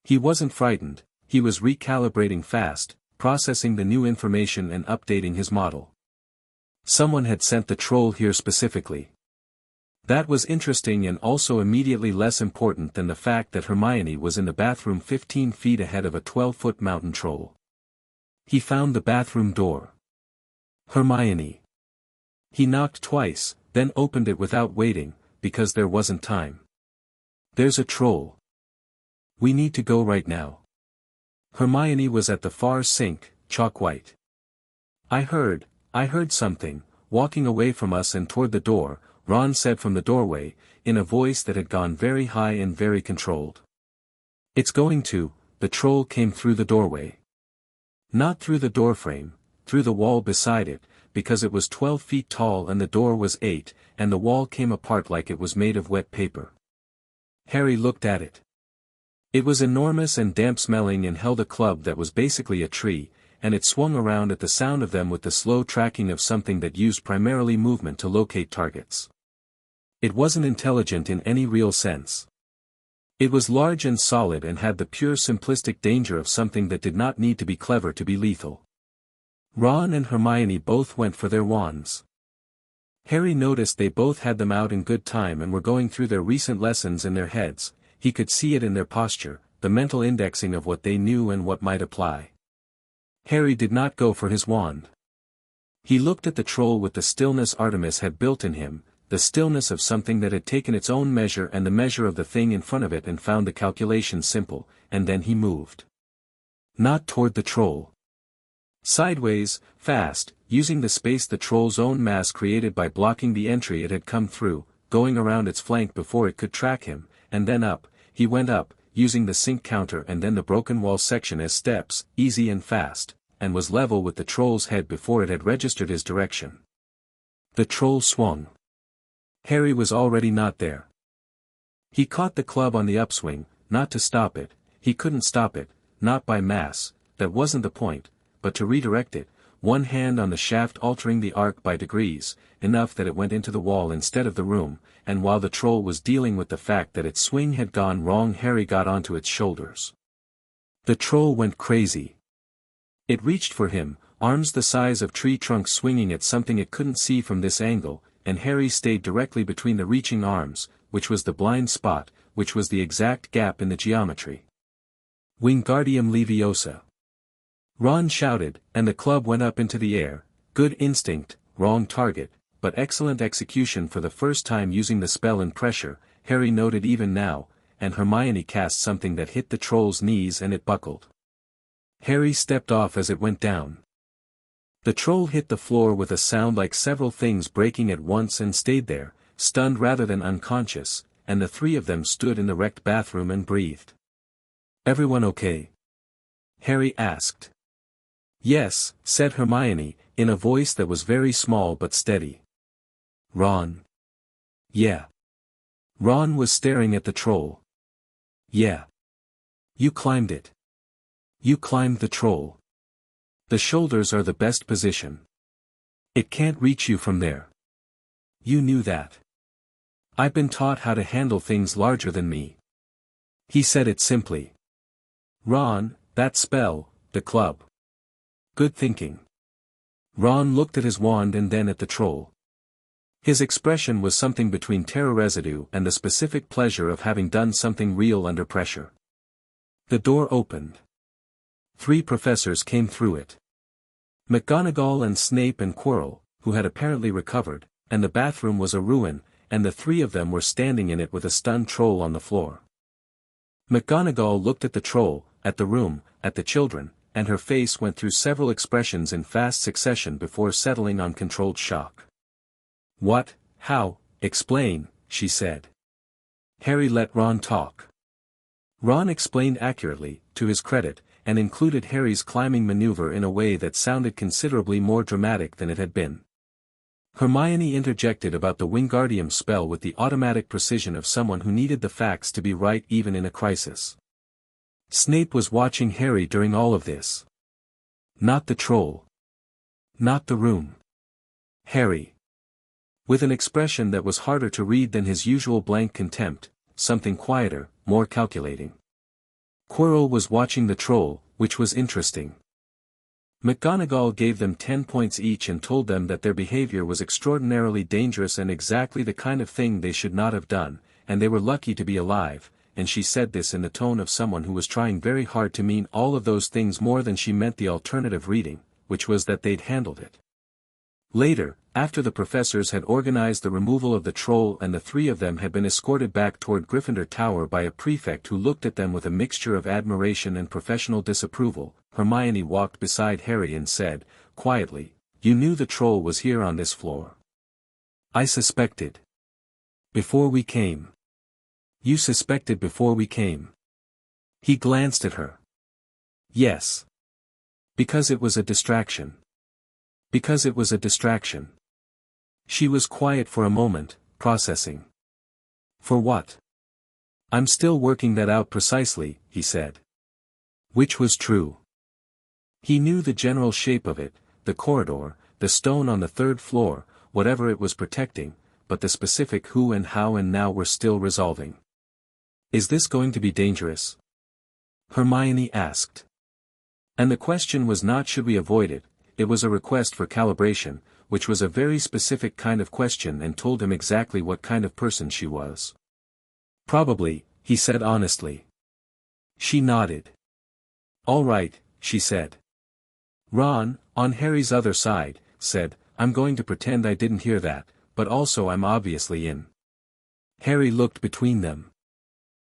He wasn't frightened, he was recalibrating fast, processing the new information and updating his model. Someone had sent the troll here specifically. That was interesting and also immediately less important than the fact that Hermione was in the bathroom 15 feet ahead of a 12-foot mountain troll. He found the bathroom door. Hermione. He knocked twice, then opened it without waiting, because there wasn't time. There's a troll. We need to go right now. Hermione was at the far sink, chalk white. I heard something, walking away from us and toward the door, Ron said from the doorway, in a voice that had gone very high and very controlled. It's going to, the troll came through the doorway. Not through the doorframe, through the wall beside it, because it was 12 feet tall and the door was 8, and the wall came apart like it was made of wet paper. Harry looked at it. It was enormous and damp-smelling and held a club that was basically a tree, and it swung around at the sound of them with the slow tracking of something that used primarily movement to locate targets. It wasn't intelligent in any real sense. It was large and solid and had the pure simplistic danger of something that did not need to be clever to be lethal. Ron and Hermione both went for their wands. Harry noticed they both had them out in good time and were going through their recent lessons in their heads. He could see it in their posture, the mental indexing of what they knew and what might apply. Harry did not go for his wand. He looked at the troll with the stillness Artemis had built in him, the stillness of something that had taken its own measure and the measure of the thing in front of it and found the calculation simple, and then he moved. Not toward the troll. Sideways, fast, using the space the troll's own mass created by blocking the entry it had come through, going around its flank before it could track him, and then up. He went up, using the sink counter and then the broken wall section as steps, easy and fast, and was level with the troll's head before it had registered his direction. The troll swung. Harry was already not there. He caught the club on the upswing, not to stop it, he couldn't stop it, not by mass, that wasn't the point, but to redirect it, one hand on the shaft altering the arc by degrees, enough that it went into the wall instead of the room, and while the troll was dealing with the fact that its swing had gone wrong, Harry got onto its shoulders. The troll went crazy. It reached for him, arms the size of tree trunks swinging at something it couldn't see from this angle, and Harry stayed directly between the reaching arms, which was the blind spot, which was the exact gap in the geometry. Wingardium Leviosa. Ron shouted, and the club went up into the air. Good instinct, wrong target, but excellent execution for the first time using the spell and pressure, Harry noted even now, and Hermione cast something that hit the troll's knees and it buckled. Harry stepped off as it went down. The troll hit the floor with a sound like several things breaking at once and stayed there, stunned rather than unconscious, and the three of them stood in the wrecked bathroom and breathed. "Everyone okay?" Harry asked. "Yes," said Hermione, in a voice that was very small but steady. "Ron?" "Yeah." Ron was staring at the troll. "Yeah. You climbed it. You climbed the troll. The shoulders are the best position. It can't reach you from there. You knew that. I've been taught how to handle things larger than me." He said it simply. "Ron, that spell, the club. Good thinking." Ron looked at his wand and then at the troll. His expression was something between terror residue and the specific pleasure of having done something real under pressure. The door opened. 3 professors came through it. McGonagall and Snape and Quirrell, who had apparently recovered, and the bathroom was a ruin, and the 3 of them were standing in it with a stunned troll on the floor. McGonagall looked at the troll, at the room, at the children, and her face went through several expressions in fast succession before settling on controlled shock. "What, how, explain," she said. Harry let Ron talk. Ron explained accurately, to his credit, and included Harry's climbing maneuver in a way that sounded considerably more dramatic than it had been. Hermione interjected about the Wingardium spell with the automatic precision of someone who needed the facts to be right even in a crisis. Snape was watching Harry during all of this. Not the troll. Not the room. Harry. With an expression that was harder to read than his usual blank contempt, something quieter, more calculating. Quirrell was watching the troll, which was interesting. McGonagall gave them 10 points each and told them that their behavior was extraordinarily dangerous and exactly the kind of thing they should not have done, and they were lucky to be alive, and she said this in the tone of someone who was trying very hard to mean all of those things more than she meant the alternative reading, which was that they'd handled it. Later, after the professors had organized the removal of the troll and the 3 of them had been escorted back toward Gryffindor Tower by a prefect who looked at them with a mixture of admiration and professional disapproval, Hermione walked beside Harry and said, quietly, "You knew the troll was here on this floor." "I suspected. Before we came." "You suspected before we came?" He glanced at her. "Yes. Because it was a distraction. Because it was a distraction." She was quiet for a moment, processing. "For what?" "I'm still working that out precisely," he said. Which was true. He knew the general shape of it, the corridor, the stone on the 3rd floor, whatever it was protecting, but the specific who and how and now were still resolving. "Is this going to be dangerous?" Hermione asked. And the question was not should we avoid it, it was a request for calibration, which was a very specific kind of question and told him exactly what kind of person she was. "Probably," he said honestly. She nodded. "All right," she said. Ron, on Harry's other side, said, "I'm going to pretend I didn't hear that, but also I'm obviously in." Harry looked between them.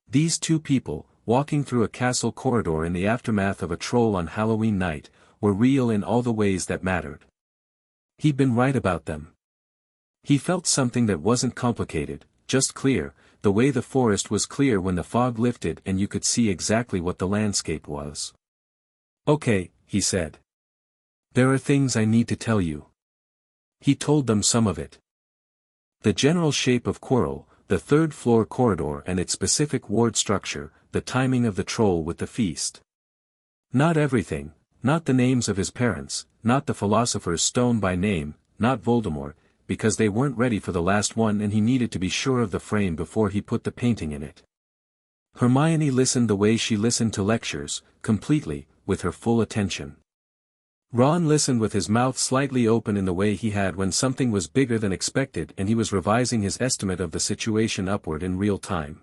These 2 people, walking through a castle corridor in the aftermath of a troll on Halloween night, were real in all the ways that mattered. He'd been right about them. He felt something that wasn't complicated, just clear, the way the forest was clear when the fog lifted and you could see exactly what the landscape was. "Okay," he said. "There are things I need to tell you." He told them some of it. The general shape of Quirrell, the 3rd floor corridor and its specific ward structure, the timing of the troll with the feast. Not everything, not the names of his parents, not the philosopher's stone by name, not Voldemort, because they weren't ready for the last one and he needed to be sure of the frame before he put the painting in it. Hermione listened the way she listened to lectures, completely, with her full attention. Ron listened with his mouth slightly open in the way he had when something was bigger than expected and he was revising his estimate of the situation upward in real time.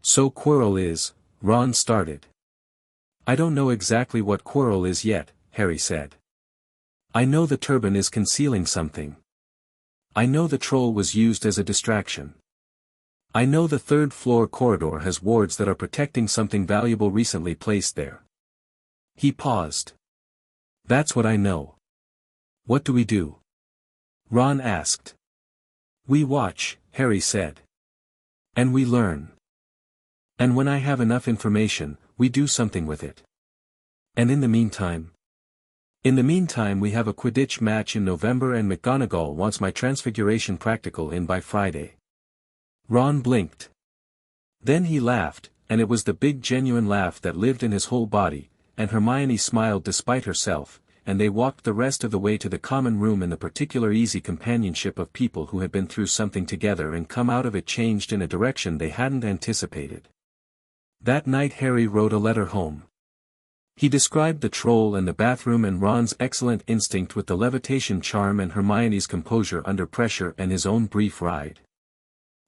"So Quirrell is," Ron started. "I don't know exactly what Quirrell is yet," Harry said. "I know the turban is concealing something. I know the troll was used as a distraction. I know the 3rd floor corridor has wards that are protecting something valuable recently placed there." He paused. "That's what I know. What do we do? Ron asked. We watch, Harry said. And we learn. And when I have enough information, we do something with it. And in the meantime? In the meantime we have a Quidditch match in November and McGonagall wants my Transfiguration practical in by Friday. Ron blinked. Then he laughed, and it was the big genuine laugh that lived in his whole body, and Hermione smiled despite herself, and they walked the rest of the way to the common room in the particular easy companionship of people who had been through something together and come out of it changed in a direction they hadn't anticipated. That night Harry wrote a letter home. He described the troll and the bathroom and Ron's excellent instinct with the levitation charm and Hermione's composure under pressure and his own brief ride.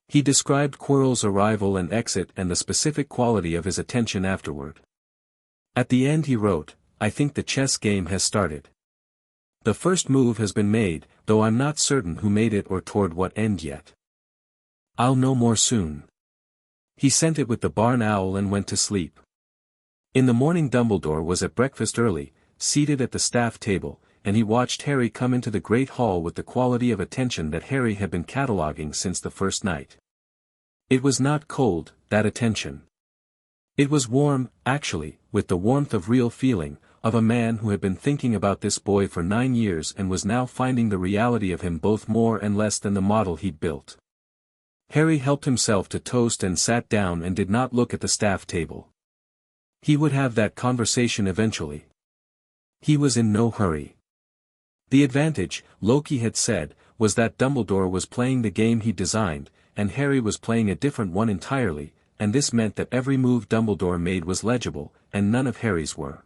He described Quirrell's arrival and exit and the specific quality of his attention afterward. At the end he wrote, I think the chess game has started. The first move has been made, though I'm not certain who made it or toward what end yet. I'll know more soon. He sent it with the barn owl and went to sleep. In the morning Dumbledore was at breakfast early, seated at the staff table, and he watched Harry come into the great hall with the quality of attention that Harry had been cataloguing since the first night. It was not cold, that attention. It was warm, actually, with the warmth of real feeling, of a man who had been thinking about this boy for 9 years and was now finding the reality of him both more and less than the model he'd built. Harry helped himself to toast and sat down and did not look at the staff table. He would have that conversation eventually. He was in no hurry. The advantage, Loki had said, was that Dumbledore was playing the game he designed, and Harry was playing a different one entirely, and this meant that every move Dumbledore made was legible, and none of Harry's were.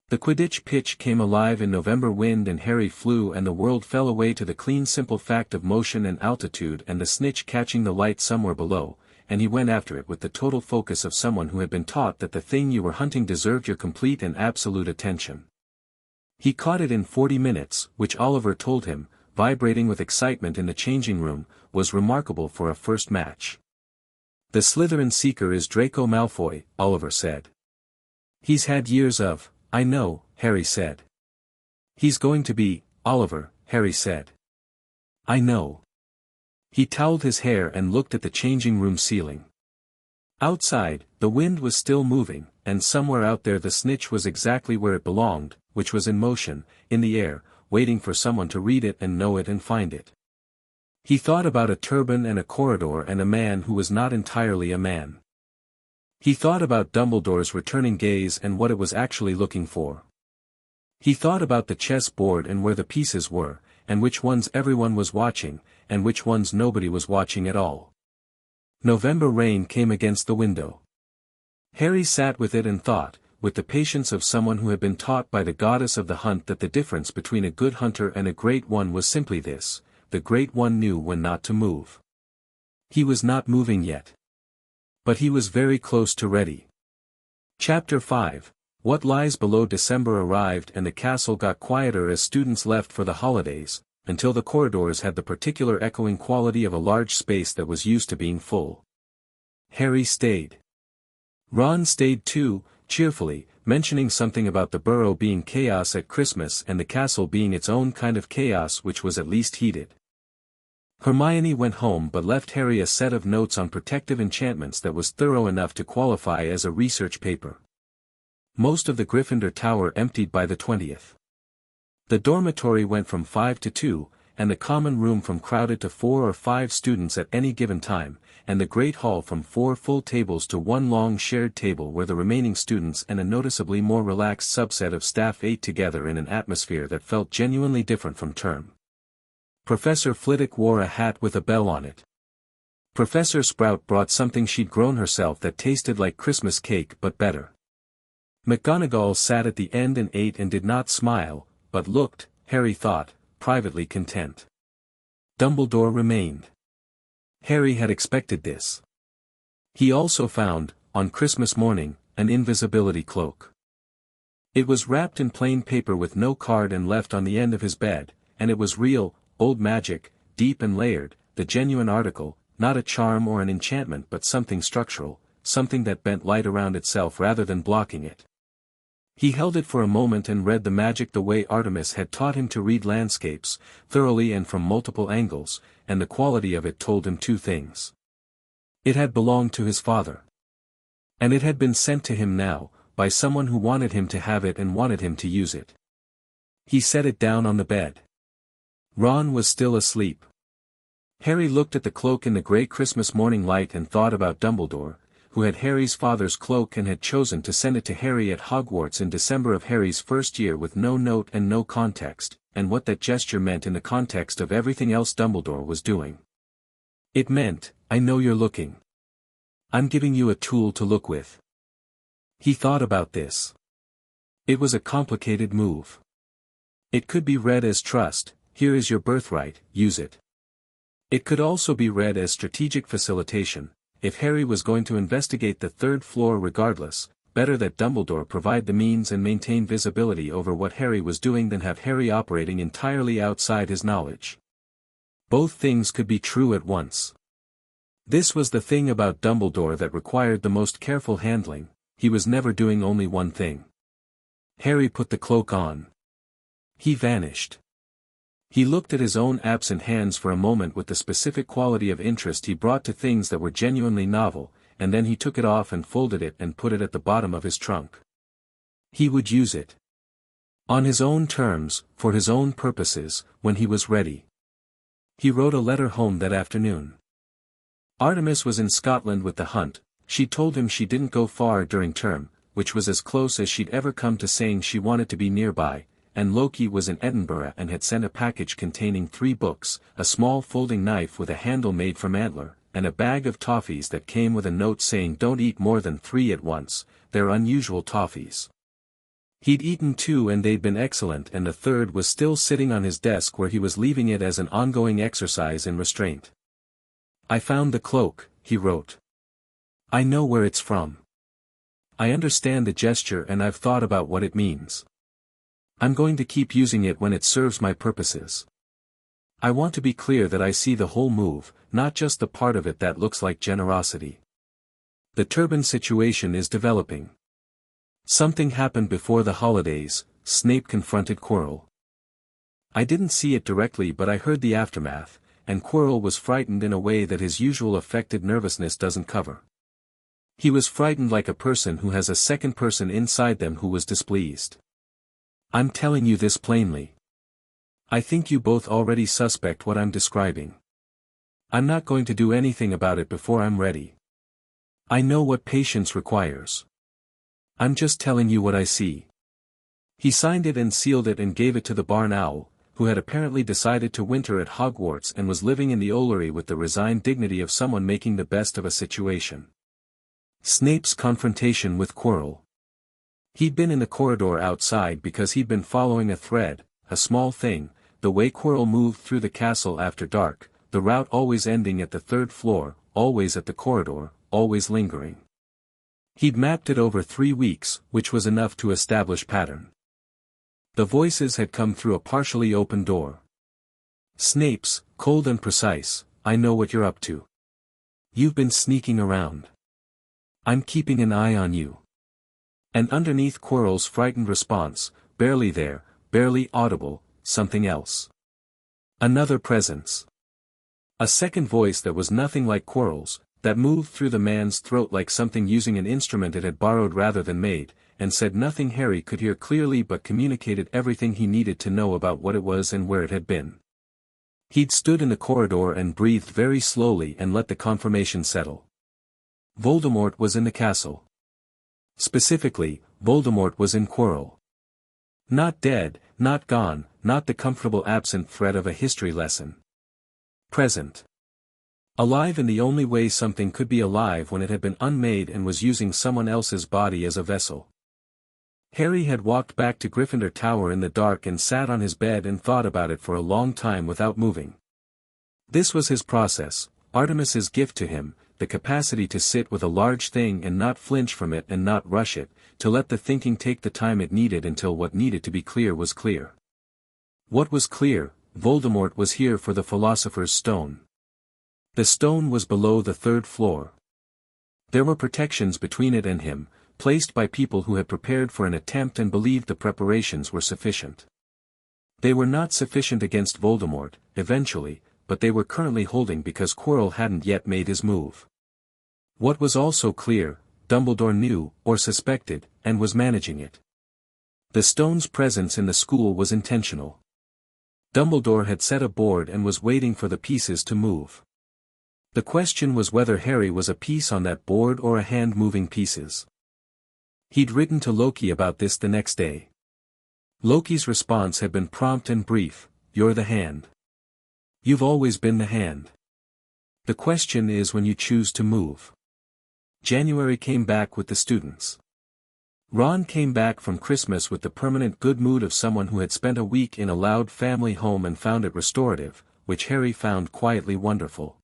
The Quidditch pitch came alive in November wind and Harry flew and the world fell away to the clean simple fact of motion and altitude and the snitch catching the light somewhere below, and he went after it with the total focus of someone who had been taught that the thing you were hunting deserved your complete and absolute attention. He caught it in 40 minutes, which Oliver told him, vibrating with excitement in the changing room, was remarkable for a first match. The Slytherin seeker is Draco Malfoy, Oliver said. He's had years of, I know, Harry said. He's going to be, Oliver, Harry said. I know. He toweled his hair and looked at the changing room ceiling. Outside, the wind was still moving, and somewhere out there the snitch was exactly where it belonged, which was in motion, in the air, waiting for someone to read it and know it and find it. He thought about a turban and a corridor and a man who was not entirely a man. He thought about Dumbledore's returning gaze and what it was actually looking for. He thought about the chess board and where the pieces were, and which ones everyone was watching, and which ones nobody was watching at all. November rain came against the window. Harry sat with it and thought, with the patience of someone who had been taught by the goddess of the hunt that the difference between a good hunter and a great one was simply this: the great one knew when not to move. He was not moving yet. But he was very close to ready. Chapter 5. What Lies Below. December arrived and the castle got quieter as students left for the holidays, until the corridors had the particular echoing quality of a large space that was used to being full. Harry stayed. Ron stayed too, cheerfully, mentioning something about the burrow being chaos at Christmas and the castle being its own kind of chaos which was at least heated. Hermione went home but left Harry a set of notes on protective enchantments that was thorough enough to qualify as a research paper. Most of the Gryffindor tower emptied by the 20th. The dormitory went from 5 to 2, and the common room from crowded to 4 or 5 students at any given time, and the great hall from 4 full tables to 1 long shared table where the remaining students and a noticeably more relaxed subset of staff ate together in an atmosphere that felt genuinely different from term. Professor Flitwick wore a hat with a bell on it. Professor Sprout brought something she'd grown herself that tasted like Christmas cake but better. McGonagall sat at the end and ate and did not smile, but looked, Harry thought, privately content. Dumbledore remained. Harry had expected this. He also found, on Christmas morning, an invisibility cloak. It was wrapped in plain paper with no card and left on the end of his bed, and it was real, old magic, deep and layered, the genuine article, not a charm or an enchantment but something structural, something that bent light around itself rather than blocking it. He held it for a moment and read the magic the way Artemis had taught him to read landscapes, thoroughly and from multiple angles, and the quality of it told him two things. It had belonged to his father. And it had been sent to him now, by someone who wanted him to have it and wanted him to use it. He set it down on the bed. Ron was still asleep. Harry looked at the cloak in the grey Christmas morning light and thought about Dumbledore, who had Harry's father's cloak and had chosen to send it to Harry at Hogwarts in December of Harry's first year with no note and no context, and what that gesture meant in the context of everything else Dumbledore was doing. It meant, I know you're looking. I'm giving you a tool to look with. He thought about this. It was a complicated move. It could be read as trust, here is your birthright, use it. It could also be read as strategic facilitation. If Harry was going to investigate the third floor regardless, better that Dumbledore provide the means and maintain visibility over what Harry was doing than have Harry operating entirely outside his knowledge. Both things could be true at once. This was the thing about Dumbledore that required the most careful handling, he was never doing only one thing. Harry put the cloak on. He vanished. He looked at his own absent hands for a moment with the specific quality of interest he brought to things that were genuinely novel, and then he took it off and folded it and put it at the bottom of his trunk. He would use it. On his own terms, for his own purposes, when he was ready. He wrote a letter home that afternoon. Artemis was in Scotland with the hunt, she told him she didn't go far during term, which was as close as she'd ever come to saying she wanted to be nearby, and Loki was in Edinburgh and had sent a package containing 3 books, a small folding knife with a handle made from antler, and a bag of toffees that came with a note saying don't eat more than 3 at once, they're unusual toffees. He'd eaten 2 and they'd been excellent and the third was still sitting on his desk where he was leaving it as an ongoing exercise in restraint. I found the cloak, he wrote. I know where it's from. I understand the gesture and I've thought about what it means. I'm going to keep using it when it serves my purposes. I want to be clear that I see the whole move, not just the part of it that looks like generosity. The turban situation is developing. Something happened before the holidays, Snape confronted Quirrell. I didn't see it directly but I heard the aftermath, and Quirrell was frightened in a way that his usual affected nervousness doesn't cover. He was frightened like a person who has a second person inside them who was displeased. I'm telling you this plainly. I think you both already suspect what I'm describing. I'm not going to do anything about it before I'm ready. I know what patience requires. I'm just telling you what I see. He signed it and sealed it and gave it to the barn owl, who had apparently decided to winter at Hogwarts and was living in the Ollery with the resigned dignity of someone making the best of a situation. Snape's confrontation with Quirrell. He'd been in the corridor outside because he'd been following a thread, a small thing, the way Quirrell moved through the castle after dark, the route always ending at the 3rd floor, always at the corridor, always lingering. He'd mapped it over 3 weeks, which was enough to establish pattern. The voices had come through a partially open door. Snape's, cold and precise, I know what you're up to. You've been sneaking around. I'm keeping an eye on you. And underneath Quirrell's frightened response, barely there, barely audible, something else. Another presence. A second voice that was nothing like Quirrell's, that moved through the man's throat like something using an instrument it had borrowed rather than made, and said nothing Harry could hear clearly but communicated everything he needed to know about what it was and where it had been. He'd stood in the corridor and breathed very slowly and let the confirmation settle. Voldemort was in the castle. Specifically, Voldemort was in Quirrell. Not dead, not gone, not the comfortable absent threat of a history lesson. Present. Alive in the only way something could be alive when it had been unmade and was using someone else's body as a vessel. Harry had walked back to Gryffindor Tower in the dark and sat on his bed and thought about it for a long time without moving. This was his process, Artemis's gift to him, the capacity to sit with a large thing and not flinch from it and not rush it, to let the thinking take the time it needed until what needed to be clear was clear. What was clear? Voldemort was here for the Philosopher's Stone. The stone was below the 3rd floor. There were protections between it and him, placed by people who had prepared for an attempt and believed the preparations were sufficient. They were not sufficient against Voldemort, eventually, but they were currently holding because Quirrell hadn't yet made his move. What was also clear, Dumbledore knew, or suspected, and was managing it. The stone's presence in the school was intentional. Dumbledore had set a board and was waiting for the pieces to move. The question was whether Harry was a piece on that board or a hand moving pieces. He'd written to Loki about this the next day. Loki's response had been prompt and brief: "You're the hand. You've always been the hand. The question is when you choose to move." January came back with the students. Ron came back from Christmas with the permanent good mood of someone who had spent a week in a loud family home and found it restorative, which Harry found quietly wonderful.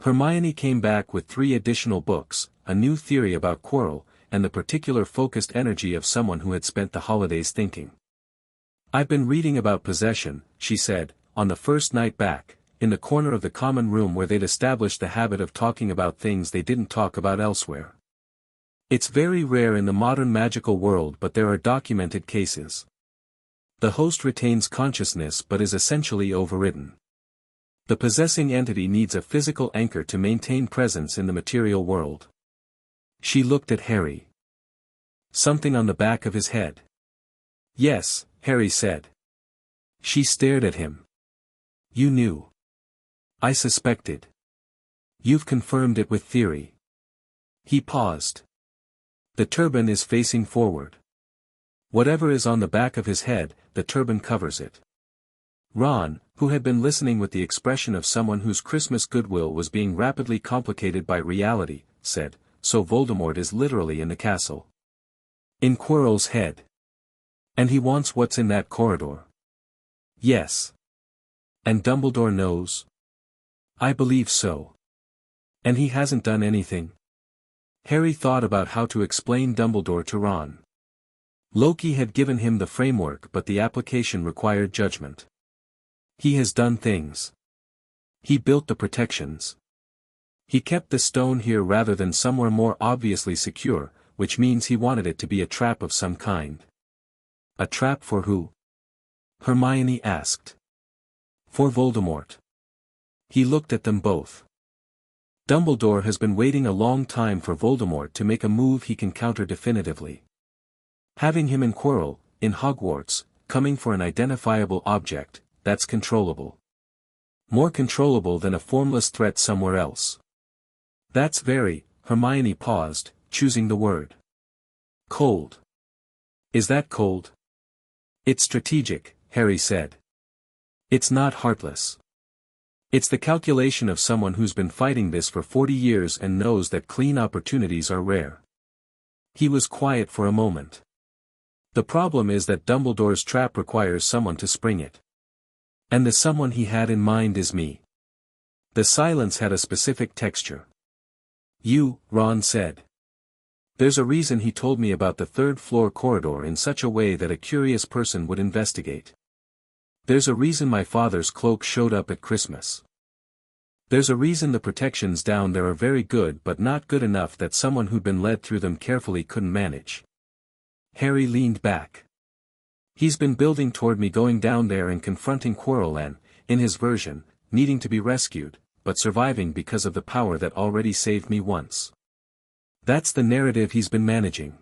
Hermione came back with 3 additional books, a new theory about Quirrell, and the particular focused energy of someone who had spent the holidays thinking. "I've been reading about possession," she said, on the first night back, in the corner of the common room where they'd established the habit of talking about things they didn't talk about elsewhere. "It's very rare in the modern magical world, but there are documented cases. The host retains consciousness but is essentially overridden. The possessing entity needs a physical anchor to maintain presence in the material world." She looked at Harry. "Something on the back of his head?" "Yes," Harry said. She stared at him. "You knew." "I suspected." "You've confirmed it with theory." He paused. "The turban is facing forward. Whatever is on the back of his head, the turban covers it." Ron, who had been listening with the expression of someone whose Christmas goodwill was being rapidly complicated by reality, said, "So Voldemort is literally in the castle. In Quirrell's head. And he wants what's in that corridor." "Yes. And Dumbledore knows?" "I believe so." "And he hasn't done anything?" Harry thought about how to explain Dumbledore to Ron. Loki had given him the framework, but the application required judgment. "He has done things. He built the protections. He kept the stone here rather than somewhere more obviously secure, which means he wanted it to be a trap of some kind." "A trap for who?" Hermione asked. "For Voldemort." He looked at them both. "Dumbledore has been waiting a long time for Voldemort to make a move he can counter definitively. Having him in Quirrell, in Hogwarts, coming for an identifiable object, that's controllable. More controllable than a formless threat somewhere else." "That's very," Hermione paused, choosing the word. "Cold." "Is that cold?" "It's strategic," Harry said. "It's not heartless. It's the calculation of someone who's been fighting this for 40 years and knows that clean opportunities are rare." He was quiet for a moment. "The problem is that Dumbledore's trap requires someone to spring it. And the someone he had in mind is me." The silence had a specific texture. "You," Ron said. "There's a reason he told me about the third-floor corridor in such a way that a curious person would investigate. There's a reason my father's cloak showed up at Christmas. There's a reason the protections down there are very good but not good enough that someone who'd been led through them carefully couldn't manage." Harry leaned back. "He's been building toward me going down there and confronting Quirrell and, in his version, needing to be rescued, but surviving because of the power that already saved me once. That's the narrative he's been managing."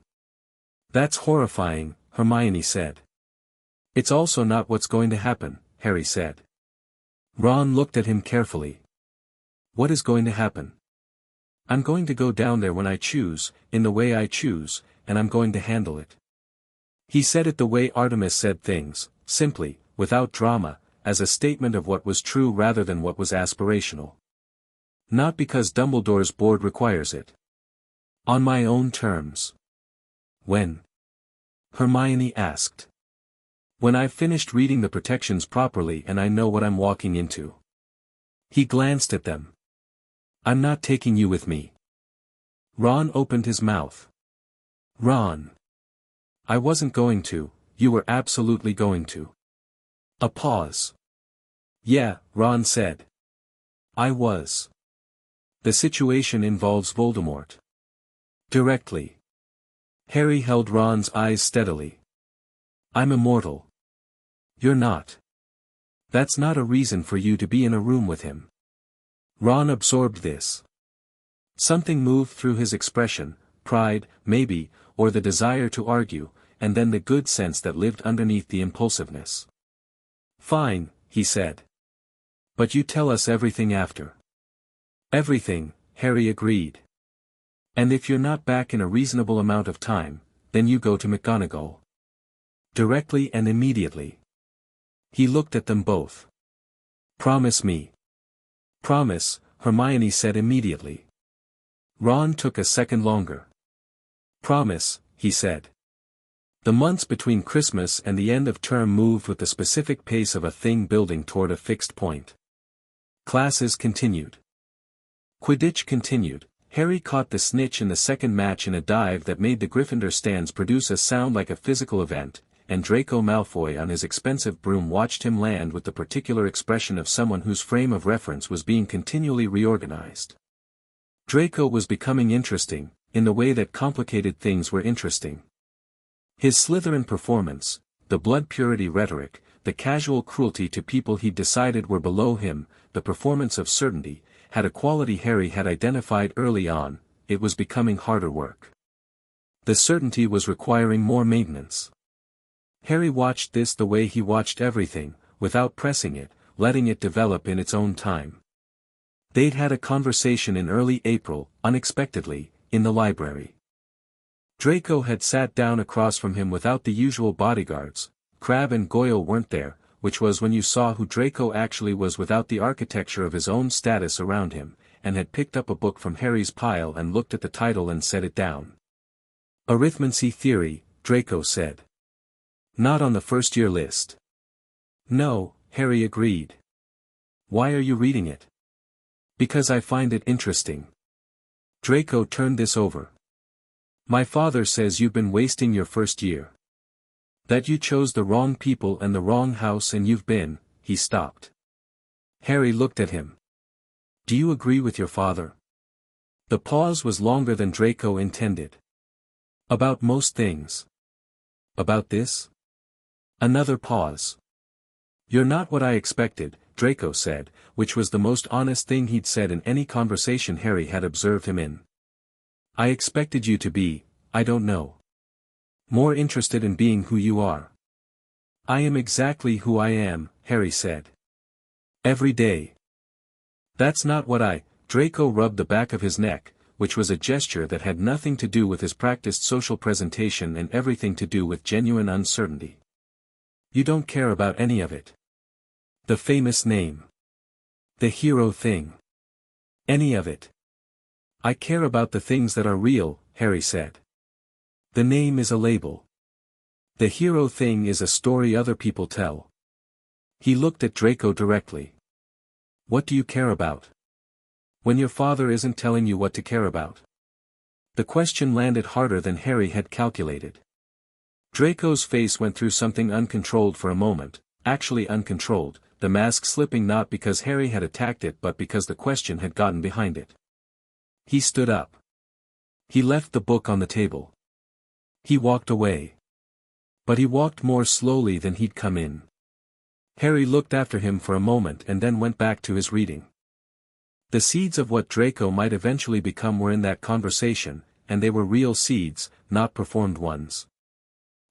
"That's horrifying," Hermione said. "It's also not what's going to happen," Harry said. Ron looked at him carefully. "What is going to happen?" "I'm going to go down there when I choose, in the way I choose, and I'm going to handle it." He said it the way Artemis said things, simply, without drama, as a statement of what was true rather than what was aspirational. "Not because Dumbledore's board requires it. On my own terms." "When?" Hermione asked. "When I've finished reading the protections properly and I know what I'm walking into." He glanced at them. "I'm not taking you with me." Ron opened his mouth. "Ron. I wasn't going to, you were absolutely going to." A pause. "Yeah," Ron said. "I was. The situation involves Voldemort. Directly. Harry held Ron's eyes steadily. I'm immortal. You're not. That's not a reason for you to be in a room with him. Ron absorbed this. Something moved through his expression, pride, maybe, or the desire to argue, and then the good sense that lived underneath the impulsiveness. Fine, he said. But you tell us everything after. Everything, Harry agreed. And if you're not back in a reasonable amount of time, then you go to McGonagall. Directly and immediately. He looked at them both. Promise me. Promise, Hermione said immediately. Ron took a second longer. Promise, he said. The months between Christmas and the end of term moved with the specific pace of a thing building toward a fixed point. Classes continued. Quidditch continued. Harry caught the snitch in the second match in a dive that made the Gryffindor stands produce a sound like a physical event, and Draco Malfoy on his expensive broom watched him land with the particular expression of someone whose frame of reference was being continually reorganized. Draco was becoming interesting, in the way that complicated things were interesting. His Slytherin performance, the blood purity rhetoric, the casual cruelty to people he decided were below him, the performance of certainty, had a quality Harry had identified early on. It was becoming harder work. The certainty was requiring more maintenance. Harry watched this the way he watched everything, without pressing it, letting it develop in its own time. They'd had a conversation in early April, unexpectedly, in the library. Draco had sat down across from him without the usual bodyguards. Crabbe and Goyle weren't there, which was when you saw who Draco actually was without the architecture of his own status around him, and had picked up a book from Harry's pile and looked at the title and set it down. Arithmancy Theory, Draco said. Not on the first-year list. No, Harry agreed. Why are you reading it? Because I find it interesting. Draco turned this over. My father says you've been wasting your first year. That you chose the wrong people and the wrong house and you've been, he stopped. Harry looked at him. Do you agree with your father? The pause was longer than Draco intended. About most things. About this? Another pause. You're not what I expected, Draco said, which was the most honest thing he'd said in any conversation Harry had observed him in. I expected you to be, I don't know. More interested in being who you are. I am exactly who I am, Harry said. Every day. That's not what Draco rubbed the back of his neck, which was a gesture that had nothing to do with his practiced social presentation and everything to do with genuine uncertainty. You don't care about any of it. The famous name. The hero thing. Any of it. I care about the things that are real, Harry said. The name is a label. The hero thing is a story other people tell. He looked at Draco directly. What do you care about? When your father isn't telling you what to care about. The question landed harder than Harry had calculated. Draco's face went through something uncontrolled for a moment, actually uncontrolled, the mask slipping not because Harry had attacked it but because the question had gotten behind it. He stood up. He left the book on the table. He walked away. But he walked more slowly than he'd come in. Harry looked after him for a moment and then went back to his reading. The seeds of what Draco might eventually become were in that conversation, and they were real seeds, not performed ones.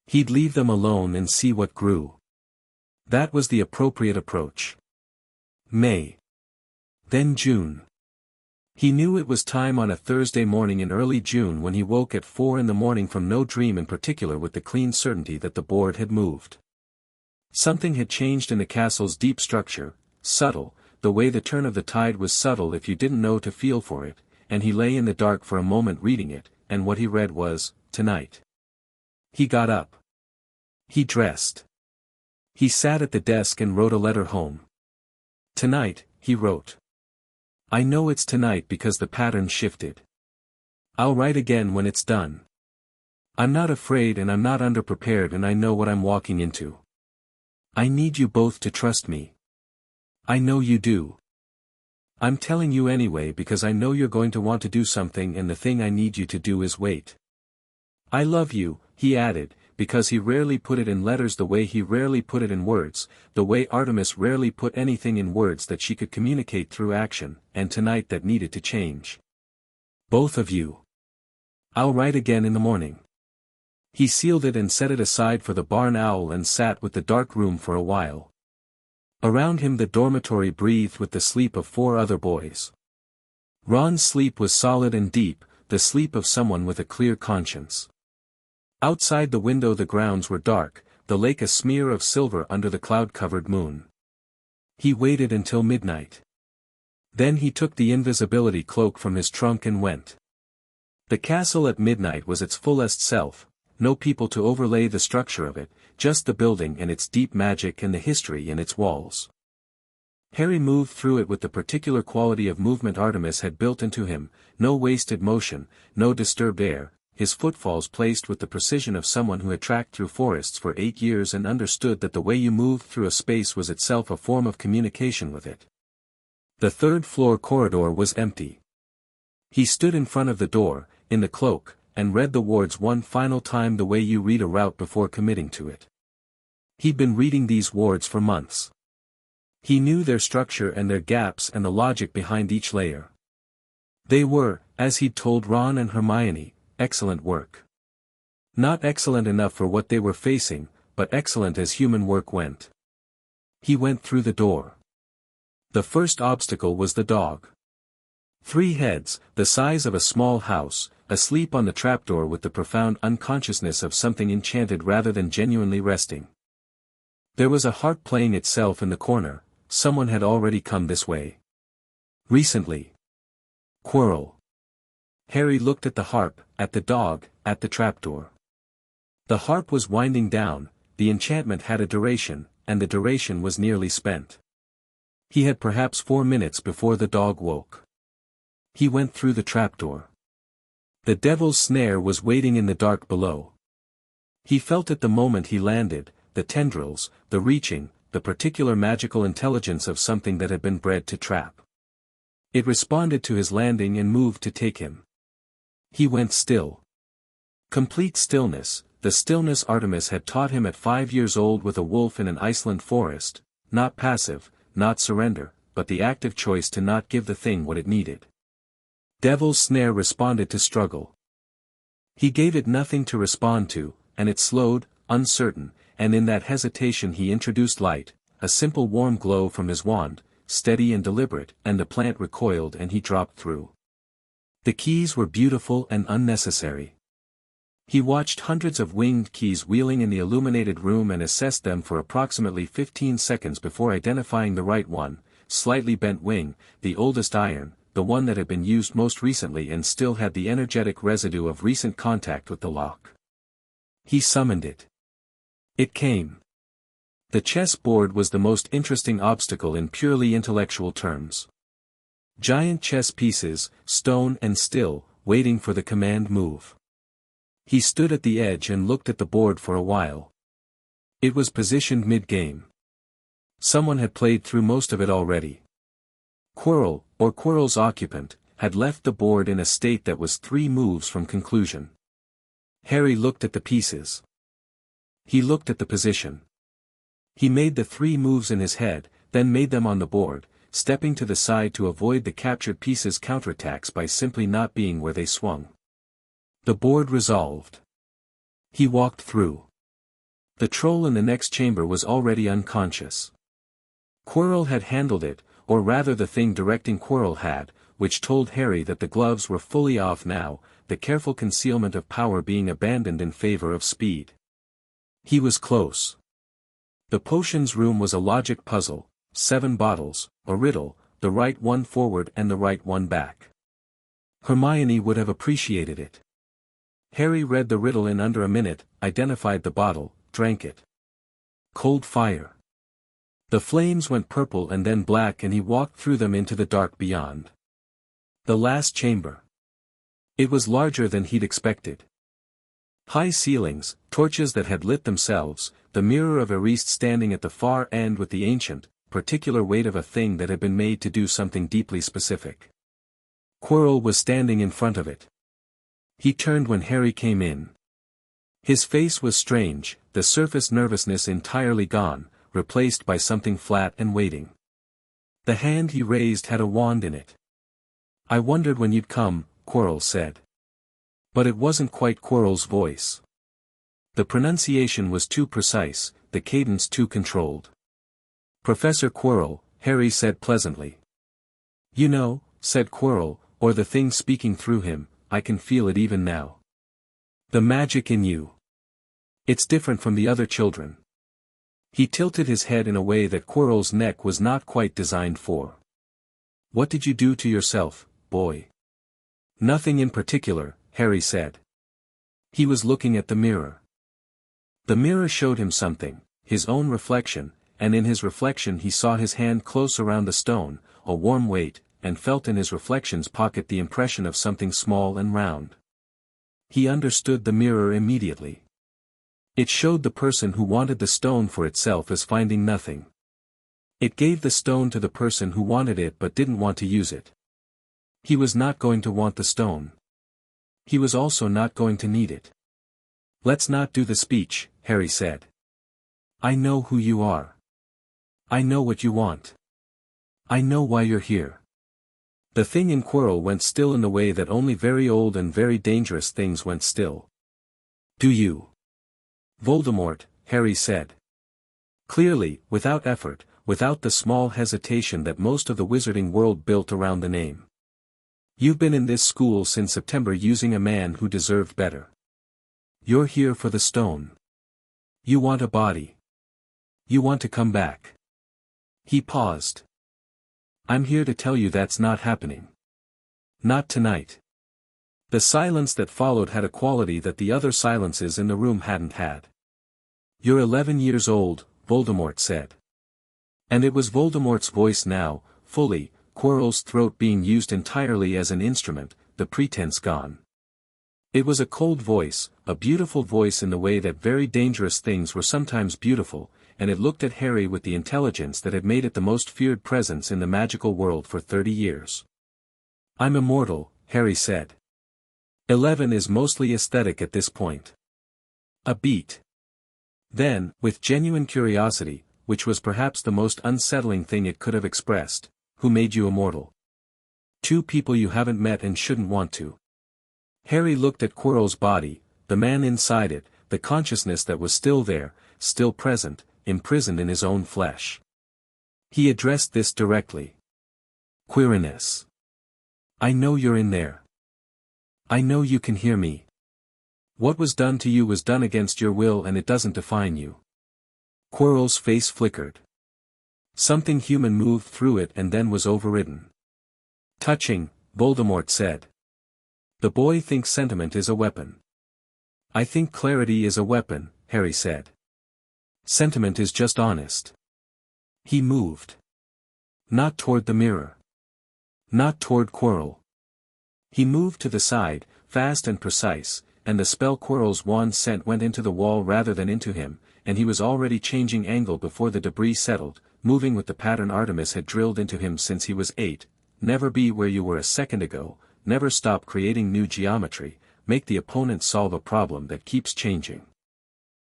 He'd leave them alone and see what grew. That was the appropriate approach. May. Then June. He knew it was time on a Thursday morning in early June when he woke at 4 a.m. from no dream in particular with the clean certainty that the board had moved. Something had changed in the castle's deep structure, subtle, the way the turn of the tide was subtle if you didn't know to feel for it, and he lay in the dark for a moment reading it, and what he read was, tonight. He got up. He dressed. He sat at the desk and wrote a letter home. Tonight, he wrote. I know it's tonight because the pattern shifted. I'll write again when it's done. I'm not afraid and I'm not underprepared and I know what I'm walking into. I need you both to trust me. I know you do. I'm telling you anyway because I know you're going to want to do something and the thing I need you to do is wait. I love you, he added, because he rarely put it in letters the way he rarely put it in words, the way Artemis rarely put anything in words that she could communicate through action, and tonight that needed to change. Both of you. I'll write again in the morning. He sealed it and set it aside for the barn owl and sat with the dark room for a while. Around him the dormitory breathed with the sleep of 4 other boys. Ron's sleep was solid and deep, the sleep of someone with a clear conscience. Outside the window the grounds were dark, the lake a smear of silver under the cloud-covered moon. He waited until midnight. Then he took the invisibility cloak from his trunk and went. The castle at midnight was its fullest self, no people to overlay the structure of it, just the building and its deep magic and the history in its walls. Harry moved through it with the particular quality of movement Artemis had built into him, no wasted motion, no disturbed air, his footfalls placed with the precision of someone who had tracked through forests for 8 years and understood that the way you moved through a space was itself a form of communication with it. The 3rd-floor corridor was empty. He stood in front of the door, in the cloak, and read the wards one final time the way you read a route before committing to it. He'd been reading these wards for months. He knew their structure and their gaps and the logic behind each layer. They were, as he'd told Ron and Hermione, excellent work. Not excellent enough for what they were facing, but excellent as human work went. He went through the door. The first obstacle was the dog. 3 heads, the size of a small house, asleep on the trapdoor with the profound unconsciousness of something enchanted rather than genuinely resting. There was a harp playing itself in the corner, someone had already come this way. Recently. Quirrell. Harry looked at the harp, at the dog, at the trapdoor. The harp was winding down, the enchantment had a duration, and the duration was nearly spent. He had perhaps 4 minutes before the dog woke. He went through the trapdoor. The devil's snare was waiting in the dark below. He felt it the moment he landed, the tendrils, the reaching, the particular magical intelligence of something that had been bred to trap. It responded to his landing and moved to take him. He went still. Complete stillness, the stillness Artemis had taught him at 5 years old with a wolf in an Iceland forest, not passive, not surrender, but the active choice to not give the thing what it needed. Devil's snare responded to struggle. He gave it nothing to respond to, and it slowed, uncertain, and in that hesitation he introduced light, a simple warm glow from his wand, steady and deliberate, and the plant recoiled and he dropped through. The keys were beautiful and unnecessary. He watched hundreds of winged keys wheeling in the illuminated room and assessed them for approximately 15 seconds before identifying the right one, slightly bent wing, the oldest iron, the one that had been used most recently and still had the energetic residue of recent contact with the lock. He summoned it. It came. The chess board was the most interesting obstacle in purely intellectual terms. Giant chess pieces, stone and still, waiting for the command move. He stood at the edge and looked at the board for a while. It was positioned mid-game. Someone had played through most of it already. Quirrell, or Quirrell's occupant, had left the board in a state that was 3 moves from conclusion. Harry looked at the pieces. He looked at the position. He made the 3 moves in his head, then made them on the board, stepping to the side to avoid the captured pieces' counterattacks by simply not being where they swung. The board resolved. He walked through. The troll in the next chamber was already unconscious. Quirrell had handled it, or rather the thing directing Quirrell had, which told Harry that the gloves were fully off now, the careful concealment of power being abandoned in favor of speed. He was close. The potions room was a logic puzzle, 7 bottles, a riddle, the right one forward and the right one back. Hermione would have appreciated it. Harry read the riddle in under a minute, identified the bottle, drank it. Cold fire. The flames went purple and then black and he walked through them into the dark beyond. The last chamber. It was larger than he'd expected. High ceilings, torches that had lit themselves, the mirror of Eriste standing at the far end with the ancient, particular weight of a thing that had been made to do something deeply specific. Quirrell was standing in front of it. He turned when Harry came in. His face was strange, the surface nervousness entirely gone, replaced by something flat and waiting. The hand he raised had a wand in it. "I wondered when you'd come," Quirrell said. But it wasn't quite Quirrell's voice. The pronunciation was too precise, the cadence too controlled. "Professor Quirrell," Harry said pleasantly. "You know," said Quirrell, or the thing speaking through him, "I can feel it even now. The magic in you. It's different from the other children." He tilted his head in a way that Quirrell's neck was not quite designed for. "What did you do to yourself, boy?" "Nothing in particular," Harry said. He was looking at the mirror. The mirror showed him something, his own reflection, and in his reflection he saw his hand close around the stone, a warm weight, and felt in his reflection's pocket the impression of something small and round. He understood the mirror immediately. It showed the person who wanted the stone for itself as finding nothing. It gave the stone to the person who wanted it but didn't want to use it. He was not going to want the stone. He was also not going to need it. "Let's not do the speech," Harry said. "I know who you are. I know what you want. I know why you're here." The thing in Quirrell went still in the way that only very old and very dangerous things went still. "Do you?" "Voldemort," Harry said. Clearly, without effort, without the small hesitation that most of the wizarding world built around the name. "You've been in this school since September using a man who deserved better. You're here for the stone. You want a body. You want to come back." He paused. "I'm here to tell you that's not happening. Not tonight." The silence that followed had a quality that the other silences in the room hadn't had. "You're 11 years old," Voldemort said. And it was Voldemort's voice now, fully, Quirrell's throat being used entirely as an instrument, the pretense gone. It was a cold voice, a beautiful voice in the way that very dangerous things were sometimes beautiful, and it looked at Harry with the intelligence that had made it the most feared presence in the magical world for 30 years. "I'm immortal," Harry said. 11 is mostly aesthetic at this point. A beat. Then, with genuine curiosity, which was perhaps the most unsettling thing it could have expressed, "Who made you immortal?" "Two people you haven't met and shouldn't want to." Harry looked at Quirrell's body, the man inside it, the consciousness that was still there, still present, imprisoned in his own flesh. He addressed this directly. "Quirinus. I know you're in there. I know you can hear me. What was done to you was done against your will and it doesn't define you." Quirrell's face flickered. Something human moved through it and then was overridden. "Touching," Voldemort said. "The boy thinks sentiment is a weapon." "I think clarity is a weapon," Harry said. "Sentiment is just honest." He moved. Not toward the mirror. Not toward Quirrell. He moved to the side, fast and precise, and the spell Quirrell's wand sent went into the wall rather than into him, and he was already changing angle before the debris settled, moving with the pattern Artemis had drilled into him since he was 8, never be where you were a second ago, never stop creating new geometry, make the opponent solve a problem that keeps changing.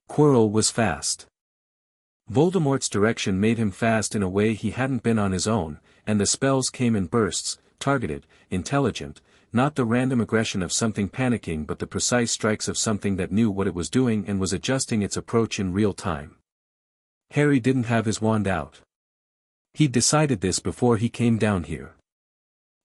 Quirrell was fast. Voldemort's direction made him fast in a way he hadn't been on his own, and the spells came in bursts, targeted, intelligent, not the random aggression of something panicking but the precise strikes of something that knew what it was doing and was adjusting its approach in real time. Harry didn't have his wand out. He'd decided this before he came down here.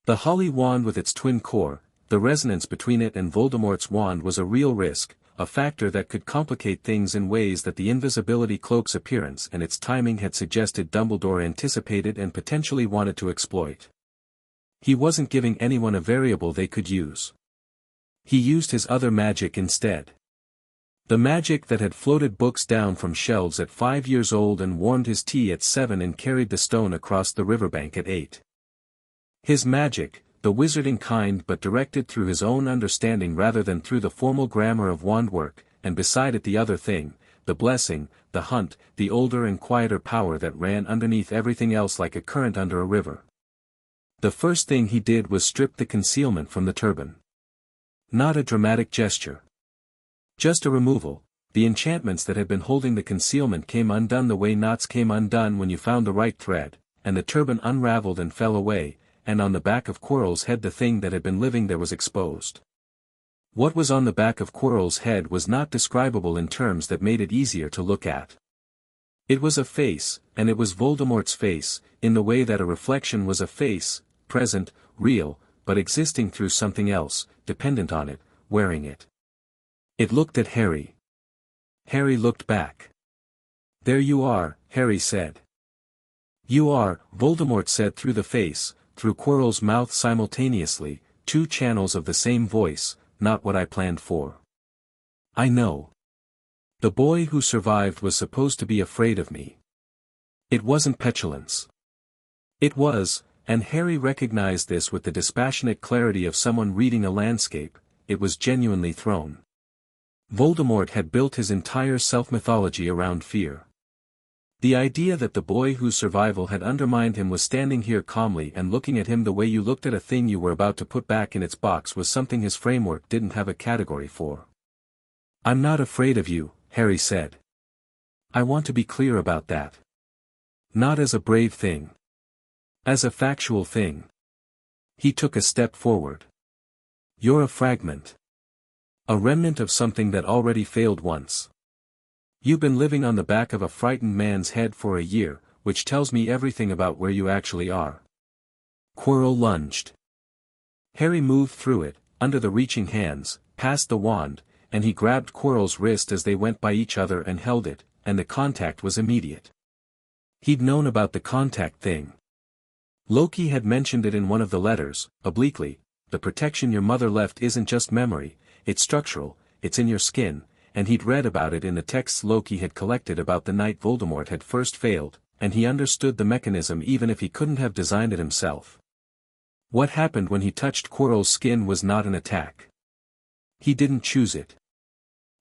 The Holly wand with its twin core, the resonance between it and Voldemort's wand was a real risk, a factor that could complicate things in ways that the invisibility cloak's appearance and its timing had suggested Dumbledore anticipated and potentially wanted to exploit. He wasn't giving anyone a variable they could use. He used his other magic instead. The magic that had floated books down from shelves at 5 years old and warmed his tea at 7 and carried the stone across the riverbank at 8. His magic, the wizarding kind but directed through his own understanding rather than through the formal grammar of wand work, and beside it the other thing, the blessing, the hunt, the older and quieter power that ran underneath everything else like a current under a river. The first thing he did was strip the concealment from the turban. Not a dramatic gesture. Just a removal. The enchantments that had been holding the concealment came undone the way knots came undone when you found the right thread, and the turban unraveled and fell away, and on the back of Quirrell's head the thing that had been living there was exposed. What was on the back of Quirrell's head was not describable in terms that made it easier to look at. It was a face, and it was Voldemort's face, in the way that a reflection was a face, present, real, but existing through something else, dependent on it, wearing it. It looked at Harry. Harry looked back. "There you are," Harry said. "You are," Voldemort said through the face, through Quirrell's mouth simultaneously, two channels of the same voice, "not what I planned for. I know. The boy who survived was supposed to be afraid of me." It wasn't petulance. It was, and Harry recognized this with the dispassionate clarity of someone reading a landscape, it was genuinely thrown. Voldemort had built his entire self-mythology around fear. The idea that the boy whose survival had undermined him was standing here calmly and looking at him the way you looked at a thing you were about to put back in its box was something his framework didn't have a category for. "I'm not afraid of you," Harry said. "I want to be clear about that. Not as a brave thing. As a factual thing." He took a step forward. "You're a fragment. A remnant of something that already failed once. You've been living on the back of a frightened man's head for a year, which tells me everything about where you actually are." Quirrell lunged. Harry moved through it, under the reaching hands, past the wand, and he grabbed Quirrell's wrist as they went by each other and held it, and the contact was immediate. He'd known about the contact thing. Loki had mentioned it in one of the letters, obliquely. "The protection your mother left isn't just memory, it's structural, it's in your skin," and he'd read about it in the texts Loki had collected about the night Voldemort had first failed, and he understood the mechanism even if he couldn't have designed it himself. What happened when he touched Quirrell's skin was not an attack. He didn't choose it.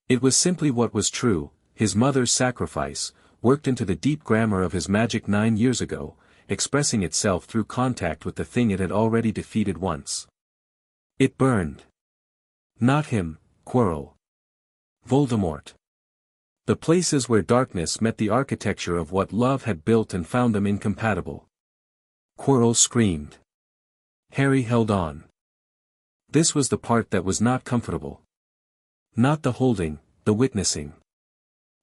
It was simply what was true, his mother's sacrifice, worked into the deep grammar of his magic 9 years ago, expressing itself through contact with the thing it had already defeated once. It burned. Not him, Quirrell. Voldemort. The places where darkness met the architecture of what love had built and found them incompatible. Quirrell screamed. Harry held on. This was the part that was not comfortable. Not the holding, the witnessing.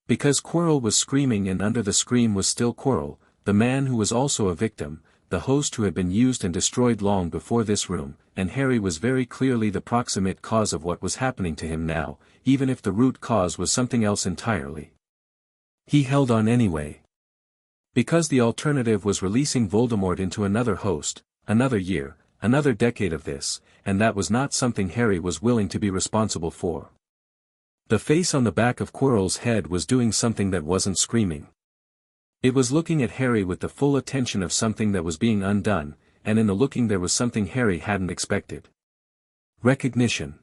Because Quirrell was screaming and under the scream was still Quirrell, the man who was also a victim, the host who had been used and destroyed long before this room, and Harry was very clearly the proximate cause of what was happening to him now, even if the root cause was something else entirely. He held on anyway. Because the alternative was releasing Voldemort into another host, another year, another decade of this, and that was not something Harry was willing to be responsible for. The face on the back of Quirrell's head was doing something that wasn't screaming. It was looking at Harry with the full attention of something that was being undone, and in the looking there was something Harry hadn't expected. Recognition.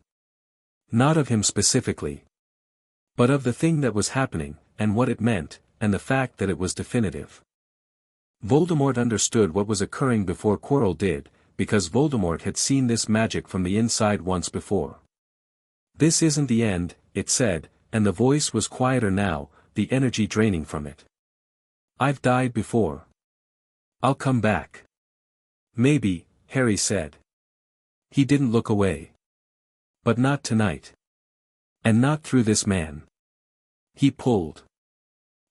Not of him specifically. But of the thing that was happening, and what it meant, and the fact that it was definitive. Voldemort understood what was occurring before Quirrell did, because Voldemort had seen this magic from the inside once before. "This isn't the end," it said, and the voice was quieter now, the energy draining from it. "I've died before. I'll come back." "Maybe," Harry said. He didn't look away. "But not tonight. And not through this man." He pulled.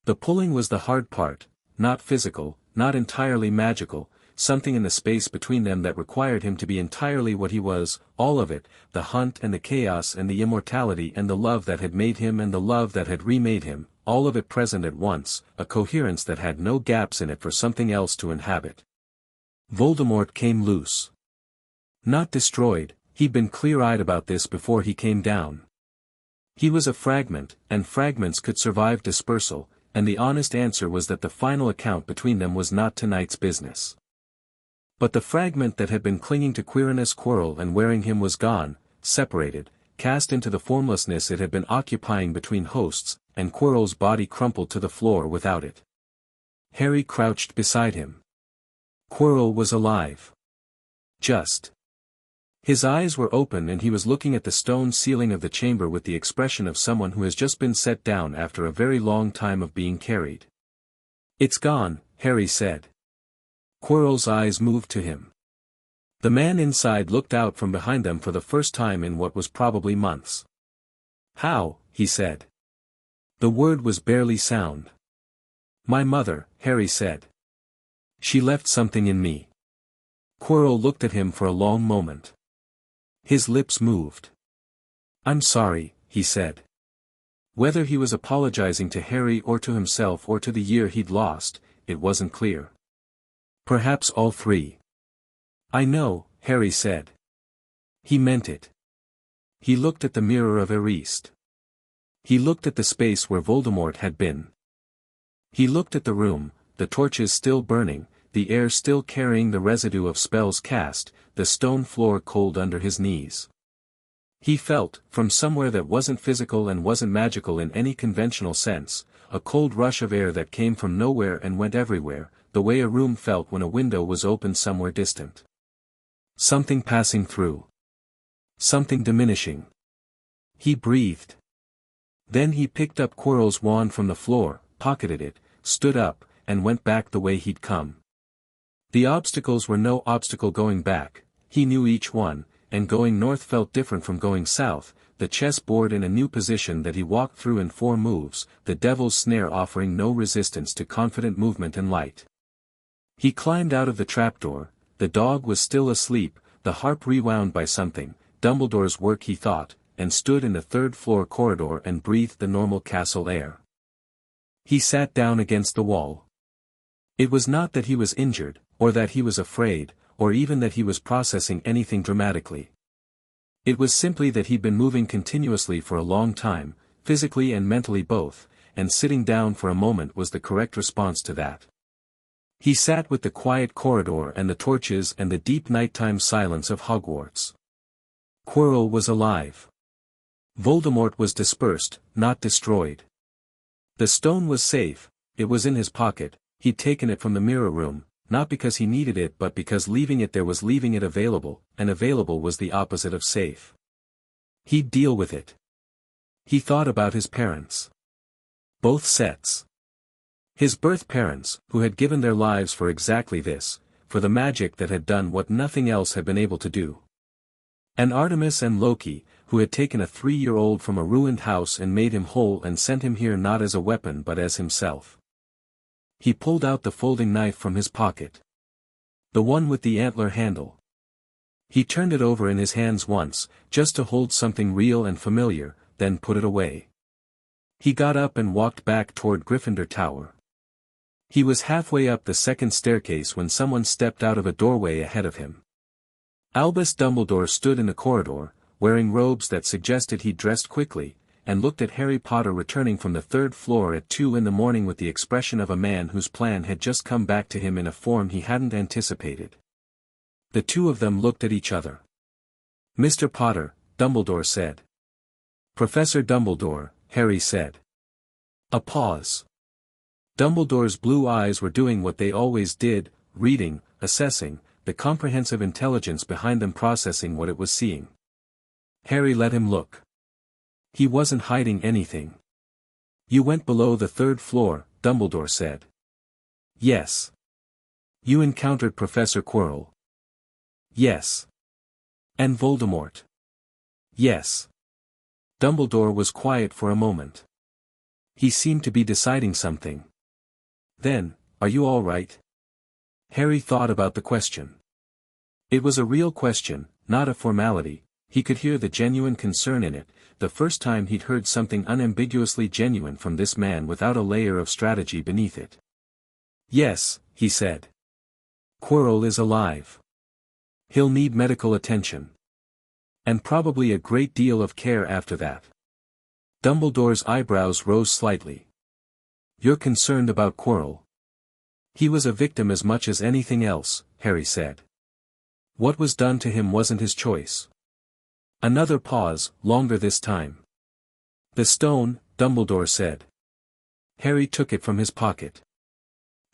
The pulling was the hard part, not physical, not entirely magical, something in the space between them that required him to be entirely what he was, all of it, the hunt and the chaos and the immortality and the love that had made him and the love that had remade him, all of it present at once, a coherence that had no gaps in it for something else to inhabit. Voldemort came loose. Not destroyed, he'd been clear-eyed about this before he came down. He was a fragment, and fragments could survive dispersal, and the honest answer was that the final account between them was not tonight's business. But the fragment that had been clinging to Quirinus Quirrell and wearing him was gone, separated, cast into the formlessness it had been occupying between hosts, and Quirrell's body crumpled to the floor without it. Harry crouched beside him. Quirrell was alive. Just. His eyes were open and he was looking at the stone ceiling of the chamber with the expression of someone who has just been set down after a very long time of being carried. "It's gone," Harry said. Quirrell's eyes moved to him. The man inside looked out from behind them for the first time in what was probably months. "How?" he said. The word was barely sound. "My mother," Harry said. "She left something in me." Quirrell looked at him for a long moment. His lips moved. "I'm sorry," he said. Whether he was apologizing to Harry or to himself or to the year he'd lost, it wasn't clear. Perhaps all three. "I know," Harry said. He meant it. He looked at the mirror of Eriste. He looked at the space where Voldemort had been. He looked at the room, the torches still burning, the air still carrying the residue of spells cast, the stone floor cold under his knees. He felt, from somewhere that wasn't physical and wasn't magical in any conventional sense, a cold rush of air that came from nowhere and went everywhere, the way a room felt when a window was opened somewhere distant. Something passing through. Something diminishing. He breathed. Then he picked up Quirrell's wand from the floor, pocketed it, stood up, and went back the way he'd come. The obstacles were no obstacle going back, he knew each one, and going north felt different from going south, the chess board in a new position that he walked through in 4 moves, the devil's snare offering no resistance to confident movement and light. He climbed out of the trapdoor, the dog was still asleep, the harp rewound by something, Dumbledore's work he thought, and stood in the 3rd-floor corridor and breathed the normal castle air. He sat down against the wall. It was not that he was injured, or that he was afraid, or even that he was processing anything dramatically. It was simply that he'd been moving continuously for a long time, physically and mentally both, and sitting down for a moment was the correct response to that. He sat with the quiet corridor and the torches and the deep nighttime silence of Hogwarts. Quirrell was alive. Voldemort was dispersed, not destroyed. The stone was safe, it was in his pocket, he'd taken it from the mirror room, not because he needed it but because leaving it there was leaving it available, and available was the opposite of safe. He'd deal with it. He thought about his parents. Both sets. His birth parents, who had given their lives for exactly this, for the magic that had done what nothing else had been able to do. And Artemis and Loki, who had taken a 3-year-old from a ruined house and made him whole and sent him here not as a weapon but as himself. He pulled out the folding knife from his pocket. The one with the antler handle. He turned it over in his hands once, just to hold something real and familiar, then put it away. He got up and walked back toward Gryffindor Tower. He was halfway up the 2nd staircase when someone stepped out of a doorway ahead of him. Albus Dumbledore stood in the corridor, wearing robes that suggested he'd dressed quickly, and looked at Harry Potter returning from the 3rd floor at 2 in the morning with the expression of a man whose plan had just come back to him in a form he hadn't anticipated. The two of them looked at each other. "Mr. Potter," Dumbledore said. "Professor Dumbledore," Harry said. A pause. Dumbledore's blue eyes were doing what they always did, reading, assessing, the comprehensive intelligence behind them processing what it was seeing. Harry let him look. He wasn't hiding anything. "You went below the 3rd floor," Dumbledore said. "Yes." "You encountered Professor Quirrell." "Yes." "And Voldemort." "Yes." Dumbledore was quiet for a moment. He seemed to be deciding something. Then, "Are you all right?" Harry thought about the question. It was a real question, not a formality, he could hear the genuine concern in it, the first time he'd heard something unambiguously genuine from this man without a layer of strategy beneath it. "Yes," he said. "Quirrell is alive. He'll need medical attention. And probably a great deal of care after that." Dumbledore's eyebrows rose slightly. "You're concerned about Quirrell?" "He was a victim as much as anything else," Harry said. "What was done to him wasn't his choice." Another pause, longer this time. "The stone," Dumbledore said. Harry took it from his pocket.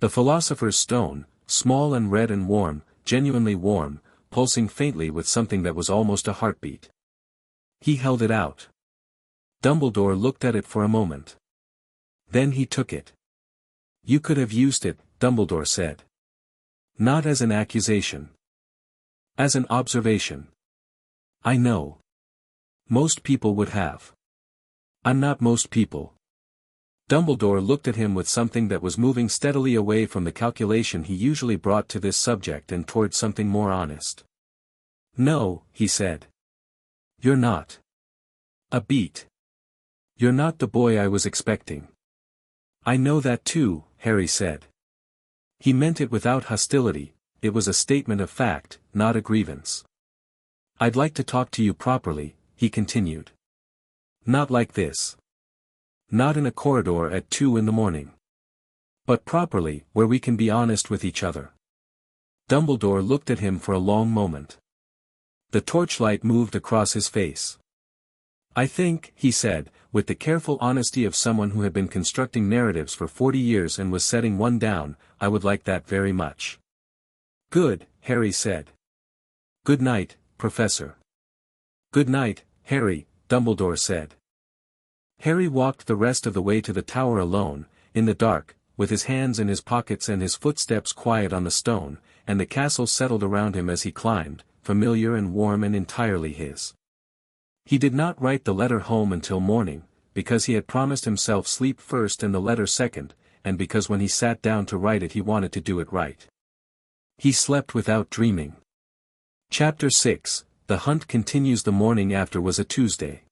The Philosopher's Stone, small and red and warm, genuinely warm, pulsing faintly with something that was almost a heartbeat. He held it out. Dumbledore looked at it for a moment. Then he took it. "You could have used it," Dumbledore said. "Not as an accusation. As an observation. I know. Most people would have. I'm not most people." Dumbledore looked at him with something that was moving steadily away from the calculation he usually brought to this subject and toward something more honest. "No," he said. "You're not. A beat. You're not the boy I was expecting." "I know that too," Harry said. He meant it without hostility, it was a statement of fact, not a grievance. "I'd like to talk to you properly," he continued. "Not like this. Not in a corridor at 2 in the morning. But properly, where we can be honest with each other." Dumbledore looked at him for a long moment. The torchlight moved across his face. "I think," he said, with the careful honesty of someone who had been constructing narratives for 40 years and was setting one down, "I would like that very much." "Good," Harry said. "Good night, Professor." "Good night, Harry," Dumbledore said. Harry walked the rest of the way to the tower alone, in the dark, with his hands in his pockets and his footsteps quiet on the stone, and the castle settled around him as he climbed, familiar and warm and entirely his. He did not write the letter home until morning, because he had promised himself sleep first and the letter second, and because when he sat down to write it he wanted to do it right. He slept without dreaming. Chapter 6, The Hunt continues. The morning after was a Tuesday.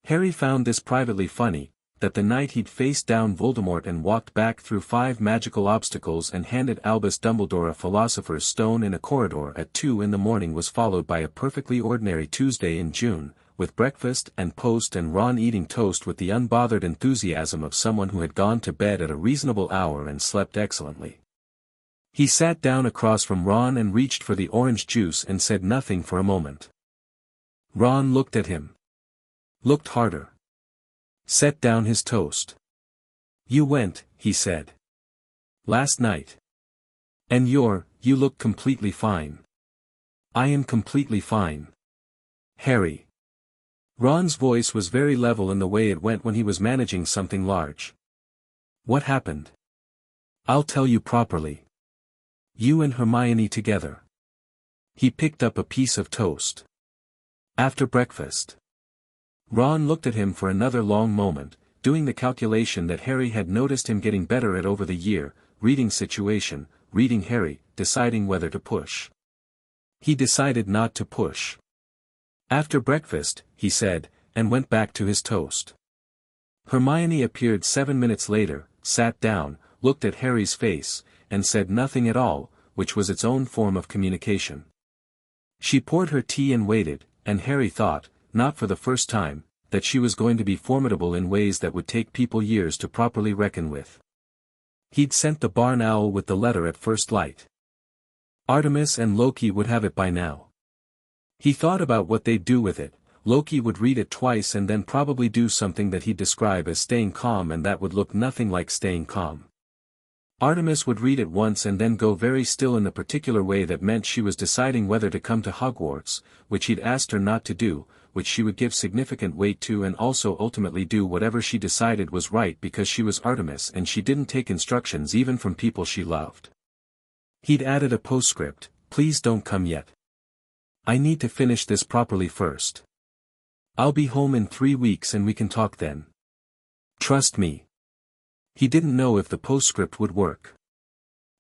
Harry found this privately funny, that the night he'd faced down Voldemort and walked back through 5 magical obstacles and handed Albus Dumbledore a Philosopher's Stone in a corridor at 2 in the morning was followed by a perfectly ordinary Tuesday in June, with breakfast and post and Ron eating toast with the unbothered enthusiasm of someone who had gone to bed at a reasonable hour and slept excellently. He sat down across from Ron and reached for the orange juice and said nothing for a moment. Ron looked at him. Looked harder. Set down his toast. "You went," he said. "Last night. And you look completely fine." "I am completely fine. Harry." Ron's voice was very level in the way it went when he was managing something large. "What happened?" "I'll tell you properly. You and Hermione together." He picked up a piece of toast. "After breakfast." Ron looked at him for another long moment, doing the calculation that Harry had noticed him getting better at over the year, reading situation, reading Harry, deciding whether to push. He decided not to push. "After breakfast," he said, and went back to his toast. Hermione appeared 7 minutes later, sat down, looked at Harry's face, and said nothing at all, which was its own form of communication. She poured her tea and waited, and Harry thought, not for the first time, that she was going to be formidable in ways that would take people years to properly reckon with. He'd sent the barn owl with the letter at first light. Artemis and Loki would have it by now. He thought about what they'd do with it. Loki would read it twice and then probably do something that he'd describe as staying calm, and that would look nothing like staying calm. Artemis would read it once and then go very still in the particular way that meant she was deciding whether to come to Hogwarts, which he'd asked her not to do, which she would give significant weight to and also ultimately do whatever she decided was right because she was Artemis and she didn't take instructions even from people she loved. He'd added a postscript, "Please don't come yet. I need to finish this properly first. I'll be home in 3 weeks and we can talk then. Trust me." He didn't know if the postscript would work.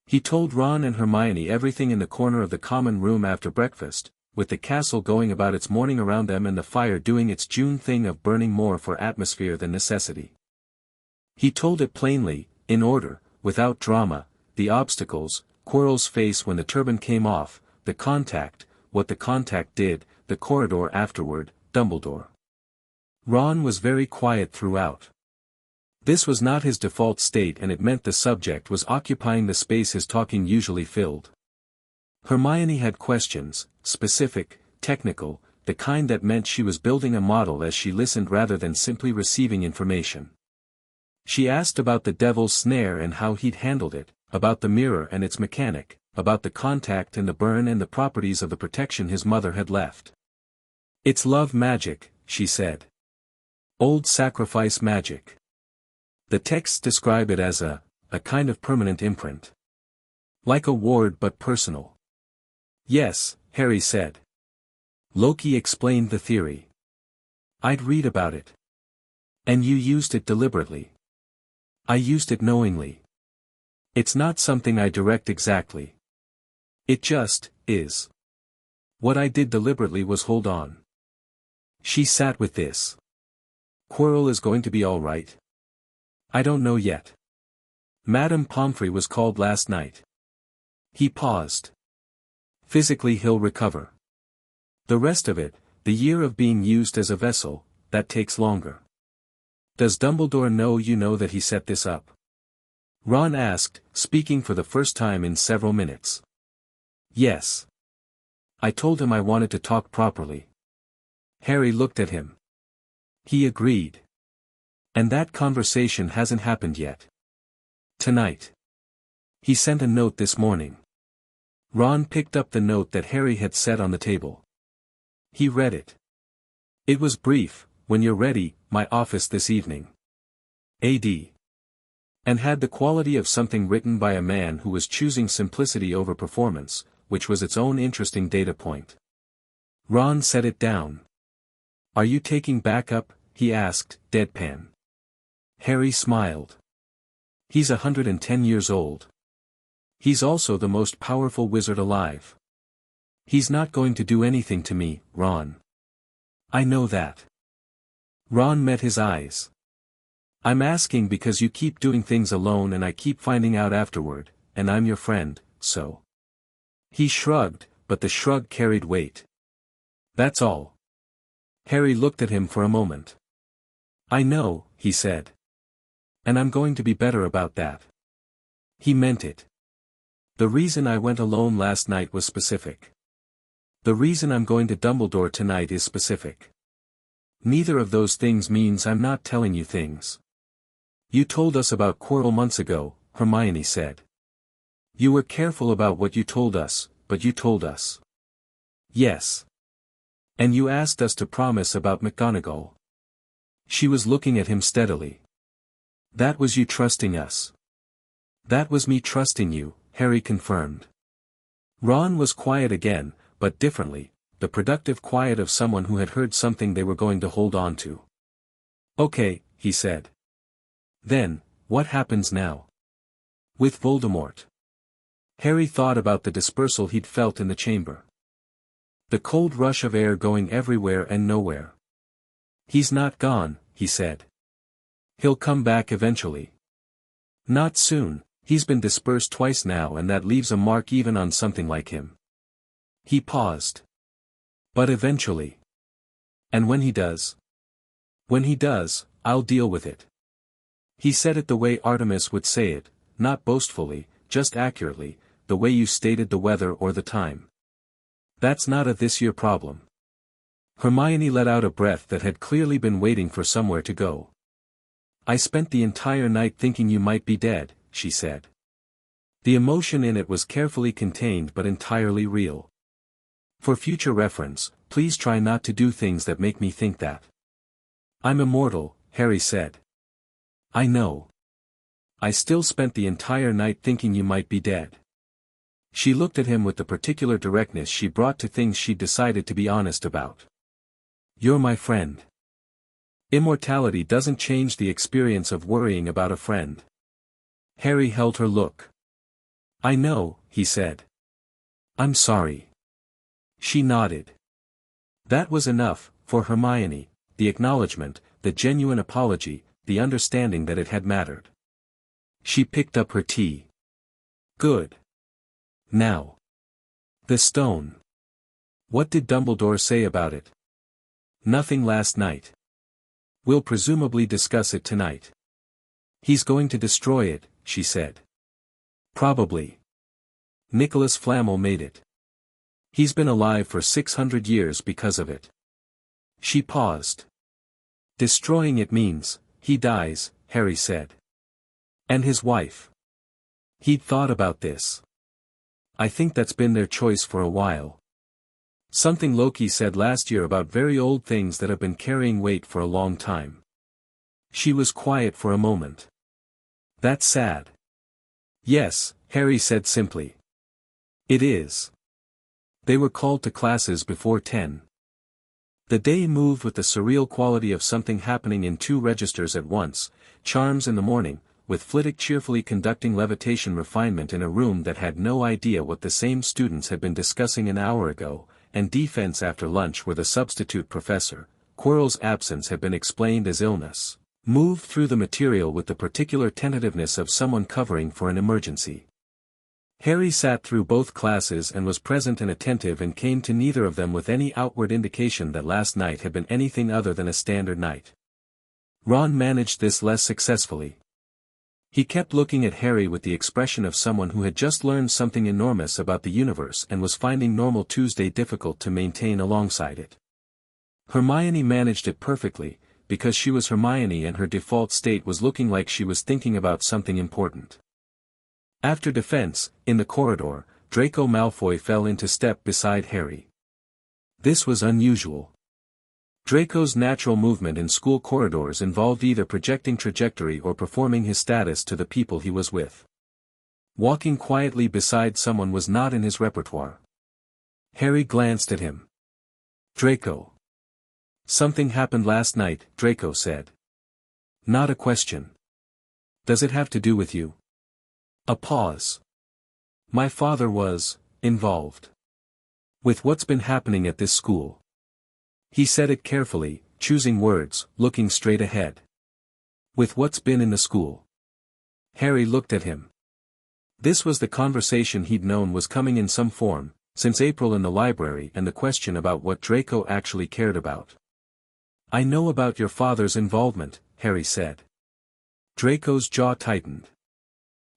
He told Ron and Hermione everything in the corner of the common room after breakfast, with the castle going about its morning around them and the fire doing its June thing of burning more for atmosphere than necessity. He told it plainly, in order, without drama, the obstacles, Quirrell's face when the turban came off, the contact, what the contact did, the corridor afterward, Dumbledore. Ron was very quiet throughout. This was not his default state, and it meant the subject was occupying the space his talking usually filled. Hermione had questions, specific, technical, the kind that meant she was building a model as she listened rather than simply receiving information. She asked about the devil's snare and how he'd handled it, about the mirror and its mechanic, about the contact and the burn and the properties of the protection his mother had left. "It's love magic," she said. "Old sacrifice magic." The texts describe it as a kind of permanent imprint. Like a ward but personal. "Yes," Harry said. Loki explained the theory. "I'd read about it. And you used it deliberately." "I used it knowingly. It's not something I direct exactly. It just is. What I did deliberately was hold on." She sat with this. "Quirrell is going to be all right?" "I don't know yet. Madame Pomfrey was called last night." He paused. "Physically he'll recover. The rest of it, the year of being used as a vessel, that takes longer." "Does Dumbledore know you know that he set this up?" Ron asked, speaking for the first time in several minutes. "Yes. I told him I wanted to talk properly." Harry looked at him. He agreed. "And that conversation hasn't happened yet." "Tonight. He sent a note this morning." Ron picked up the note that Harry had set on the table. He read it. It was brief: "When you're ready, my office this evening. AD." And had the quality of something written by a man who was choosing simplicity over performance, which was its own interesting data point. Ron set it down. "Are you taking backup?" he asked, deadpan. Harry smiled. "He's 110 years old. He's also the most powerful wizard alive. He's not going to do anything to me, Ron. I know that." Ron met his eyes. "I'm asking because you keep doing things alone and I keep finding out afterward, and I'm your friend, so." He shrugged, but the shrug carried weight. "That's all." Harry looked at him for a moment. "I know," he said. "And I'm going to be better about that." He meant it. "The reason I went alone last night was specific. The reason I'm going to Dumbledore tonight is specific. Neither of those things means I'm not telling you things." "You told us about Quirrell months ago," Hermione said. "You were careful about what you told us, but you told us." "Yes. And you asked us to promise about McGonagall." She was looking at him steadily. "That was you trusting us." "That was me trusting you," Harry confirmed. Ron was quiet again, but differently, the productive quiet of someone who had heard something they were going to hold on to. "Okay," he said. "Then, what happens now?" "With Voldemort?" Harry thought about the dispersal he'd felt in the chamber. The cold rush of air going everywhere and nowhere. "He's not gone," he said. "He'll come back eventually." "Not soon, he's been dispersed twice now and that leaves a mark even on something like him." He paused. "But eventually. And when he does?" "When he does, I'll deal with it." He said it the way Artemis would say it, not boastfully, just accurately, the way you stated the weather or the time. "That's not a this-year problem." Hermione let out a breath that had clearly been waiting for somewhere to go. "I spent the entire night thinking you might be dead," she said. The emotion in it was carefully contained but entirely real. "For future reference, please try not to do things that make me think that." "I'm immortal," Harry said. "I know. I still spent the entire night thinking you might be dead." She looked at him with the particular directness she brought to things she'd decided to be honest about. "You're my friend. Immortality doesn't change the experience of worrying about a friend." Harry held her look. "I know," he said. "I'm sorry." She nodded. That was enough, for Hermione, the acknowledgement, the genuine apology, the understanding that it had mattered. She picked up her tea. "Good. Now. The stone. What did Dumbledore say about it?" "Nothing last night. We'll presumably discuss it tonight." "He's going to destroy it," she said. "Probably. Nicholas Flamel made it. He's been alive for 600 years because of it." She paused. "Destroying it means, he dies," Harry said. "And his wife." He'd thought about this. I think that's been their choice for a while. Something Loki said last year about very old things that have been carrying weight for a long time. She was quiet for a moment. That's sad. Yes, Harry said simply. It is. They were called to classes before 10. The day moved with the surreal quality of something happening in two registers at once, charms in the morning, with Flitwick cheerfully conducting levitation refinement in a room that had no idea what the same students had been discussing an hour ago, and defense after lunch where the substitute professor, Quirrell's absence had been explained as illness, moved through the material with the particular tentativeness of someone covering for an emergency. Harry sat through both classes and was present and attentive and came to neither of them with any outward indication that last night had been anything other than a standard night. Ron managed this less successfully. He kept looking at Harry with the expression of someone who had just learned something enormous about the universe and was finding normal Tuesday difficult to maintain alongside it. Hermione managed it perfectly, because she was Hermione and her default state was looking like she was thinking about something important. After defense, in the corridor, Draco Malfoy fell into step beside Harry. This was unusual. Draco's natural movement in school corridors involved either projecting trajectory or performing his status to the people he was with. Walking quietly beside someone was not in his repertoire. Harry glanced at him. Draco. Something happened last night, Draco said. Not a question. Does it have to do with you? A pause. My father was involved with what's been happening at this school. He said it carefully, choosing words, looking straight ahead. With what's been in the school. Harry looked at him. This was the conversation he'd known was coming in some form, since April in the library and the question about what Draco actually cared about. I know about your father's involvement, Harry said. Draco's jaw tightened.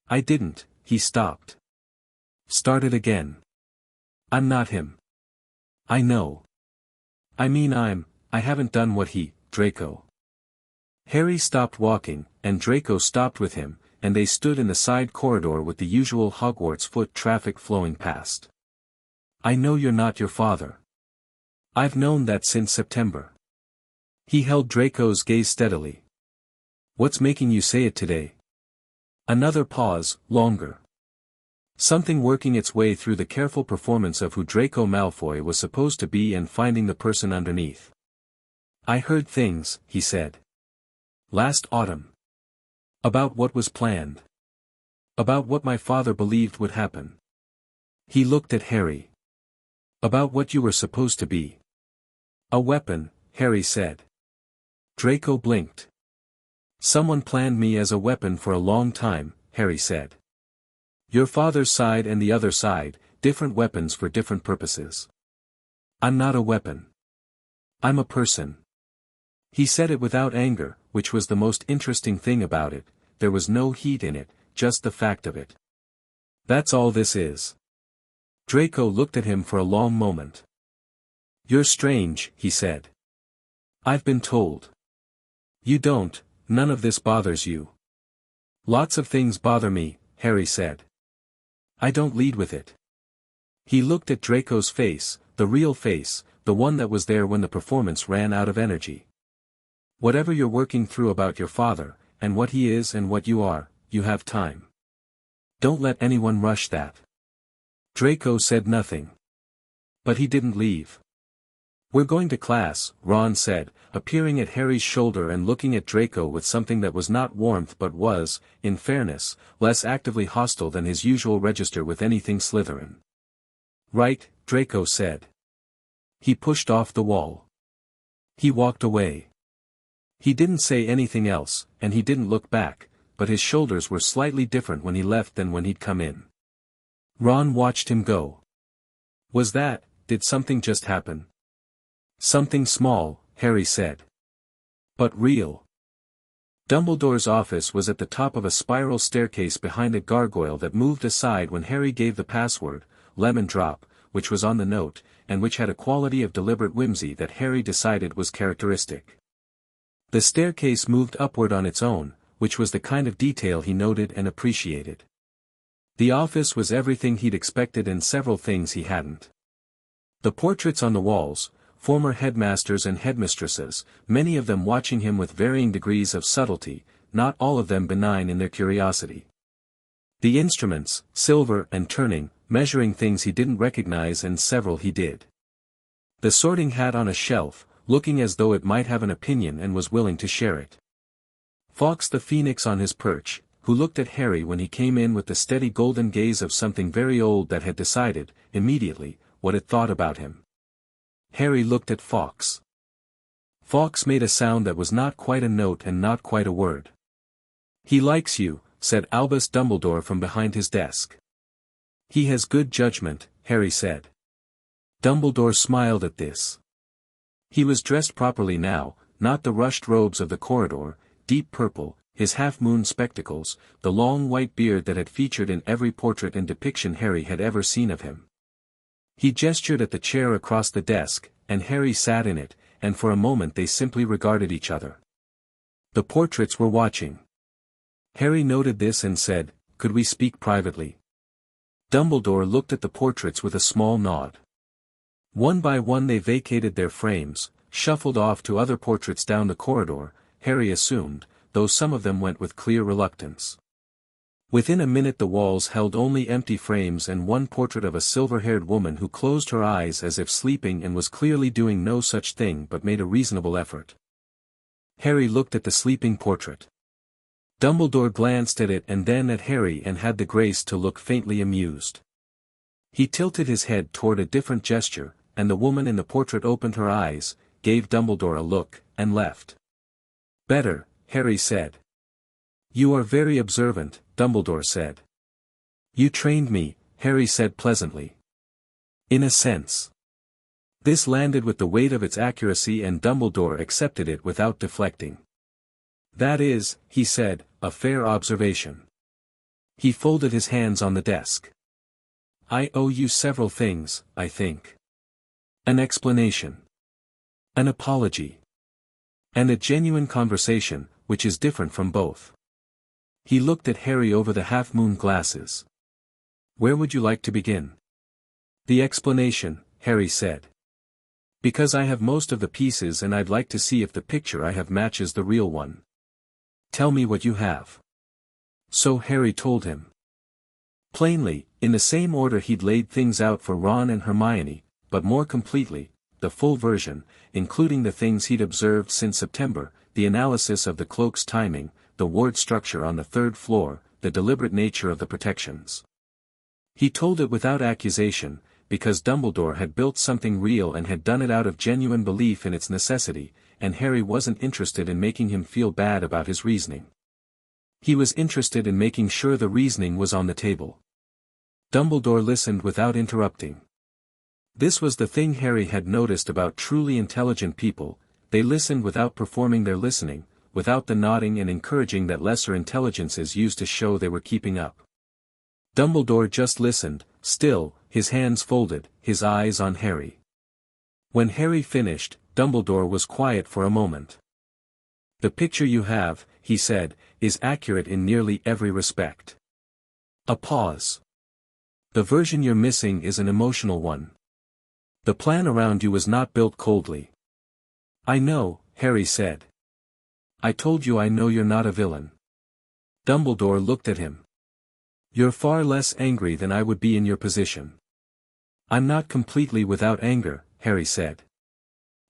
I didn't, he stopped. Started again. I'm not him. I know. I mean I haven't done what he, Draco. Harry stopped walking, and Draco stopped with him, and they stood in the side corridor with the usual Hogwarts foot traffic flowing past. I know you're not your father. I've known that since September. He held Draco's gaze steadily. What's making you say it today? Another pause, longer. Something working its way through the careful performance of who Draco Malfoy was supposed to be and finding the person underneath. I heard things, he said. Last autumn. About what was planned. About what my father believed would happen. He looked at Harry. About what you were supposed to be. A weapon, Harry said. Draco blinked. Someone planned me as a weapon for a long time, Harry said. Your father's side and the other side, different weapons for different purposes. I'm not a weapon. I'm a person. He said it without anger, which was the most interesting thing about it, there was no heat in it, just the fact of it. That's all this is. Draco looked at him for a long moment. You're strange, he said. I've been told. You don't, none of this bothers you. Lots of things bother me, Harry said. I don't lead with it. He looked at Draco's face, the real face, the one that was there when the performance ran out of energy. Whatever you're working through about your father, and what he is and what you are, you have time. Don't let anyone rush that. Draco said nothing. But he didn't leave. We're going to class, Ron said, appearing at Harry's shoulder and looking at Draco with something that was not warmth but was, in fairness, less actively hostile than his usual register with anything Slytherin. Right, Draco said. He pushed off the wall. He walked away. He didn't say anything else, and he didn't look back, but his shoulders were slightly different when he left than when he'd come in. Ron watched him go. Did something just happen? Something small, Harry said. But real. Dumbledore's office was at the top of a spiral staircase behind a gargoyle that moved aside when Harry gave the password, Lemon Drop, which was on the note, and which had a quality of deliberate whimsy that Harry decided was characteristic. The staircase moved upward on its own, which was the kind of detail he noted and appreciated. The office was everything he'd expected and several things he hadn't. The portraits on the walls, former headmasters and headmistresses, many of them watching him with varying degrees of subtlety, not all of them benign in their curiosity. The instruments, silver and turning, measuring things he didn't recognize and several he did. The sorting hat on a shelf, looking as though it might have an opinion and was willing to share it. Fawkes the Phoenix on his perch, who looked at Harry when he came in with the steady golden gaze of something very old that had decided, immediately, what it thought about him. Harry looked at Fawkes. Fawkes made a sound that was not quite a note and not quite a word. "He likes you," said Albus Dumbledore from behind his desk. "He has good judgment," Harry said. Dumbledore smiled at this. He was dressed properly now, not the rushed robes of the corridor, deep purple, his half-moon spectacles, the long white beard that had featured in every portrait and depiction Harry had ever seen of him. He gestured at the chair across the desk, and Harry sat in it, and for a moment they simply regarded each other. The portraits were watching. Harry noted this and said, "Could we speak privately?" Dumbledore looked at the portraits with a small nod. One by one they vacated their frames, shuffled off to other portraits down the corridor, Harry assumed, though some of them went with clear reluctance. Within a minute the walls held only empty frames and one portrait of a silver-haired woman who closed her eyes as if sleeping and was clearly doing no such thing but made a reasonable effort. Harry looked at the sleeping portrait. Dumbledore glanced at it and then at Harry and had the grace to look faintly amused. He tilted his head toward a different gesture, and the woman in the portrait opened her eyes, gave Dumbledore a look, and left. "Better," Harry said. "You are very observant," Dumbledore said. "You trained me," Harry said pleasantly. "In a sense." This landed with the weight of its accuracy and Dumbledore accepted it without deflecting. "That is," he said, "a fair observation." He folded his hands on the desk. "I owe you several things, I think. An explanation. An apology. And a genuine conversation, which is different from both." He looked at Harry over the half-moon glasses. "Where would you like to begin?" "The explanation," Harry said. "Because I have most of the pieces and I'd like to see if the picture I have matches the real one." "Tell me what you have." So Harry told him. Plainly, in the same order he'd laid things out for Ron and Hermione, but more completely, the full version, including the things he'd observed since September, the analysis of the cloak's timing, the ward structure on the third floor, the deliberate nature of the protections. He told it without accusation, because Dumbledore had built something real and had done it out of genuine belief in its necessity, and Harry wasn't interested in making him feel bad about his reasoning. He was interested in making sure the reasoning was on the table. Dumbledore listened without interrupting. This was the thing Harry had noticed about truly intelligent people, they listened without performing their listening, without the nodding and encouraging that lesser intelligences used to show they were keeping up. Dumbledore just listened, still, his hands folded, his eyes on Harry. When Harry finished, Dumbledore was quiet for a moment. "The picture you have," he said, "is accurate in nearly every respect." A pause. "The version you're missing is an emotional one. The plan around you was not built coldly." "I know," Harry said. "I told you I know you're not a villain." Dumbledore looked at him. "You're far less angry than I would be in your position." "I'm not completely without anger," Harry said.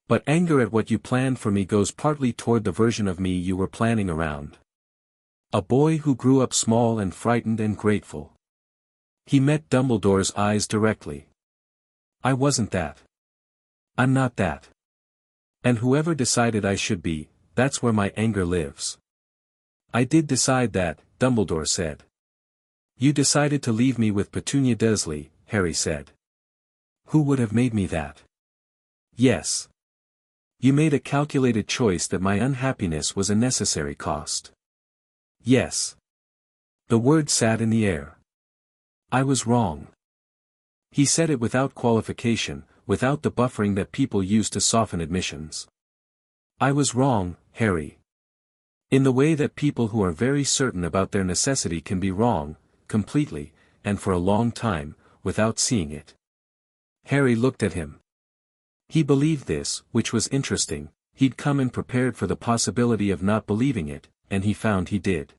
"But anger at what you planned for me goes partly toward the version of me you were planning around. A boy who grew up small and frightened and grateful." He met Dumbledore's eyes directly. "I wasn't that. I'm not that. And whoever decided I should be, that's where my anger lives." "I did decide that," Dumbledore said. "You decided to leave me with Petunia Dursley," Harry said. "Who would have made me that?" "Yes. You made a calculated choice that my unhappiness was a necessary cost." "Yes." The word sat in the air. "I was wrong." He said it without qualification, without the buffering that people use to soften admissions. "I was wrong, Harry. In the way that people who are very certain about their necessity can be wrong, completely, and for a long time, without seeing it. Harry looked at him. He believed this, which was interesting. He'd come in prepared for the possibility of not believing it, and he found he did.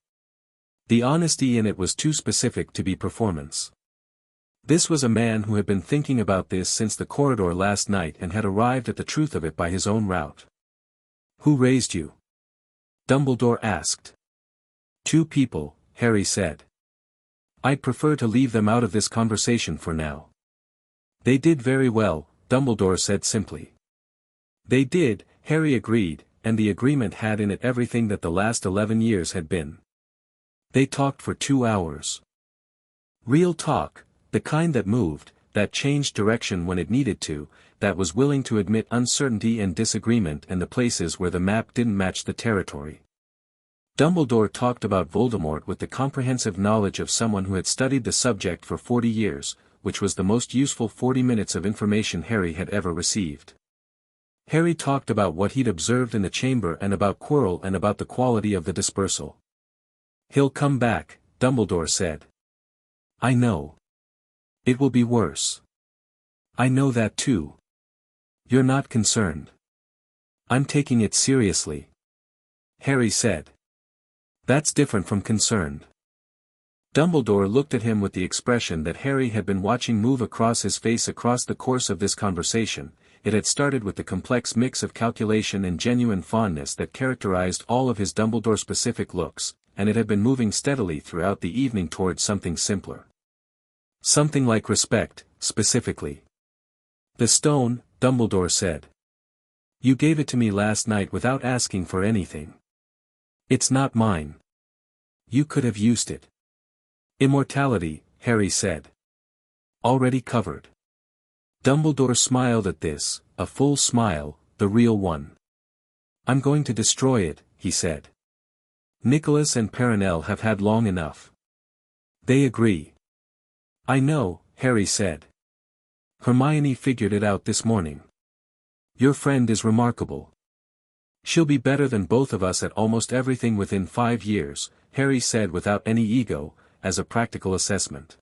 The honesty in it was too specific to be performance. This was a man who had been thinking about this since the corridor last night and had arrived at the truth of it by his own route. "Who raised you?" Dumbledore asked. "Two people," Harry said. "I'd prefer to leave them out of this conversation for now." "They did very well," Dumbledore said simply. "They did," Harry agreed, and the agreement had in it everything that the last 11 years had been. They talked for 2 hours. Real talk, the kind that moved, that changed direction when it needed to, that was willing to admit uncertainty and disagreement and the places where the map didn't match the territory. Dumbledore talked about Voldemort with the comprehensive knowledge of someone who had studied the subject for 40 years, which was the most useful 40 minutes of information Harry had ever received. Harry talked about what he'd observed in the chamber and about Quirrell and about the quality of the dispersal. "He'll come back," Dumbledore said. "I know. It will be worse." "I know that too. You're not concerned." "I'm taking it seriously," Harry said. "That's different from concerned." Dumbledore looked at him with the expression that Harry had been watching move across his face across the course of this conversation. It had started with the complex mix of calculation and genuine fondness that characterized all of his Dumbledore-specific looks, and it had been moving steadily throughout the evening towards something simpler. Something like respect, specifically. "The stone," Dumbledore said. "You gave it to me last night without asking for anything. It's not mine. You could have used it." "Immortality," Harry said. "Already covered." Dumbledore smiled at this, a full smile, the real one. "I'm going to destroy it," he said. "Nicholas and Perenelle have had long enough." "They agree." "I know," Harry said. "Hermione figured it out this morning. Your friend is remarkable. She'll be better than both of us at almost everything within 5 years," Harry said without any ego, as a practical assessment.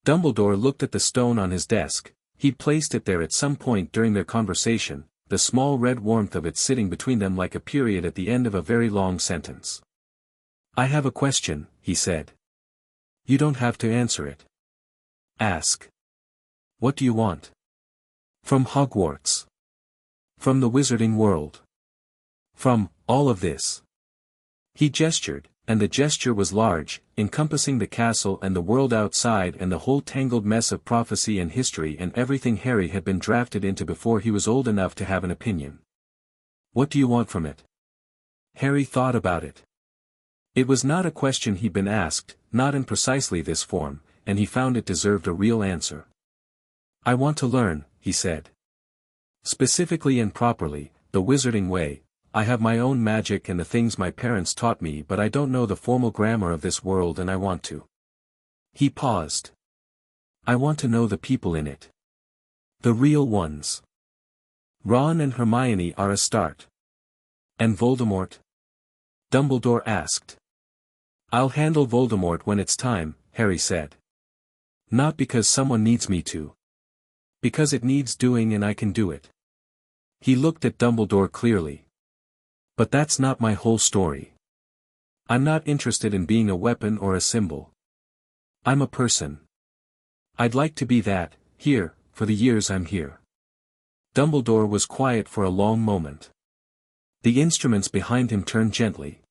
Dumbledore looked at the stone on his desk. He'd placed it there at some point during their conversation, the small red warmth of it sitting between them like a period at the end of a very long sentence. "I have a question," he said. "You don't have to answer it. Ask. What do you want?" "From Hogwarts. From the wizarding world. From all of this." He gestured, and the gesture was large, encompassing the castle and the world outside and the whole tangled mess of prophecy and history and everything Harry had been drafted into before he was old enough to have an opinion. "What do you want from it?" Harry thought about it. It was not a question he'd been asked, not in precisely this form, and he found it deserved a real answer. "I want to learn," he said. "Specifically and properly, the wizarding way. I have my own magic and the things my parents taught me, but I don't know the formal grammar of this world and I want to." He paused. "I want to know the people in it. The real ones. Ron and Hermione are a start. And Voldemort?" Dumbledore asked. "I'll handle Voldemort when it's time," Harry said. "Not because someone needs me to. Because it needs doing and I can do it." He looked at Dumbledore clearly. "But that's not my whole story. I'm not interested in being a weapon or a symbol. I'm a person. I'd like to be that, here, for the years I'm here." Dumbledore was quiet for a long moment. The instruments behind him turned gently.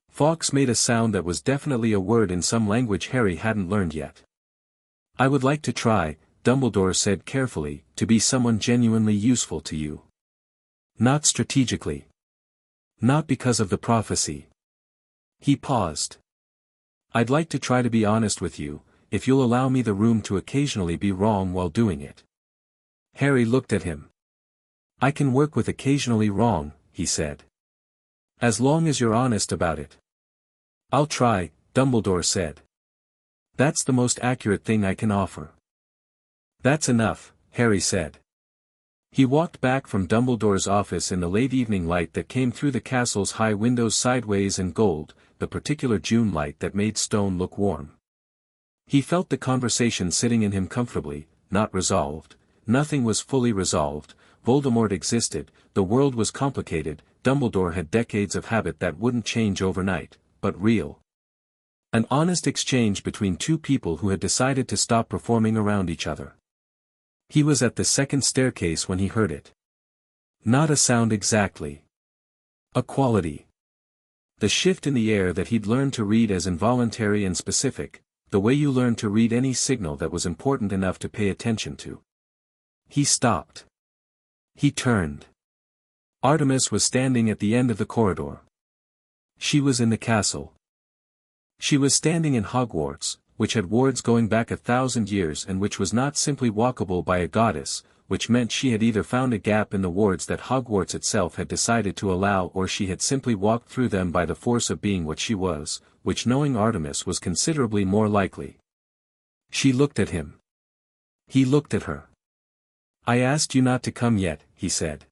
Fawkes made a sound that was definitely a word in some language Harry hadn't learned yet. "I would like to try," Dumbledore said carefully, "to be someone genuinely useful to you. Not strategically. Not because of the prophecy." He paused. "I'd like to try to be honest with you, if you'll allow me the room to occasionally be wrong while doing it." Harry looked at him. "I can work with occasionally wrong," he said. "As long as you're honest about it." "I'll try," Dumbledore said. "That's the most accurate thing I can offer." "That's enough," Harry said. He walked back from Dumbledore's office in the late evening light that came through the castle's high windows sideways and gold, the particular June light that made stone look warm. He felt the conversation sitting in him comfortably, not resolved. Nothing was fully resolved. Voldemort existed, the world was complicated, Dumbledore had decades of habit that wouldn't change overnight, but real. An honest exchange between two people who had decided to stop performing around each other. He was at the second staircase when he heard it. Not a sound exactly. A quality. The shift in the air that he'd learned to read as involuntary and specific, the way you learned to read any signal that was important enough to pay attention to. He stopped. He turned. Artemis was standing at the end of the corridor. She was in the castle. She was standing in Hogwarts, which had wards going back 1,000 years and which was not simply walkable by a goddess, which meant she had either found a gap in the wards that Hogwarts itself had decided to allow or she had simply walked through them by the force of being what she was, which knowing Artemis was considerably more likely. She looked at him. He looked at her. "I asked you not to come yet," he said.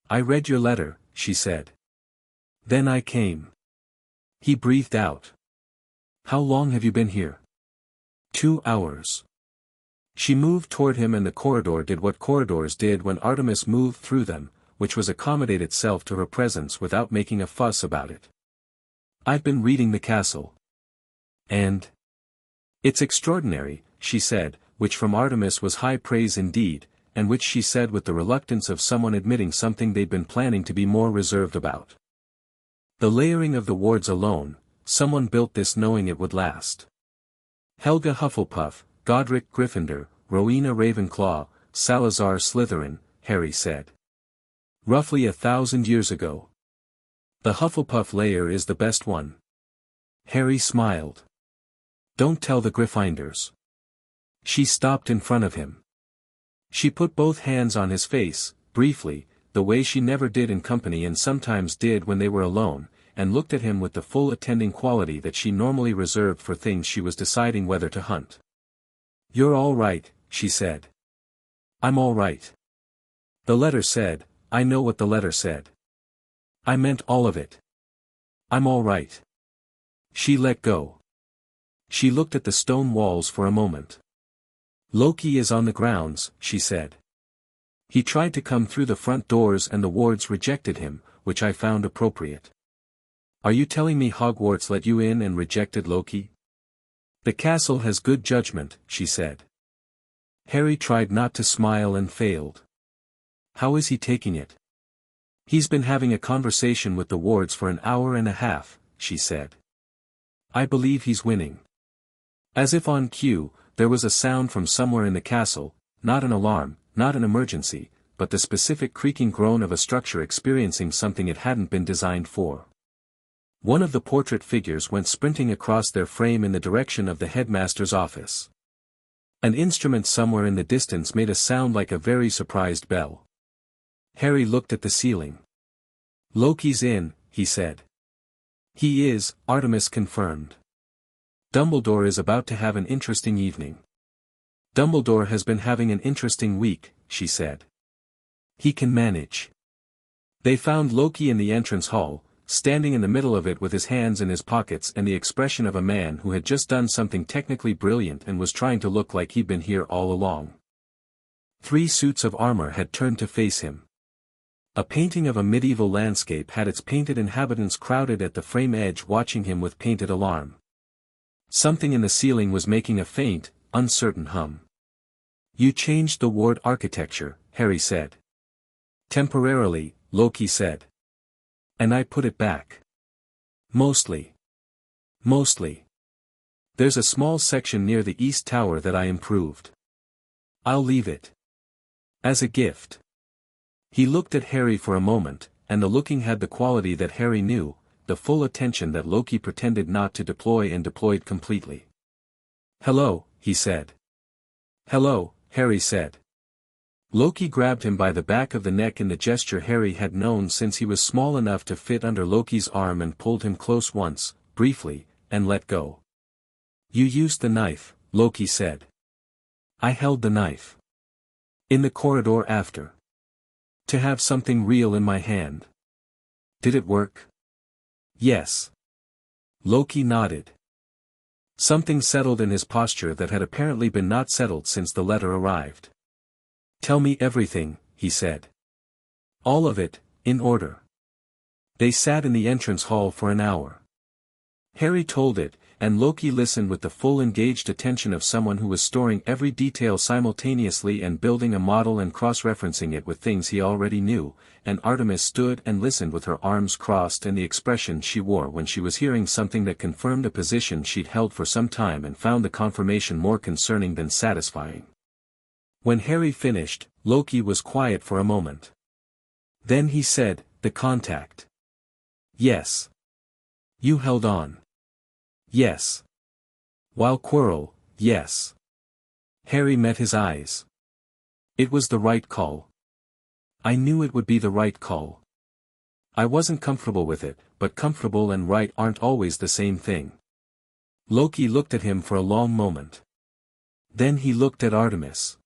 "I read your letter," she said. "Then I came." He breathed out. "How long have you been here?" 2 hours. She moved toward him and the corridor did what corridors did when Artemis moved through them, which was accommodate itself to her presence without making a fuss about it. "I've been reading the castle. And it's extraordinary," she said, which from Artemis was high praise indeed, and which she said with the reluctance of someone admitting something they'd been planning to be more reserved about. "The layering of the wards alone, someone built this knowing it would last." Helga Hufflepuff, Godric Gryffindor, Rowena Ravenclaw, Salazar Slytherin, Harry said. "Roughly 1,000 years ago. The Hufflepuff layer is the best one." Harry smiled. "Don't tell the Gryffindors." She stopped in front of him. She put both hands on his face, briefly, the way she never did in company and sometimes did when they were alone, and looked at him with the full attending quality that she normally reserved for things she was deciding whether to hunt. "You're all right," she said. "I'm all right." "The letter said, I know what the letter said. I meant all of it. I'm all right." She let go. She looked at the stone walls for a moment. "Loki is on the grounds," she said. "He tried to come through the front doors and the wards rejected him, which I found appropriate." "Are you telling me Hogwarts let you in and rejected Loki?" "The castle has good judgment," she said. Harry tried not to smile and failed. "How is he taking it?" "He's been having a conversation with the wards for an hour and a half," she said. "I believe he's winning." As if on cue, there was a sound from somewhere in the castle, not an alarm, not an emergency, but the specific creaking groan of a structure experiencing something it hadn't been designed for. One of the portrait figures went sprinting across their frame in the direction of the headmaster's office. An instrument somewhere in the distance made a sound like a very surprised bell. Harry looked at the ceiling. "Loki's in," he said. "He is," Artemis confirmed. "Dumbledore is about to have an interesting evening." "Dumbledore has been having an interesting week," she said. "He can manage." They found Loki in the entrance hall, standing in the middle of it with his hands in his pockets and the expression of a man who had just done something technically brilliant and was trying to look like he'd been here all along. 3 suits of armor had turned to face him. A painting of a medieval landscape had its painted inhabitants crowded at the frame edge watching him with painted alarm. Something in the ceiling was making a faint, uncertain hum. "You changed the ward architecture," Harry said. "Temporarily," Loki said. "And I put it back." Mostly. There's a small section near the east tower that I improved. I'll leave it. As a gift." He looked at Harry for a moment, and the looking had the quality that Harry knew, the full attention that Loki pretended not to deploy and deployed completely. "Hello," he said. "Hello," Harry said. Loki grabbed him by the back of the neck in the gesture Harry had known since he was small enough to fit under Loki's arm and pulled him close once, briefly, and let go. "You used the knife," Loki said. "I held the knife. In the corridor after. To have something real in my hand. Did it work?" "Yes." Loki nodded. Something settled in his posture that had apparently been not settled since the letter arrived. "Tell me everything," he said. "All of it, in order." They sat in the entrance hall for an hour. Harry told it, and Loki listened with the full engaged attention of someone who was storing every detail simultaneously and building a model and cross-referencing it with things he already knew, and Artemis stood and listened with her arms crossed and the expression she wore when she was hearing something that confirmed a position she'd held for some time and found the confirmation more concerning than satisfying. When Harry finished, Loki was quiet for a moment. Then he said, "The contact." "Yes." "You held on." "Yes." "While quarrel." "Yes." Harry met his eyes. "It was the right call. I knew it would be the right call. I wasn't comfortable with it, but comfortable and right aren't always the same thing." Loki looked at him for a long moment. Then he looked at Artemis.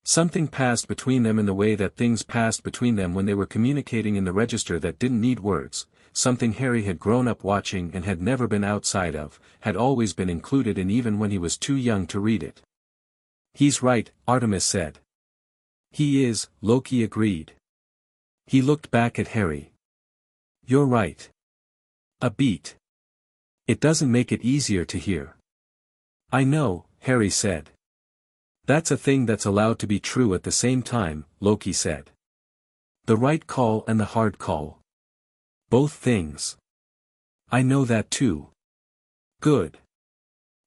Something passed between them in the way that things passed between them when they were communicating in the register that didn't need words, something Harry had grown up watching and had never been outside of, had always been included in even when he was too young to read it. "He's right," Artemis said. "He is," Loki agreed. He looked back at Harry. "You're right. A beat. It doesn't make it easier to hear." "I know," Harry said. "That's a thing that's allowed to be true at the same time," Loki said. "The right call and the hard call. Both things. I know that too." "Good."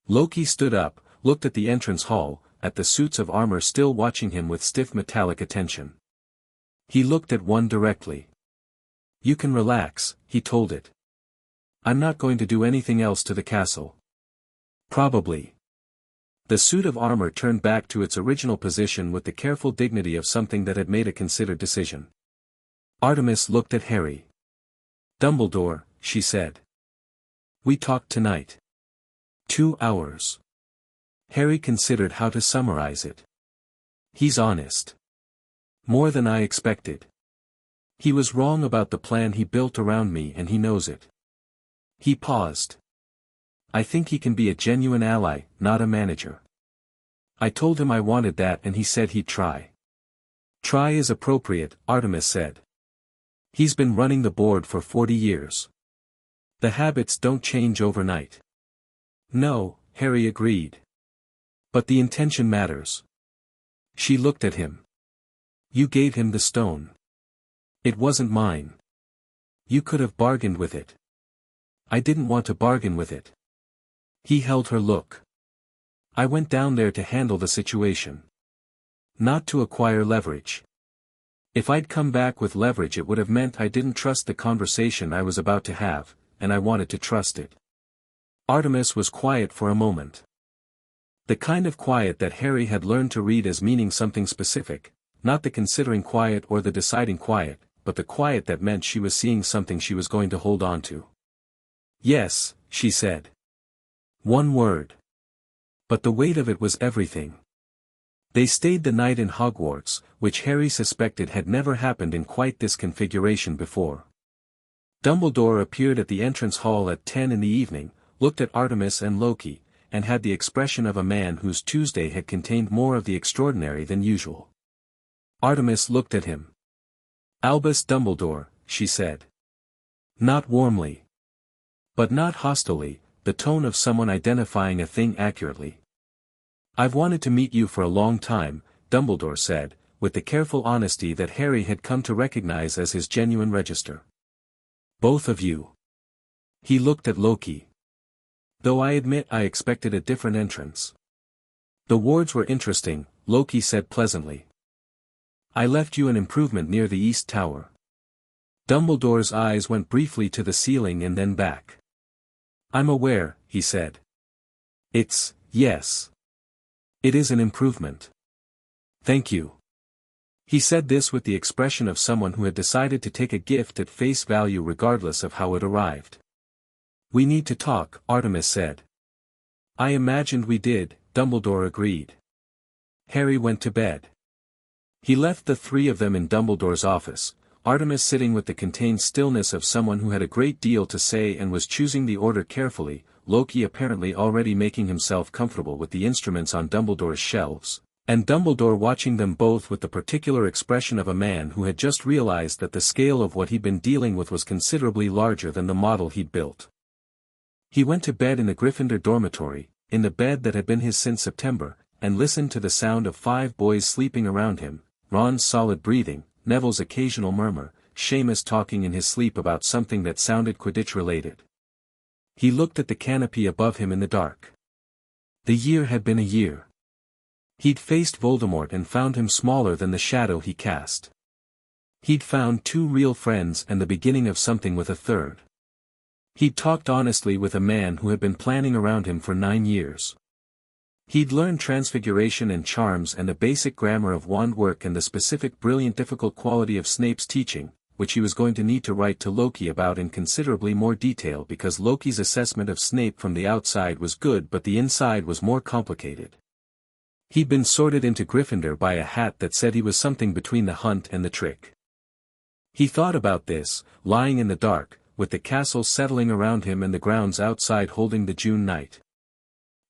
Loki stood up, looked at the entrance hall, at the suits of armor still watching him with stiff metallic attention. He looked at one directly. "You can relax," he told it. "I'm not going to do anything else to the castle." "Probably." The suit of armor turned back to its original position with the careful dignity of something that had made a considered decision. Artemis looked at Harry. "Dumbledore," she said. "We talked tonight. 2 hours." Harry considered how to summarize it. "He's honest. More than I expected. He was wrong about the plan he built around me and he knows it." He paused. "I think he can be a genuine ally, not a manager. I told him I wanted that and he said he'd try." "Try is appropriate," Artemis said. "He's been running the board for 40 years. The habits don't change overnight." "No," Harry agreed. "But the intention matters." She looked at him. "You gave him the stone. It wasn't mine. You could have bargained with it." "I didn't want to bargain with it." He held her look. "I went down there to handle the situation. Not to acquire leverage. If I'd come back with leverage it would have meant I didn't trust the conversation I was about to have, and I wanted to trust it." Artemis was quiet for a moment. The kind of quiet that Harry had learned to read as meaning something specific, not the considering quiet or the deciding quiet, but the quiet that meant she was seeing something she was going to hold on to. "Yes," she said. One word. But the weight of it was everything. They stayed the night in Hogwarts, which Harry suspected had never happened in quite this configuration before. Dumbledore appeared at the entrance hall at 10 in the evening, looked at Artemis and Loki, and had the expression of a man whose Tuesday had contained more of the extraordinary than usual. Artemis looked at him. "Albus Dumbledore," she said. Not warmly. But not hostilely, the tone of someone identifying a thing accurately. "I've wanted to meet you for a long time," Dumbledore said, with the careful honesty that Harry had come to recognize as his genuine register. "Both of you." He looked at Loki. "Though I admit I expected a different entrance." "The wards were interesting," Loki said pleasantly. "I left you an improvement near the East Tower." Dumbledore's eyes went briefly to the ceiling and then back. "I'm aware," he said. Yes. It is an improvement. Thank you." He said this with the expression of someone who had decided to take a gift at face value regardless of how it arrived. "We need to talk," Artemis said. "I imagined we did," Dumbledore agreed. Harry went to bed. He left the three of them in Dumbledore's office, Artemis sitting with the contained stillness of someone who had a great deal to say and was choosing the order carefully, Loki apparently already making himself comfortable with the instruments on Dumbledore's shelves, and Dumbledore watching them both with the particular expression of a man who had just realized that the scale of what he'd been dealing with was considerably larger than the model he'd built. He went to bed in the Gryffindor dormitory, in the bed that had been his since September, and listened to the sound of 5 boys sleeping around him, Ron's solid breathing, Neville's occasional murmur, Seamus talking in his sleep about something that sounded Quidditch-related. He looked at the canopy above him in the dark. The year had been a year. He'd faced Voldemort and found him smaller than the shadow he cast. He'd found 2 real friends and the beginning of something with a third. He'd talked honestly with a man who had been planning around him for 9 years. He'd learned transfiguration and charms and the basic grammar of wand work and the specific brilliant difficult quality of Snape's teaching, which he was going to need to write to Loki about in considerably more detail because Loki's assessment of Snape from the outside was good but the inside was more complicated. He'd been sorted into Gryffindor by a hat that said he was something between the hunt and the trick. He thought about this, lying in the dark, with the castle settling around him and the grounds outside holding the June night.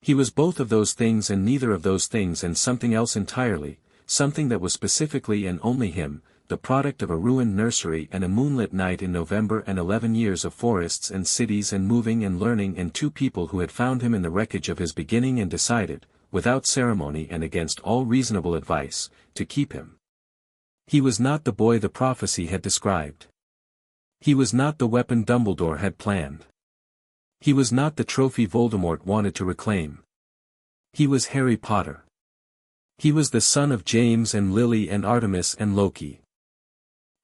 He was both of those things and neither of those things and something else entirely, something that was specifically and only him, the product of a ruined nursery and a moonlit night in November and 11 years of forests and cities and moving and learning and 2 people who had found him in the wreckage of his beginning and decided, without ceremony and against all reasonable advice, to keep him. He was not the boy the prophecy had described. He was not the weapon Dumbledore had planned. He was not the trophy Voldemort wanted to reclaim. He was Harry Potter. He was the son of James and Lily and Artemis and Loki.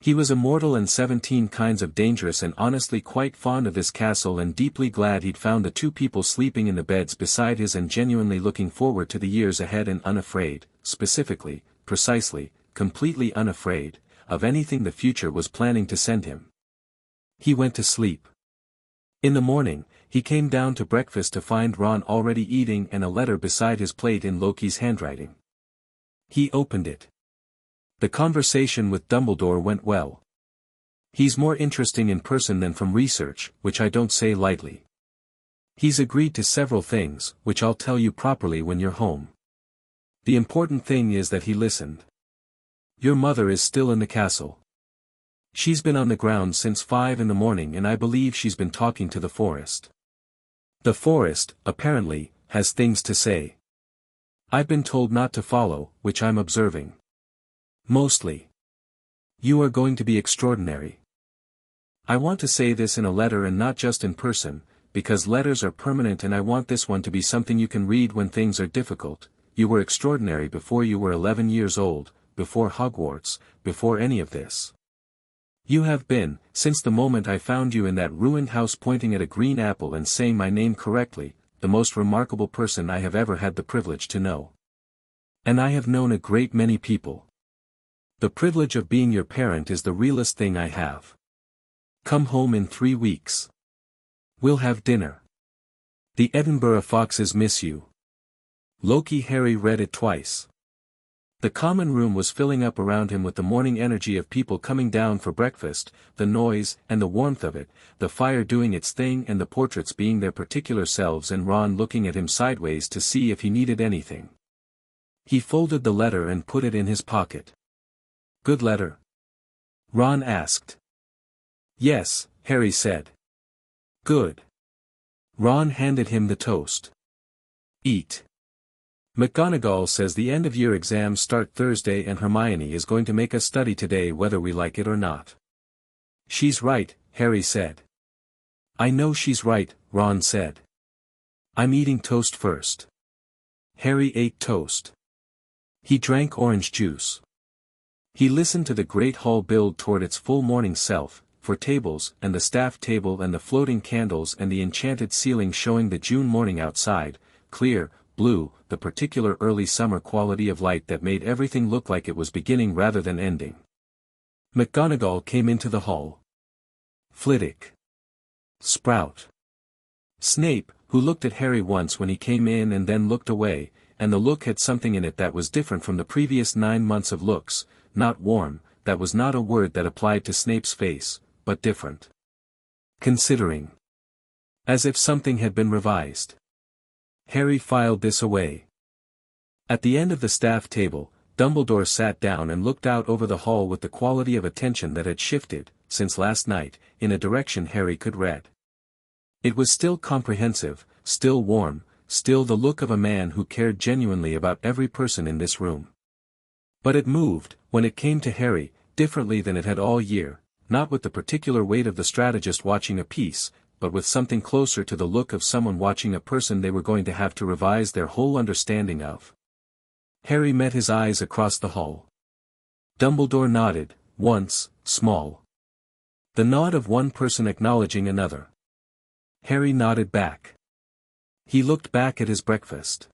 He was immortal and 17 kinds of dangerous and honestly quite fond of this castle and deeply glad he'd found the 2 people sleeping in the beds beside his and genuinely looking forward to the years ahead and unafraid, specifically, precisely, completely unafraid, of anything the future was planning to send him. He went to sleep. In the morning, he came down to breakfast to find Ron already eating and a letter beside his plate in Loki's handwriting. He opened it. The conversation with Dumbledore went well. He's more interesting in person than from research, which I don't say lightly. He's agreed to several things, which I'll tell you properly when you're home. The important thing is that he listened. Your mother is still in the castle. She's been on the ground since 5 in the morning and I believe she's been talking to the forest. The forest, apparently, has things to say. I've been told not to follow, which I'm observing. Mostly. You are going to be extraordinary. I want to say this in a letter and not just in person, because letters are permanent and I want this one to be something you can read when things are difficult. You were extraordinary before you were 11 years old, before Hogwarts, before any of this. You have been, since the moment I found you in that ruined house pointing at a green apple and saying my name correctly, the most remarkable person I have ever had the privilege to know. And I have known a great many people. The privilege of being your parent is the realest thing I have. Come home in 3 weeks. We'll have dinner. The Edinburgh Foxes miss you. Loki. Harry read it twice. The common room was filling up around him with the morning energy of people coming down for breakfast, the noise and the warmth of it, the fire doing its thing and the portraits being their particular selves and Ron looking at him sideways to see if he needed anything. He folded the letter and put it in his pocket. Good letter? Ron asked. Yes, Harry said. Good. Ron handed him the toast. Eat. McGonagall says the end-of-year exams start Thursday and Hermione is going to make us study today whether we like it or not. She's right, Harry said. I know she's right, Ron said. I'm eating toast first. Harry ate toast. He drank orange juice. He listened to the great hall build toward its full morning self, for tables and the staff table and the floating candles and the enchanted ceiling showing the June morning outside, clear, blue, the particular early summer quality of light that made everything look like it was beginning rather than ending. McGonagall came into the hall. Flitwick. Sprout. Snape, who looked at Harry once when he came in and then looked away, and the look had something in it that was different from the previous 9 months of looks, not warm, that was not a word that applied to Snape's face, but different. Considering. As if something had been revised. Harry filed this away. At the end of the staff table, Dumbledore sat down and looked out over the hall with the quality of attention that had shifted, since last night, in a direction Harry could read. It was still comprehensive, still warm, still the look of a man who cared genuinely about every person in this room. But it moved, when it came to Harry, differently than it had all year, not with the particular weight of the strategist watching a piece, but with something closer to the look of someone watching a person they were going to have to revise their whole understanding of. Harry met his eyes across the hall. Dumbledore nodded, once, small. The nod of one person acknowledging another. Harry nodded back. He looked back at his breakfast.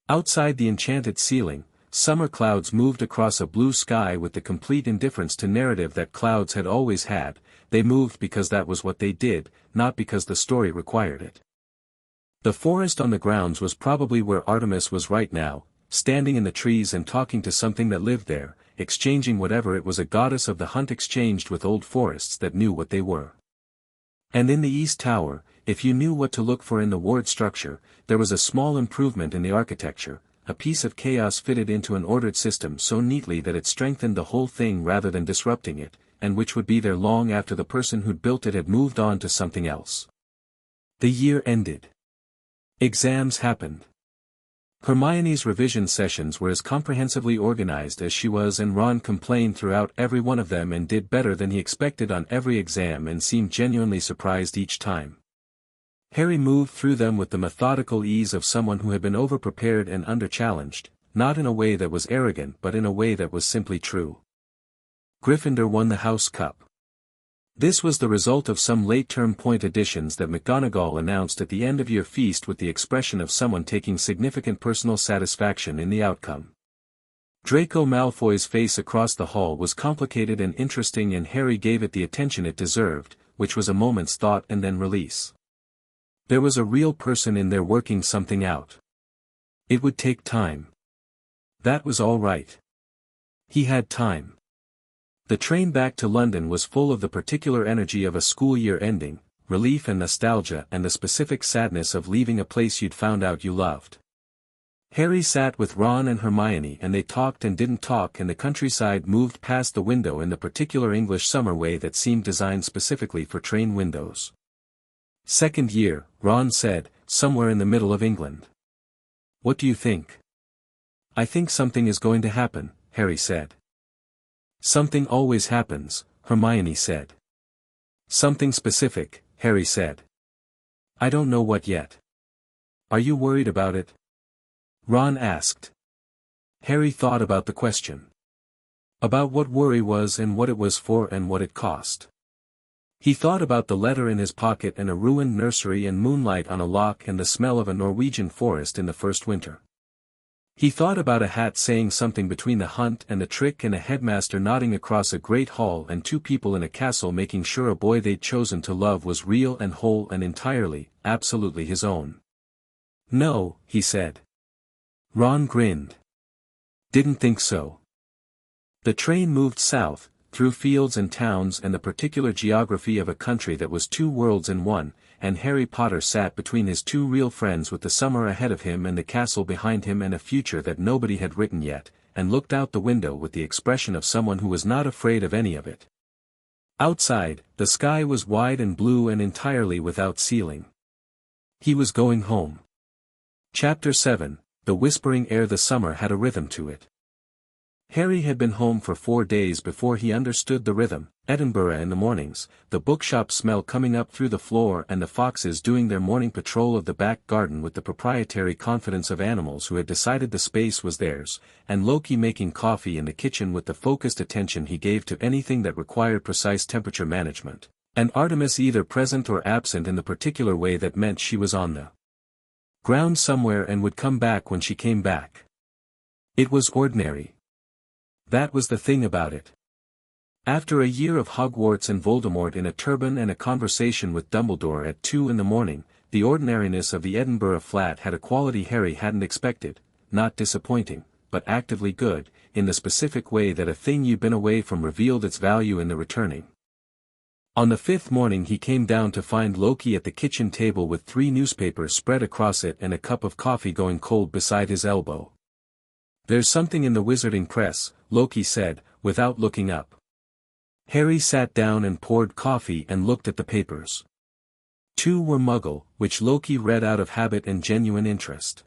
Outside the enchanted ceiling, summer clouds moved across a blue sky with the complete indifference to narrative that clouds had always had. They moved because that was what they did, not because the story required it. The forest on the grounds was probably where Artemis was right now, standing in the trees and talking to something that lived there, exchanging whatever it was a goddess of the hunt exchanged with old forests that knew what they were. And in the East Tower, if you knew what to look for in the ward structure, there was a small improvement in the architecture, a piece of chaos fitted into an ordered system so neatly that it strengthened the whole thing rather than disrupting it, and which would be there long after the person who'd built it had moved on to something else. The year ended. Exams happened. Hermione's revision sessions were as comprehensively organized as she was, and Ron complained throughout every one of them and did better than he expected on every exam and seemed genuinely surprised each time. Harry moved through them with the methodical ease of someone who had been over-prepared and under-challenged, not in a way that was arrogant but in a way that was simply true. Gryffindor won the House Cup. This was the result of some late-term point additions that McGonagall announced at the end-of-year feast with the expression of someone taking significant personal satisfaction in the outcome. Draco Malfoy's face across the hall was complicated and interesting, and Harry gave it the attention it deserved, which was a moment's thought and then release. There was a real person in there working something out. It would take time. That was all right. He had time. The train back to London was full of the particular energy of a school year ending, relief and nostalgia, and the specific sadness of leaving a place you'd found out you loved. Harry sat with Ron and Hermione, and they talked and didn't talk, and the countryside moved past the window in the particular English summer way that seemed designed specifically for train windows. Second year, Ron said, somewhere in the middle of England. What do you think? I think something is going to happen, Harry said. Something always happens, Hermione said. Something specific, Harry said. I don't know what yet. Are you worried about it? Ron asked. Harry thought about the question. About what worry was and what it was for and what it cost. He thought about the letter in his pocket and a ruined nursery and moonlight on a loch and the smell of a Norwegian forest in the first winter. He thought about a hat saying something between the hunt and the trick, and a headmaster nodding across a great hall, and two people in a castle making sure a boy they'd chosen to love was real and whole and entirely, absolutely his own. No, he said. Ron grinned. Didn't think so. The train moved south, through fields and towns and the particular geography of a country that was two worlds in one, and Harry Potter sat between his two real friends with the summer ahead of him and the castle behind him and a future that nobody had written yet, and looked out the window with the expression of someone who was not afraid of any of it. Outside, the sky was wide and blue and entirely without ceiling. He was going home. Chapter 7, The Whispering Air. The summer had a rhythm to it. Harry had been home for 4 days before he understood the rhythm. Edinburgh in the mornings, the bookshop smell coming up through the floor, and the foxes doing their morning patrol of the back garden with the proprietary confidence of animals who had decided the space was theirs, and Loki making coffee in the kitchen with the focused attention he gave to anything that required precise temperature management, and Artemis either present or absent in the particular way that meant she was on the ground somewhere and would come back when she came back. It was ordinary. That was the thing about it. After a year of Hogwarts and Voldemort in a turban and a conversation with Dumbledore at 2 in the morning, the ordinariness of the Edinburgh flat had a quality Harry hadn't expected, not disappointing, but actively good. in the specific way that a thing you've been away from revealed its value in the returning. On the fifth morning he came down to find Loki at the kitchen table with 3 newspapers spread across it and a cup of coffee going cold beside his elbow. "There's something in the wizarding press," Loki said, without looking up. Harry sat down and poured coffee and looked at the papers. 2 were Muggle, which Loki read out of habit and genuine interest.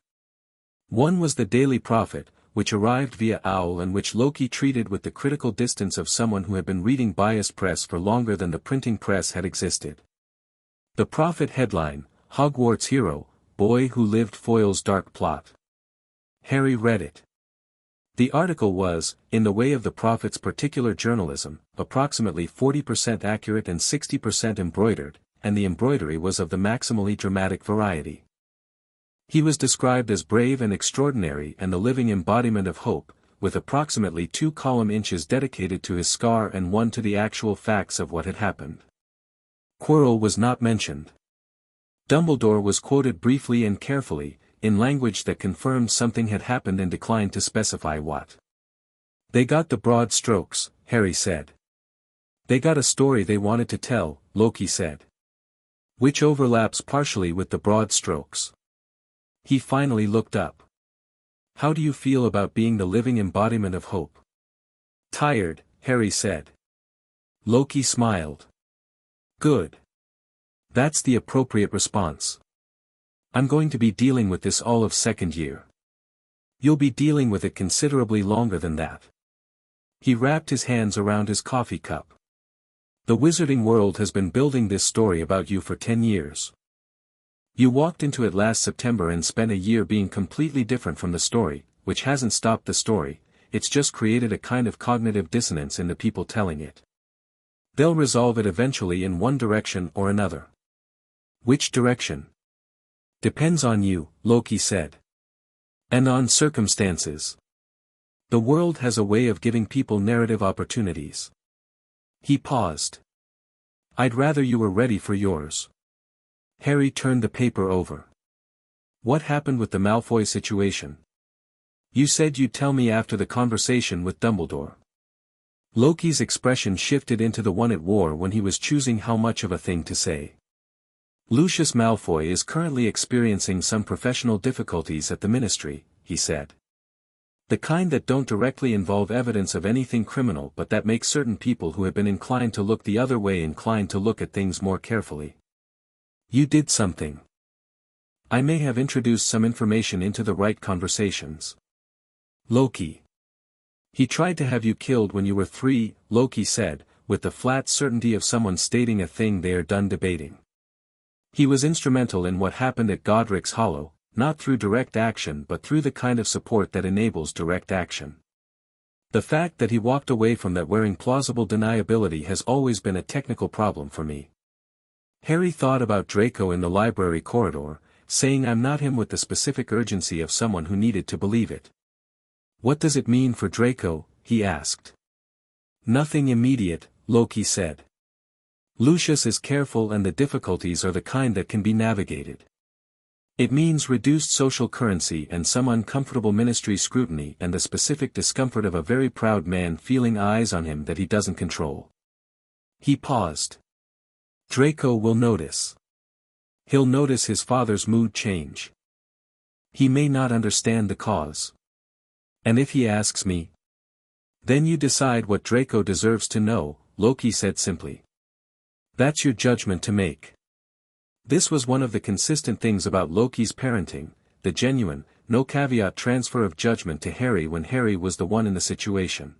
1 was the Daily Prophet, which arrived via Owl and which Loki treated with the critical distance of someone who had been reading biased press for longer than the printing press had existed. The Prophet headline, "Hogwarts Hero, Boy Who Lived Foils Dark Plot." Harry read it. The article was, in the way of the Prophet's particular journalism, approximately 40% accurate and 60% embroidered, and the embroidery was of the maximally dramatic variety. He was described as brave and extraordinary and the living embodiment of hope, with approximately 2 column inches dedicated to his scar and 1 to the actual facts of what had happened. Quirrell was not mentioned. Dumbledore was quoted briefly and carefully, in language that confirmed something had happened and declined to specify what. "They got the broad strokes," Harry said. "They got a story they wanted to tell," Loki said. "Which overlaps partially with the broad strokes." He finally looked up. "How do you feel about being the living embodiment of hope?" "Tired," Harry said. Loki smiled. "Good. That's the appropriate response. I'm going to be dealing with this all of second year. You'll be dealing with it considerably longer than that." He wrapped his hands around his coffee cup. "The wizarding world has been building this story about you for 10 years. You walked into it last September and spent a year being completely different from the story, which hasn't stopped the story, it's just created a kind of cognitive dissonance in the people telling it. They'll resolve it eventually in one direction or another." "Which direction?" "Depends on you," Loki said. "And on circumstances. The world has a way of giving people narrative opportunities." He paused. "I'd rather you were ready for yours." Harry turned the paper over. "What happened with the Malfoy situation?" "You said you'd tell me after the conversation with Dumbledore." Loki's expression shifted into the one it wore when he was choosing how much of a thing to say. "Lucius Malfoy is currently experiencing some professional difficulties at the Ministry," he said. "The kind that don't directly involve evidence of anything criminal but that make certain people who have been inclined to look the other way inclined to look at things more carefully. You did something. I may have introduced some information into the right conversations." "Loki. He tried to have you killed when you were 3, Loki said, with the flat certainty of someone stating a thing they are done debating. "He was instrumental in what happened at Godric's Hollow, not through direct action but through the kind of support that enables direct action. The fact that he walked away from that wearing plausible deniability has always been a technical problem for me." Harry thought about Draco in the library corridor, saying "I'm not him" with the specific urgency of someone who needed to believe it. "What does it mean for Draco?" he asked. "Nothing immediate," Loki said. "Lucius is careful and the difficulties are the kind that can be navigated. It means reduced social currency and some uncomfortable ministry scrutiny and the specific discomfort of a very proud man feeling eyes on him that he doesn't control." He paused. "Draco will notice. He'll notice his father's mood change. He may not understand the cause. And if he asks me?" "Then you decide what Draco deserves to know," Loki said simply. "That's your judgment to make." This was one of the consistent things about Loki's parenting, the genuine, no caveat transfer of judgment to Harry when Harry was the one in the situation.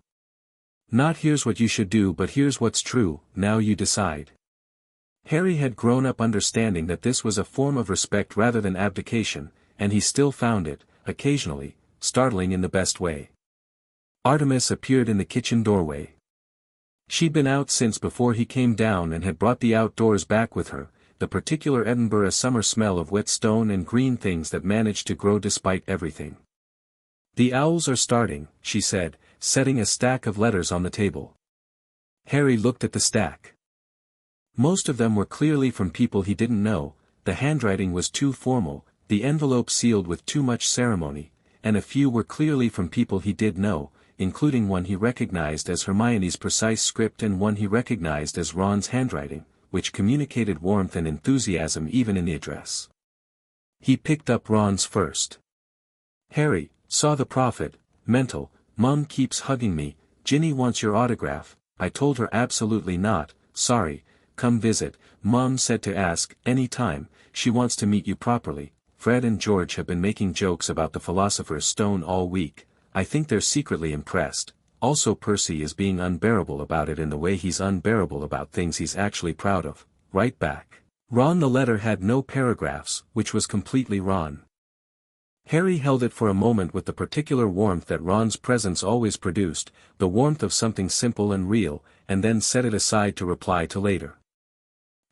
Not "here's what you should do" but "here's what's true, now you decide." Harry had grown up understanding that this was a form of respect rather than abdication, and he still found it, occasionally, startling in the best way. Artemis appeared in the kitchen doorway. She'd been out since before he came down and had brought the outdoors back with her, the particular Edinburgh summer smell of wet stone and green things that managed to grow despite everything. "The owls are starting," she said, setting a stack of letters on the table. Harry looked at the stack. Most of them were clearly from people he didn't know, the handwriting was too formal, the envelope sealed with too much ceremony, and a few were clearly from people he did know, including one he recognized as Hermione's precise script and one he recognized as Ron's handwriting, which communicated warmth and enthusiasm even in the address. He picked up Ron's first. Harry, saw the prophet, mental, Mum keeps hugging me, Ginny wants your autograph, I told her absolutely not, sorry, come visit, Mum said to ask, any time, she wants to meet you properly. Fred and George have been making jokes about the Philosopher's Stone all week, I think they're secretly impressed, also Percy is being unbearable about it in the way he's unbearable about things he's actually proud of, right back. Ron. The letter had no paragraphs, which was completely Ron. Harry held it for a moment with the particular warmth that Ron's presence always produced, the warmth of something simple and real, and then set it aside to reply to later.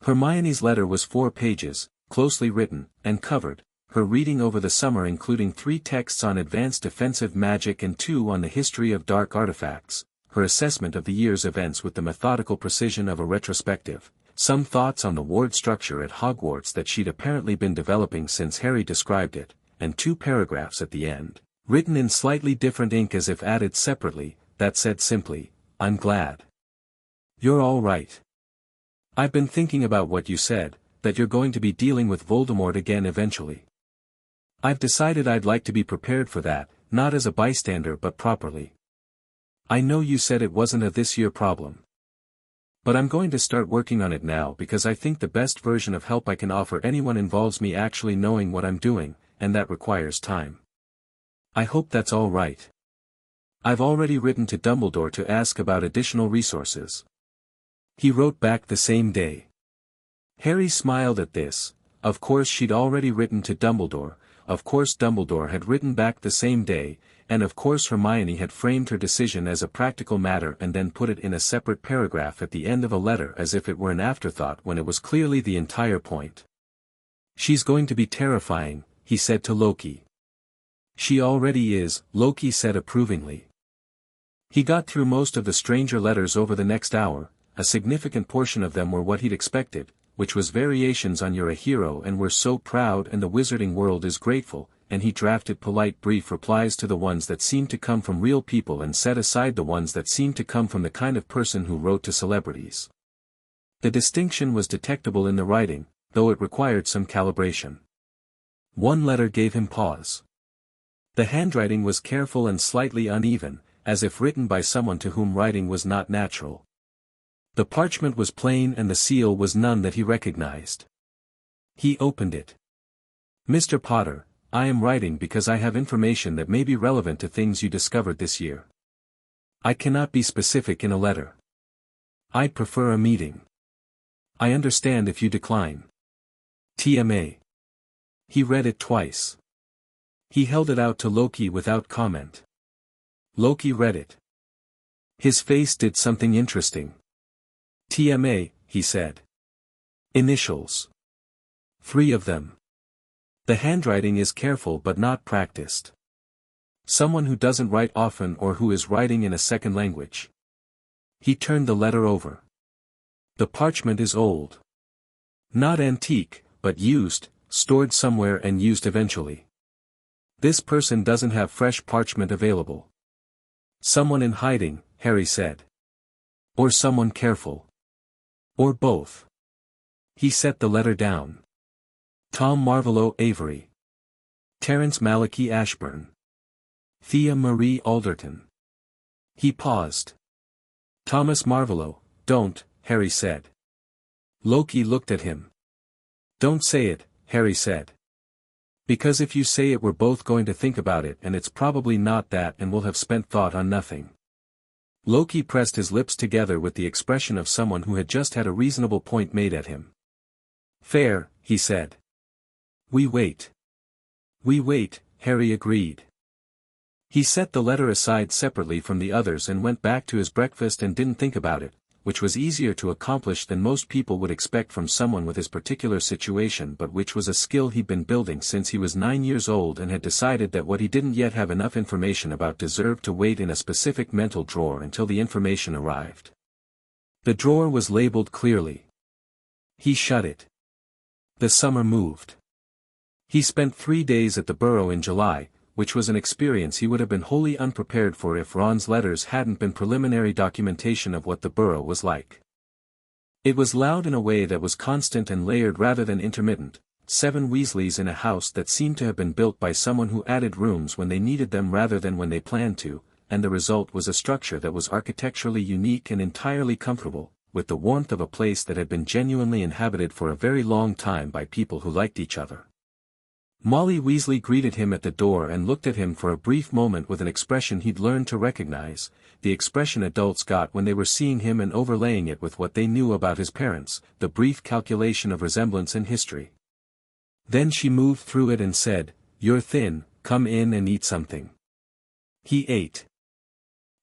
Hermione's letter was 4 pages, closely written, and covered, her reading over the summer including 3 texts on advanced defensive magic and 2 on the history of dark artifacts, her assessment of the year's events with the methodical precision of a retrospective, some thoughts on the ward structure at Hogwarts that she'd apparently been developing since Harry described it, and 2 paragraphs at the end, written in slightly different ink as if added separately, that said simply, I'm glad. You're all right. I've been thinking about what you said, that you're going to be dealing with Voldemort again eventually. I've decided I'd like to be prepared for that, not as a bystander but properly. I know you said it wasn't a this-year problem. But I'm going to start working on it now because I think the best version of help I can offer anyone involves me actually knowing what I'm doing, and that requires time. I hope that's all right. I've already written to Dumbledore to ask about additional resources. He wrote back the same day. Harry smiled at this. Of course she'd already written to Dumbledore, of course Dumbledore had written back the same day, and of course Hermione had framed her decision as a practical matter and then put it in a separate paragraph at the end of a letter as if it were an afterthought when it was clearly the entire point. She's going to be terrifying, he said to Loki. She already is, Loki said approvingly. He got through most of the stranger letters over the next hour, a significant portion of them were what he'd expected, which was variations on you're a hero and we're so proud and the wizarding world is grateful, and he drafted polite brief replies to the ones that seemed to come from real people and set aside the ones that seemed to come from the kind of person who wrote to celebrities. The distinction was detectable in the writing, though it required some calibration. One letter gave him pause. The handwriting was careful and slightly uneven, as if written by someone to whom writing was not natural. The parchment was plain and the seal was none that he recognized. He opened it. Mr. Potter, I am writing because I have information that may be relevant to things you discovered this year. I cannot be specific in a letter. I'd prefer a meeting. I understand if you decline. TMA. He read it twice. He held it out to Loki without comment. Loki read it. His face did something interesting. TMA, he said. Initials. 3 of them. The handwriting is careful but not practiced. Someone who doesn't write often or who is writing in a second language. He turned the letter over. The parchment is old. Not antique, but used, stored somewhere and used eventually. This person doesn't have fresh parchment available. Someone in hiding, Harry said. Or someone careful. Or both. He set the letter down. Tom Marvolo Avery. Terence Malachi Ashburn. Thea Marie Alderton. He paused. Thomas Marvolo, don't, Harry said. Loki looked at him. Don't say it, Harry said. Because if you say it we're both going to think about it and it's probably not that and we'll have spent thought on nothing. Loki pressed his lips together with the expression of someone who had just had a reasonable point made at him. Fair, he said. We wait. We wait, Harry agreed. He set the letter aside separately from the others and went back to his breakfast and didn't think about it, which was easier to accomplish than most people would expect from someone with his particular situation but which was a skill he'd been building since he was 9 years old and had decided that what he didn't yet have enough information about deserved to wait in a specific mental drawer until the information arrived. The drawer was labeled clearly. He shut it. The summer moved. He spent 3 days at the Burrow in July, which was an experience he would have been wholly unprepared for if Ron's letters hadn't been preliminary documentation of what the burrow was like. It was loud in a way that was constant and layered rather than intermittent, 7 Weasleys in a house that seemed to have been built by someone who added rooms when they needed them rather than when they planned to, and the result was a structure that was architecturally unique and entirely comfortable, with the warmth of a place that had been genuinely inhabited for a very long time by people who liked each other. Molly Weasley greeted him at the door and looked at him for a brief moment with an expression he'd learned to recognize, the expression adults got when they were seeing him and overlaying it with what they knew about his parents, the brief calculation of resemblance in history. Then she moved through it and said, "You're thin, come in and eat something." He ate.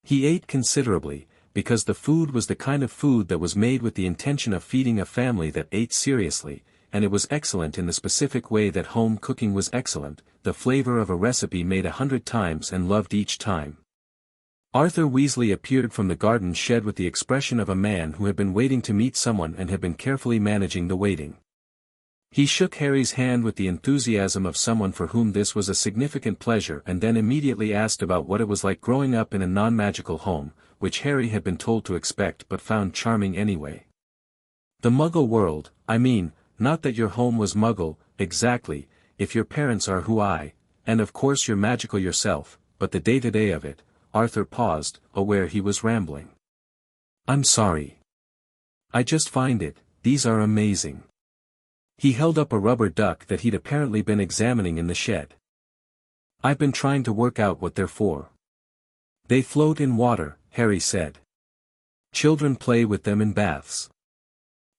He ate considerably, because the food was the kind of food that was made with the intention of feeding a family that ate seriously, and it was excellent in the specific way that home cooking was excellent, the flavor of a recipe made 100 times and loved each time. Arthur Weasley appeared from the garden shed with the expression of a man who had been waiting to meet someone and had been carefully managing the waiting. He shook Harry's hand with the enthusiasm of someone for whom this was a significant pleasure and then immediately asked about what it was like growing up in a non-magical home, which Harry had been told to expect but found charming anyway. "The Muggle world, I mean, not that your home was Muggle, exactly, if your parents are who and of course you're magical yourself, but the day-to-day of it." Arthur paused, aware he was rambling. "I'm sorry. I just find these are amazing." He held up a rubber duck that he'd apparently been examining in the shed. "I've been trying to work out what they're for." "They float in water," Harry said. "Children play with them in baths."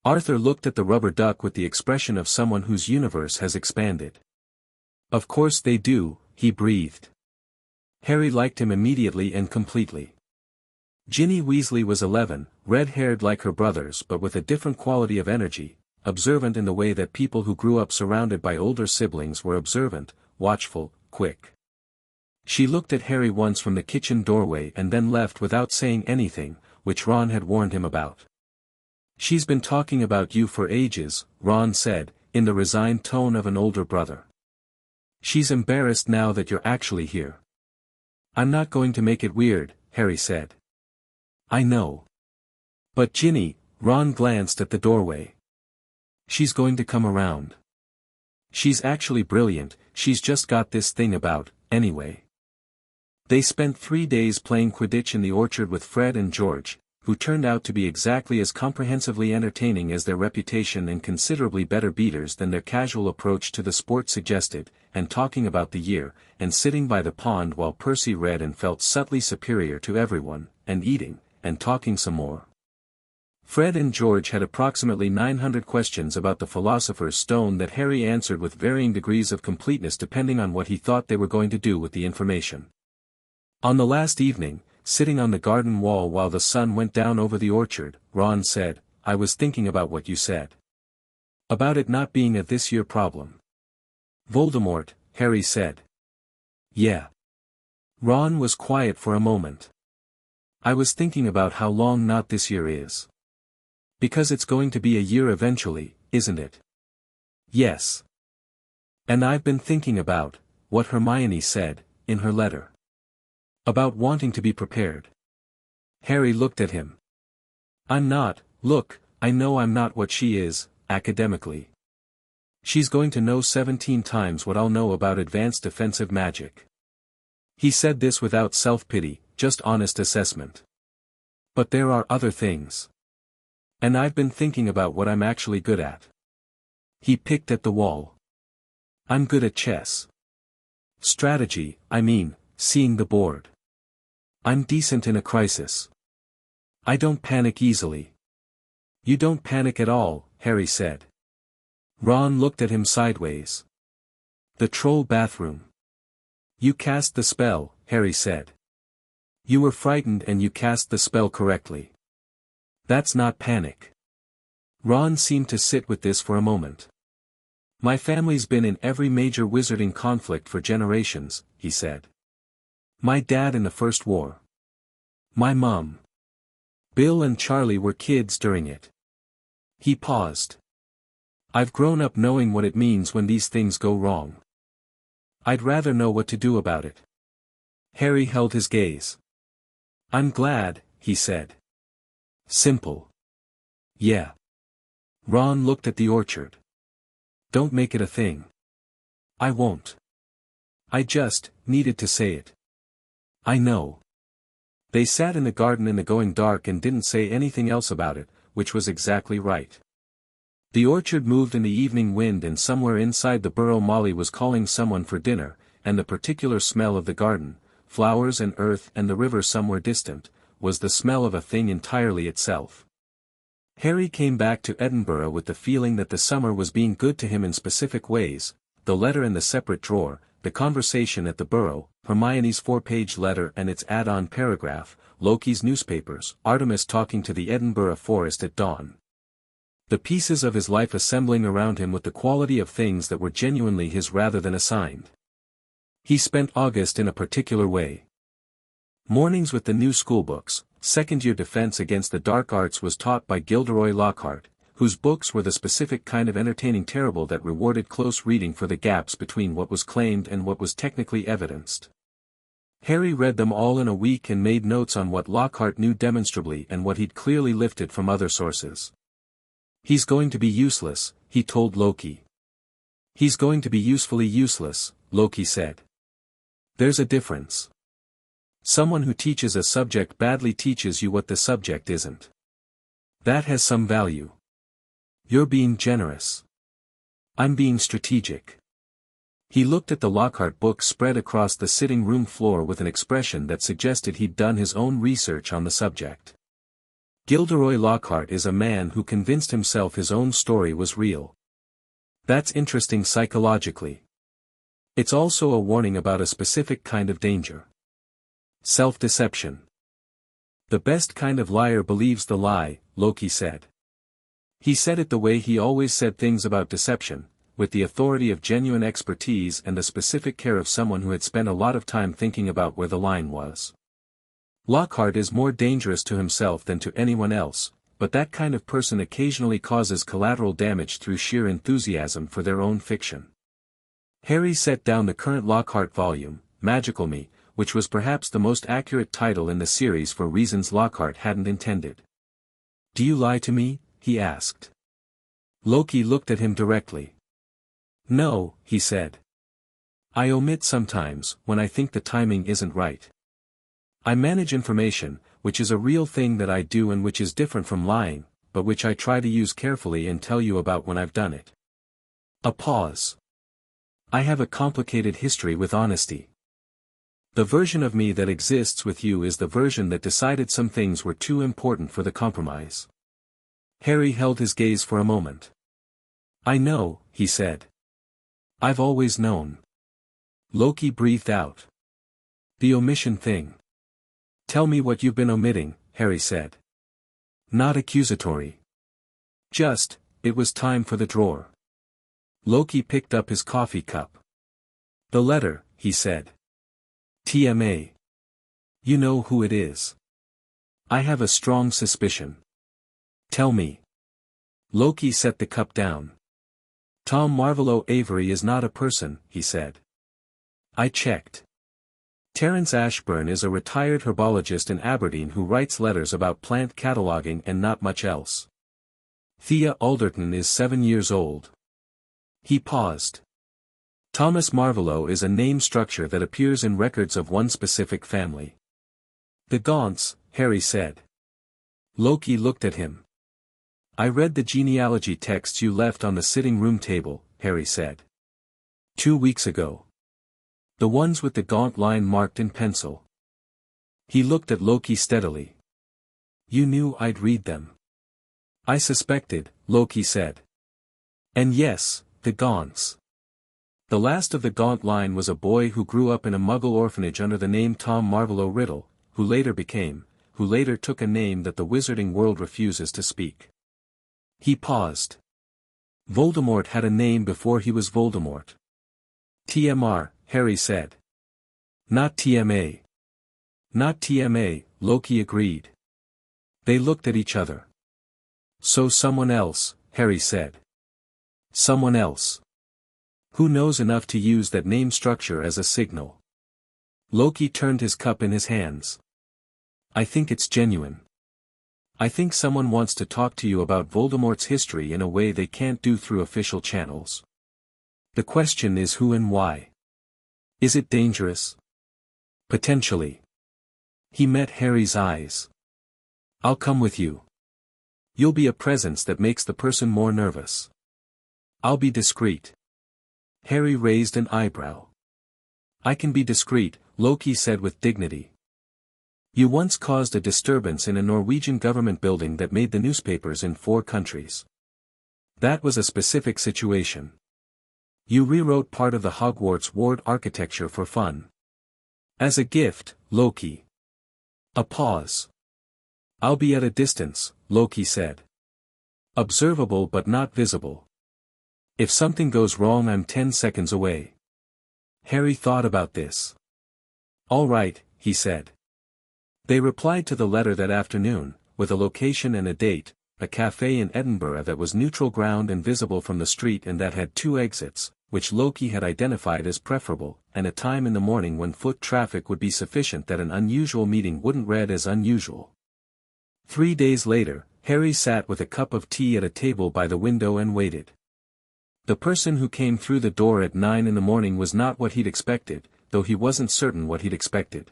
Arthur looked at the rubber duck with the expression of someone whose universe has expanded. "Of course they do," he breathed. Harry liked him immediately and completely. Ginny Weasley was 11, red-haired like her brothers but with a different quality of energy, observant in the way that people who grew up surrounded by older siblings were observant, watchful, quick. She looked at Harry once from the kitchen doorway and then left without saying anything, which Ron had warned him about. "She's been talking about you for ages," Ron said, in the resigned tone of an older brother. "She's embarrassed now that you're actually here." "I'm not going to make it weird," Harry said. "I know. But Ginny," Ron glanced at the doorway. "She's going to come around. She's actually brilliant, she's just got this thing about, anyway." They spent 3 days playing Quidditch in the orchard with Fred and George, who turned out to be exactly as comprehensively entertaining as their reputation and considerably better beaters than their casual approach to the sport suggested, and talking about the year, and sitting by the pond while Percy read and felt subtly superior to everyone, and eating, and talking some more. Fred and George had approximately 900 questions about the Philosopher's Stone that Harry answered with varying degrees of completeness depending on what he thought they were going to do with the information. On the last evening, sitting on the garden wall while the sun went down over the orchard, Ron said, "I was thinking about what you said. About it not being a this-year problem." "Voldemort," Harry said. "Yeah." Ron was quiet for a moment. "I was thinking about how long not this year is. Because it's going to be a year eventually, isn't it?" "Yes. And I've been thinking about what Hermione said in her letter. About wanting to be prepared." Harry looked at him. Look, I know I'm not what she is, academically. She's going to know 17 times what I'll know about advanced defensive magic." He said this without self-pity, just honest assessment. "But there are other things. And I've been thinking about what I'm actually good at." He picked at the wall. "I'm good at chess. Strategy, I mean, seeing the board. I'm decent in a crisis. I don't panic easily." "You don't panic at all," Harry said. Ron looked at him sideways. "The troll bathroom. You cast the spell," Harry said. "You were frightened and you cast the spell correctly. That's not panic." Ron seemed to sit with this for a moment. "My family's been in every major wizarding conflict for generations," he said. "My dad in the First War. My mom. Bill and Charlie were kids during it." He paused. "I've grown up knowing what it means when these things go wrong. I'd rather know what to do about it. Harry held his gaze. I'm glad, he said. Simple. Yeah. Ron looked at the orchard. Don't make it a thing. I won't. I just needed to say it. I know. They sat in the garden in the going dark and didn't say anything else about it, which was exactly right. The orchard moved in the evening wind, and somewhere inside the burrow Molly was calling someone for dinner, and the particular smell of the garden, flowers and earth and the river somewhere distant, was the smell of a thing entirely itself. Harry came back to Edinburgh with the feeling that the summer was being good to him in specific ways: the letter in the separate drawer, the conversation at the burrow, Hermione's 4-page letter and its add-on paragraph, Loki's newspapers, Artemis talking to the Edinburgh forest at dawn. The pieces of his life assembling around him with the quality of things that were genuinely his rather than assigned. He spent August in a particular way. Mornings with the new schoolbooks. Second-year defense against the dark arts was taught by Gilderoy Lockhart, whose books were the specific kind of entertaining terrible that rewarded close reading for the gaps between what was claimed and what was technically evidenced. Harry read them all in a week and made notes on what Lockhart knew demonstrably and what he'd clearly lifted from other sources. He's going to be useless, he told Loki. He's going to be usefully useless, Loki said. There's a difference. Someone who teaches a subject badly teaches you what the subject isn't. That has some value. You're being generous. I'm being strategic. He looked at the Lockhart book spread across the sitting room floor with an expression that suggested he'd done his own research on the subject. Gilderoy Lockhart is a man who convinced himself his own story was real. That's interesting psychologically. It's also a warning about a specific kind of danger. Self-deception. The best kind of liar believes the lie, Loki said. He said it the way he always said things about deception, with the authority of genuine expertise and the specific care of someone who had spent a lot of time thinking about where the line was. Lockhart is more dangerous to himself than to anyone else, but that kind of person occasionally causes collateral damage through sheer enthusiasm for their own fiction. Harry set down the current Lockhart volume, Magical Me, which was perhaps the most accurate title in the series for reasons Lockhart hadn't intended. Do you lie to me? He asked. Loki looked at him directly. No, he said. I omit sometimes, when I think the timing isn't right. I manage information, which is a real thing that I do and which is different from lying, but which I try to use carefully and tell you about when I've done it. A pause. I have a complicated history with honesty. The version of me that exists with you is the version that decided some things were too important for the compromise. Harry held his gaze for a moment. I know, he said. I've always known. Loki breathed out. The omission thing. Tell me what you've been omitting, Harry said. Not accusatory. Just, it was time for the drawer. Loki picked up his coffee cup. The letter, he said. TMA. You know who it is. I have a strong suspicion. Tell me. Loki set the cup down. Tom Marvolo Avery is not a person, he said. I checked. Terence Ashburn is a retired herbologist in Aberdeen who writes letters about plant cataloging and not much else. Thea Alderton is 7 years old. He paused. Thomas Marvolo is a name structure that appears in records of one specific family. The Gaunts, Harry said. Loki looked at him. I read the genealogy texts you left on the sitting room table, Harry said. 2 weeks ago. The ones with the Gaunt line marked in pencil. He looked at Loki steadily. You knew I'd read them. I suspected, Loki said. And yes, the Gaunts. The last of the Gaunt line was a boy who grew up in a Muggle orphanage under the name Tom Marvolo Riddle, who later took a name that the wizarding world refuses to speak. He paused. Voldemort had a name before he was Voldemort. TMR, Harry said. Not TMA. Not TMA, Loki agreed. They looked at each other. So someone else, Harry said. Someone else. Who knows enough to use that name structure as a signal? Loki turned his cup in his hands. I think it's genuine. I think someone wants to talk to you about Voldemort's history in a way they can't do through official channels. The question is who and why. Is it dangerous? Potentially. He met Harry's eyes. I'll come with you. You'll be a presence that makes the person more nervous. I'll be discreet. Harry raised an eyebrow. I can be discreet, Loki said with dignity. You once caused a disturbance in a Norwegian government building that made the newspapers in 4 countries. That was a specific situation. You rewrote part of the Hogwarts ward architecture for fun. As a gift, Loki. A pause. I'll be at a distance, Loki said. Observable but not visible. If something goes wrong, I'm 10 seconds away. Harry thought about this. All right, he said. They replied to the letter that afternoon, with a location and a date, a cafe in Edinburgh that was neutral ground and visible from the street and that had 2 exits, which Loki had identified as preferable, and a time in the morning when foot traffic would be sufficient that an unusual meeting wouldn't read as unusual. 3 days later, Harry sat with a cup of tea at a table by the window and waited. The person who came through the door at 9 in the morning was not what he'd expected, though he wasn't certain what he'd expected.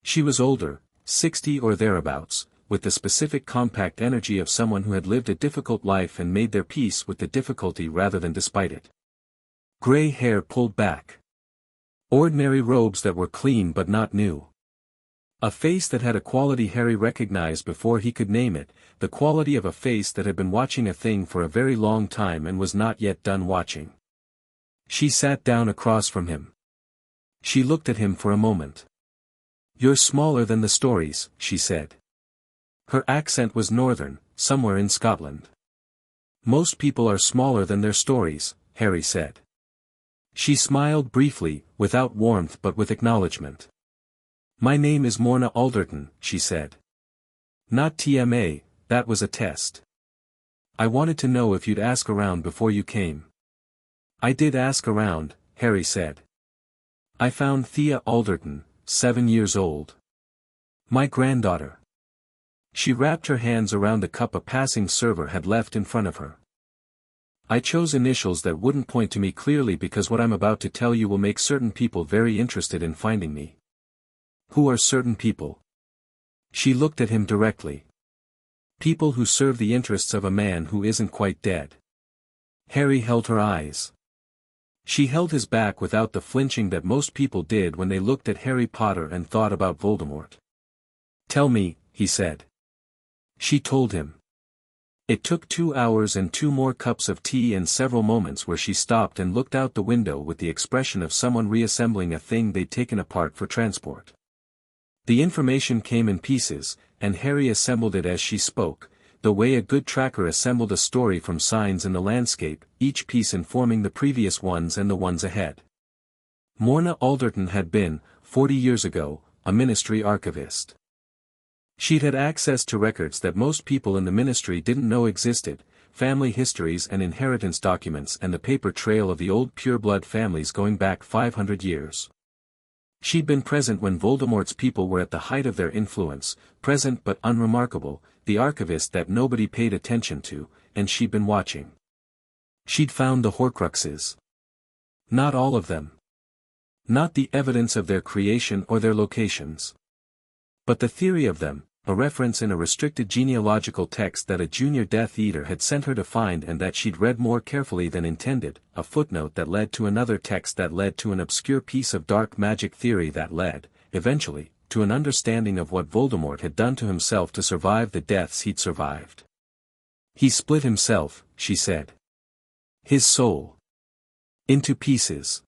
She was older, 60 or thereabouts, with the specific compact energy of someone who had lived a difficult life and made their peace with the difficulty rather than despite it. Gray hair pulled back. Ordinary robes that were clean but not new. A face that had a quality Harry recognized before he could name it, the quality of a face that had been watching a thing for a very long time and was not yet done watching. She sat down across from him. She looked at him for a moment. You're smaller than the stories, she said. Her accent was northern, somewhere in Scotland. Most people are smaller than their stories, Harry said. She smiled briefly, without warmth but with acknowledgement. My name is Morna Alderton, she said. Not TMA, that was a test. I wanted to know if you'd ask around before you came. I did ask around, Harry said. I found Thea Alderton, 7 years old. My granddaughter. She wrapped her hands around the cup a passing server had left in front of her. I chose initials that wouldn't point to me clearly because what I'm about to tell you will make certain people very interested in finding me. Who are certain people? She looked at him directly. People who serve the interests of a man who isn't quite dead. Harry held her eyes. She held his back without the flinching that most people did when they looked at Harry Potter and thought about Voldemort. Tell me, he said. She told him. It took 2 hours and 2 more cups of tea and several moments where she stopped and looked out the window with the expression of someone reassembling a thing they'd taken apart for transport. The information came in pieces, and Harry assembled it as she spoke, the way a good tracker assembled a story from signs in the landscape, each piece informing the previous ones and the ones ahead. Morna Alderton had been, 40 years ago, a ministry archivist. She'd had access to records that most people in the ministry didn't know existed, family histories and inheritance documents and the paper trail of the old pureblood families going back 500 years. She'd been present when Voldemort's people were at the height of their influence, present but unremarkable, the archivist that nobody paid attention to, and she'd been watching. She'd found the Horcruxes. Not all of them. Not the evidence of their creation or their locations. But the theory of them, a reference in a restricted genealogical text that a junior Death Eater had sent her to find and that she'd read more carefully than intended, a footnote that led to another text that led to an obscure piece of dark magic theory that led, eventually, to an understanding of what Voldemort had done to himself to survive the deaths he'd survived. He split himself, she said. His soul. Into pieces.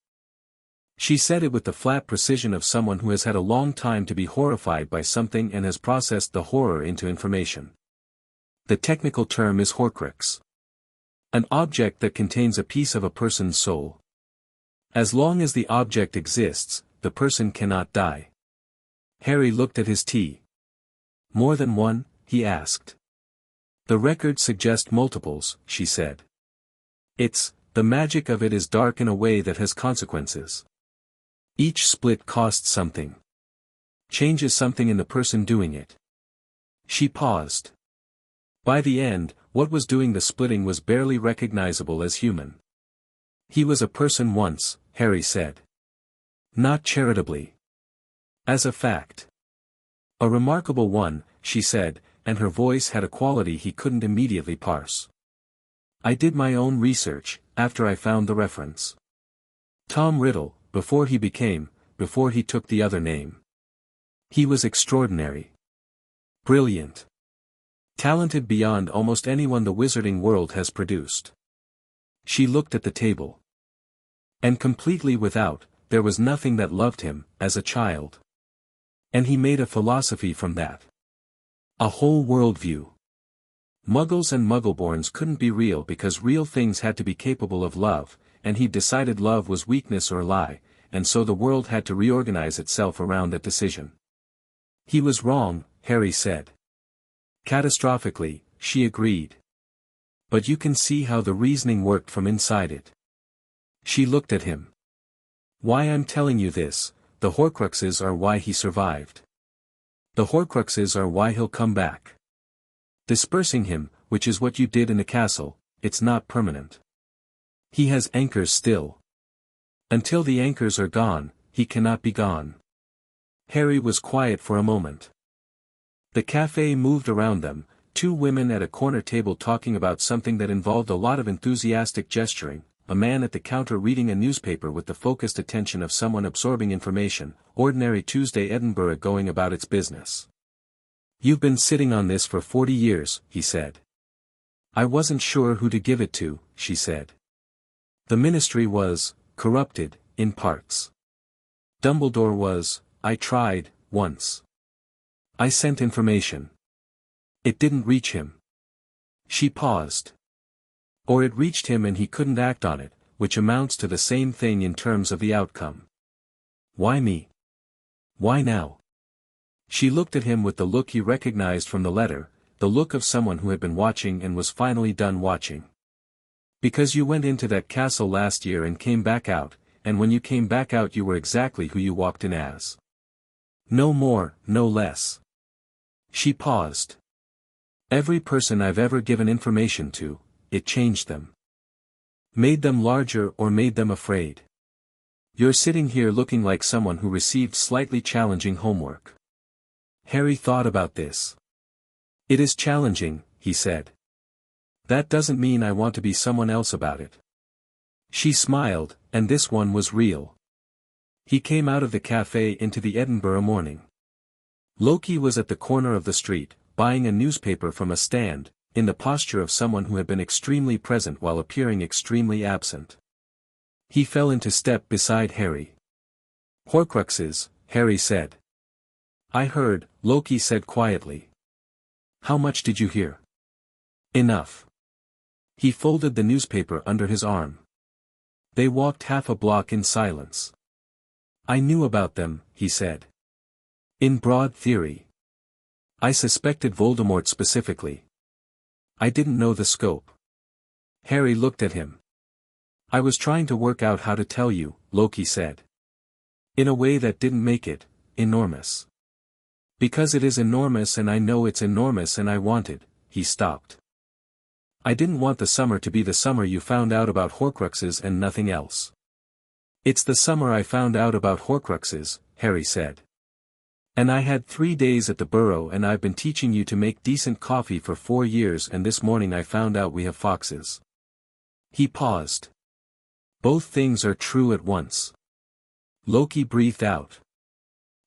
She said it with the flat precision of someone who has had a long time to be horrified by something and has processed the horror into information. The technical term is Horcrux. An object that contains a piece of a person's soul. As long as the object exists, the person cannot die. Harry looked at his tea. More than one? He asked. The records suggest multiples, she said. It's The magic of it is dark in a way that has consequences. Each split costs something. Changes something in the person doing it. She paused. By the end, what was doing the splitting was barely recognizable as human. He was a person once, Harry said. Not charitably. As a fact. A remarkable one, she said, and her voice had a quality he couldn't immediately parse. I did my own research, after I found the reference. Tom Riddle, before he took the other name. He was extraordinary. Brilliant. Talented beyond almost anyone the wizarding world has produced. She looked at the table. And completely without, there was nothing that loved him, as a child. And he made a philosophy from that. A whole worldview. Muggles and Muggleborns couldn't be real because real things had to be capable of love, and he'd decided love was weakness or lie, and so the world had to reorganize itself around that decision. He was wrong, Harry said. Catastrophically, she agreed. But you can see how the reasoning worked from inside it. She looked at him. Why I'm telling you this, the Horcruxes are why he survived. The Horcruxes are why he'll come back. Dispersing him, which is what you did in the castle, it's not permanent. He has anchors still. Until the anchors are gone, he cannot be gone. Harry was quiet for a moment. The cafe moved around them, two women at a corner table talking about something that involved a lot of enthusiastic gesturing, a man at the counter reading a newspaper with the focused attention of someone absorbing information, ordinary Tuesday Edinburgh going about its business. You've been sitting on this for 40 years, he said. I wasn't sure who to give it to, she said. The ministry was corrupted, in parts. Dumbledore was, I tried, once. I sent information. It didn't reach him. She paused. Or it reached him and he couldn't act on it, which amounts to the same thing in terms of the outcome. Why me? Why now? She looked at him with the look he recognized from the letter, the look of someone who had been watching and was finally done watching. Because you went into that castle last year and came back out, and when you came back out you were exactly who you walked in as. No more, no less. She paused. Every person I've ever given information to, it changed them. Made them larger or made them afraid. You're sitting here looking like someone who received slightly challenging homework. Harry thought about this. It is challenging, he said. That doesn't mean I want to be someone else about it. She smiled, and this one was real. He came out of the cafe into the Edinburgh morning. Loki was at the corner of the street, buying a newspaper from a stand, in the posture of someone who had been extremely present while appearing extremely absent. He fell into step beside Harry. Horcruxes, Harry said. I heard, Loki said quietly. How much did you hear? Enough. He folded the newspaper under his arm. They walked half a block in silence. I knew about them, he said. In broad theory. I suspected Voldemort specifically. I didn't know the scope. Harry looked at him. I was trying to work out how to tell you, Loki said. In a way that didn't make it enormous. Because it is enormous and I know it's enormous and I wanted, he stopped. I didn't want the summer to be the summer you found out about Horcruxes and nothing else. It's the summer I found out about Horcruxes, Harry said. And I had 3 days at the Burrow and I've been teaching you to make decent coffee for 4 years and this morning I found out we have foxes. He paused. Both things are true at once. Loki breathed out.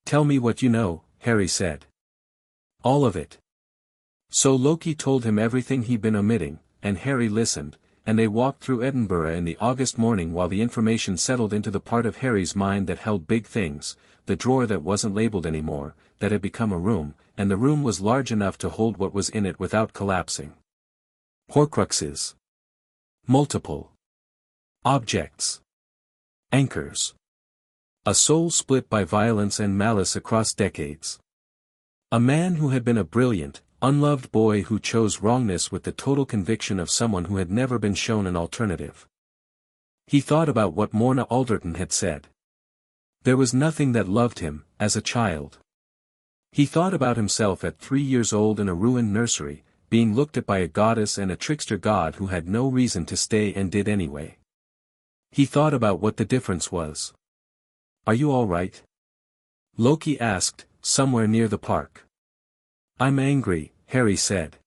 Tell me what you know, Harry said. All of it. So Loki told him everything he'd been omitting, and Harry listened, and they walked through Edinburgh in the August morning while the information settled into the part of Harry's mind that held big things, the drawer that wasn't labeled anymore, that had become a room, and the room was large enough to hold what was in it without collapsing. Horcruxes. Multiple. Objects. Anchors. A soul split by violence and malice across decades. A man who had been a brilliant, unloved boy who chose wrongness with the total conviction of someone who had never been shown an alternative. He thought about what Morna Alderton had said. There was nothing that loved him, as a child. He thought about himself at 3 years old in a ruined nursery, being looked at by a goddess and a trickster god who had no reason to stay and did anyway. He thought about what the difference was. "Are you all right?" Loki asked, somewhere near the park. "I'm angry," Harry said.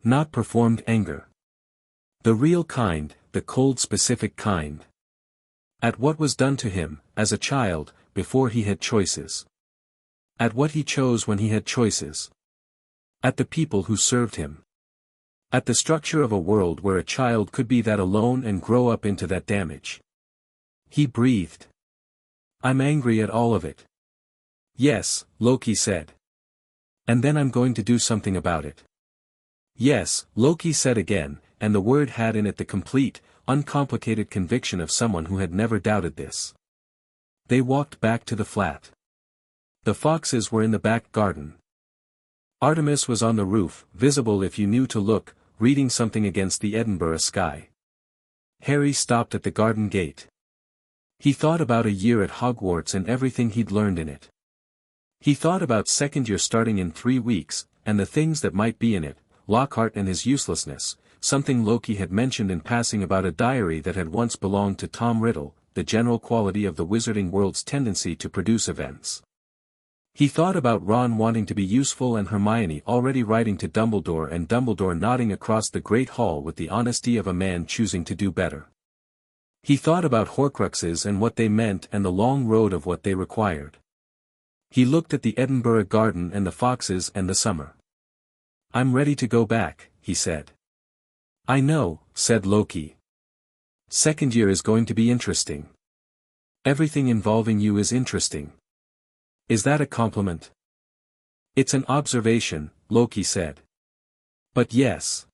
Not performed anger. The real kind, the cold specific kind. At what was done to him, as a child, before he had choices. At what he chose when he had choices. At the people who served him. At the structure of a world where a child could be that alone and grow up into that damage. He breathed. "I'm angry at all of it." "Yes," Loki said. "And then I'm going to do something about it." "Yes," Loki said again, and the word had in it the complete, uncomplicated conviction of someone who had never doubted this. They walked back to the flat. The foxes were in the back garden. Artemis was on the roof, visible if you knew to look, reading something against the Edinburgh sky. Harry stopped at the garden gate. He thought about a year at Hogwarts and everything he'd learned in it. He thought about second year starting in 3 weeks, and the things that might be in it, Lockhart and his uselessness, something Loki had mentioned in passing about a diary that had once belonged to Tom Riddle, the general quality of the wizarding world's tendency to produce events. He thought about Ron wanting to be useful and Hermione already writing to Dumbledore and Dumbledore nodding across the Great Hall with the honesty of a man choosing to do better. He thought about Horcruxes and what they meant and the long road of what they required. He looked at the Edinburgh garden and the foxes and the summer. "I'm ready to go back," he said. "I know," said Loki. "Second year is going to be interesting. Everything involving you is interesting." "Is that a compliment?" "It's an observation," Loki said. "But yes."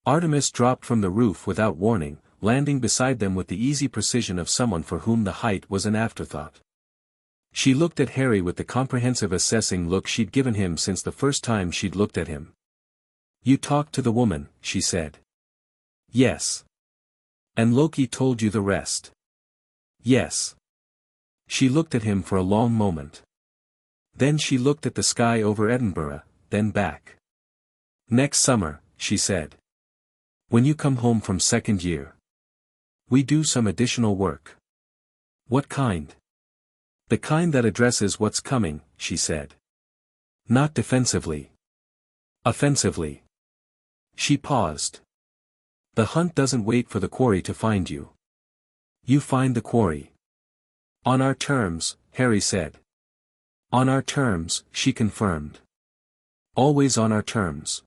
Artemis dropped from the roof without warning, landing beside them with the easy precision of someone for whom the height was an afterthought. She looked at Harry with the comprehensive assessing look she'd given him since the first time she'd looked at him. "You talked to the woman," she said. "Yes." "And Loki told you the rest?" "Yes." She looked at him for a long moment. Then she looked at the sky over Edinburgh, then back. "Next summer," she said. "When you come home from second year. We do some additional work." "What kind?" "The kind that addresses what's coming," she said. "Not defensively. Offensively." She paused. "The hunt doesn't wait for the quarry to find you. You find the quarry." "On our terms," Harry said. "On our terms," she confirmed. "Always on our terms."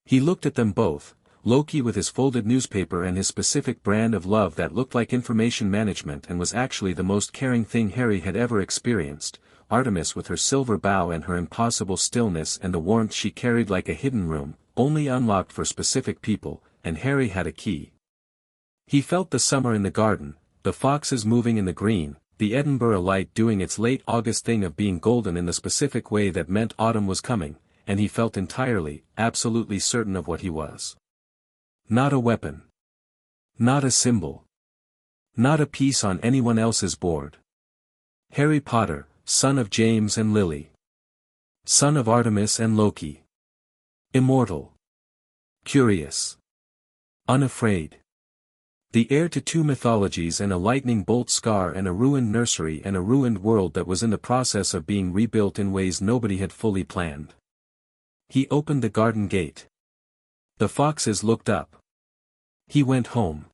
He looked at them both, Loki with his folded newspaper and his specific brand of love that looked like information management and was actually the most caring thing Harry had ever experienced, Artemis with her silver bow and her impossible stillness and the warmth she carried like a hidden room, only unlocked for specific people, and Harry had a key. He felt the summer in the garden, the foxes moving in the green, the Edinburgh light doing its late August thing of being golden in the specific way that meant autumn was coming, and he felt entirely, absolutely certain of what he was. Not a weapon. Not a symbol. Not a piece on anyone else's board. Harry Potter, son of James and Lily. Son of Artemis and Loki. Immortal. Curious. Unafraid. The heir to 2 mythologies and a lightning bolt scar and a ruined nursery and a ruined world that was in the process of being rebuilt in ways nobody had fully planned. He opened the garden gate. The foxes looked up. He went home.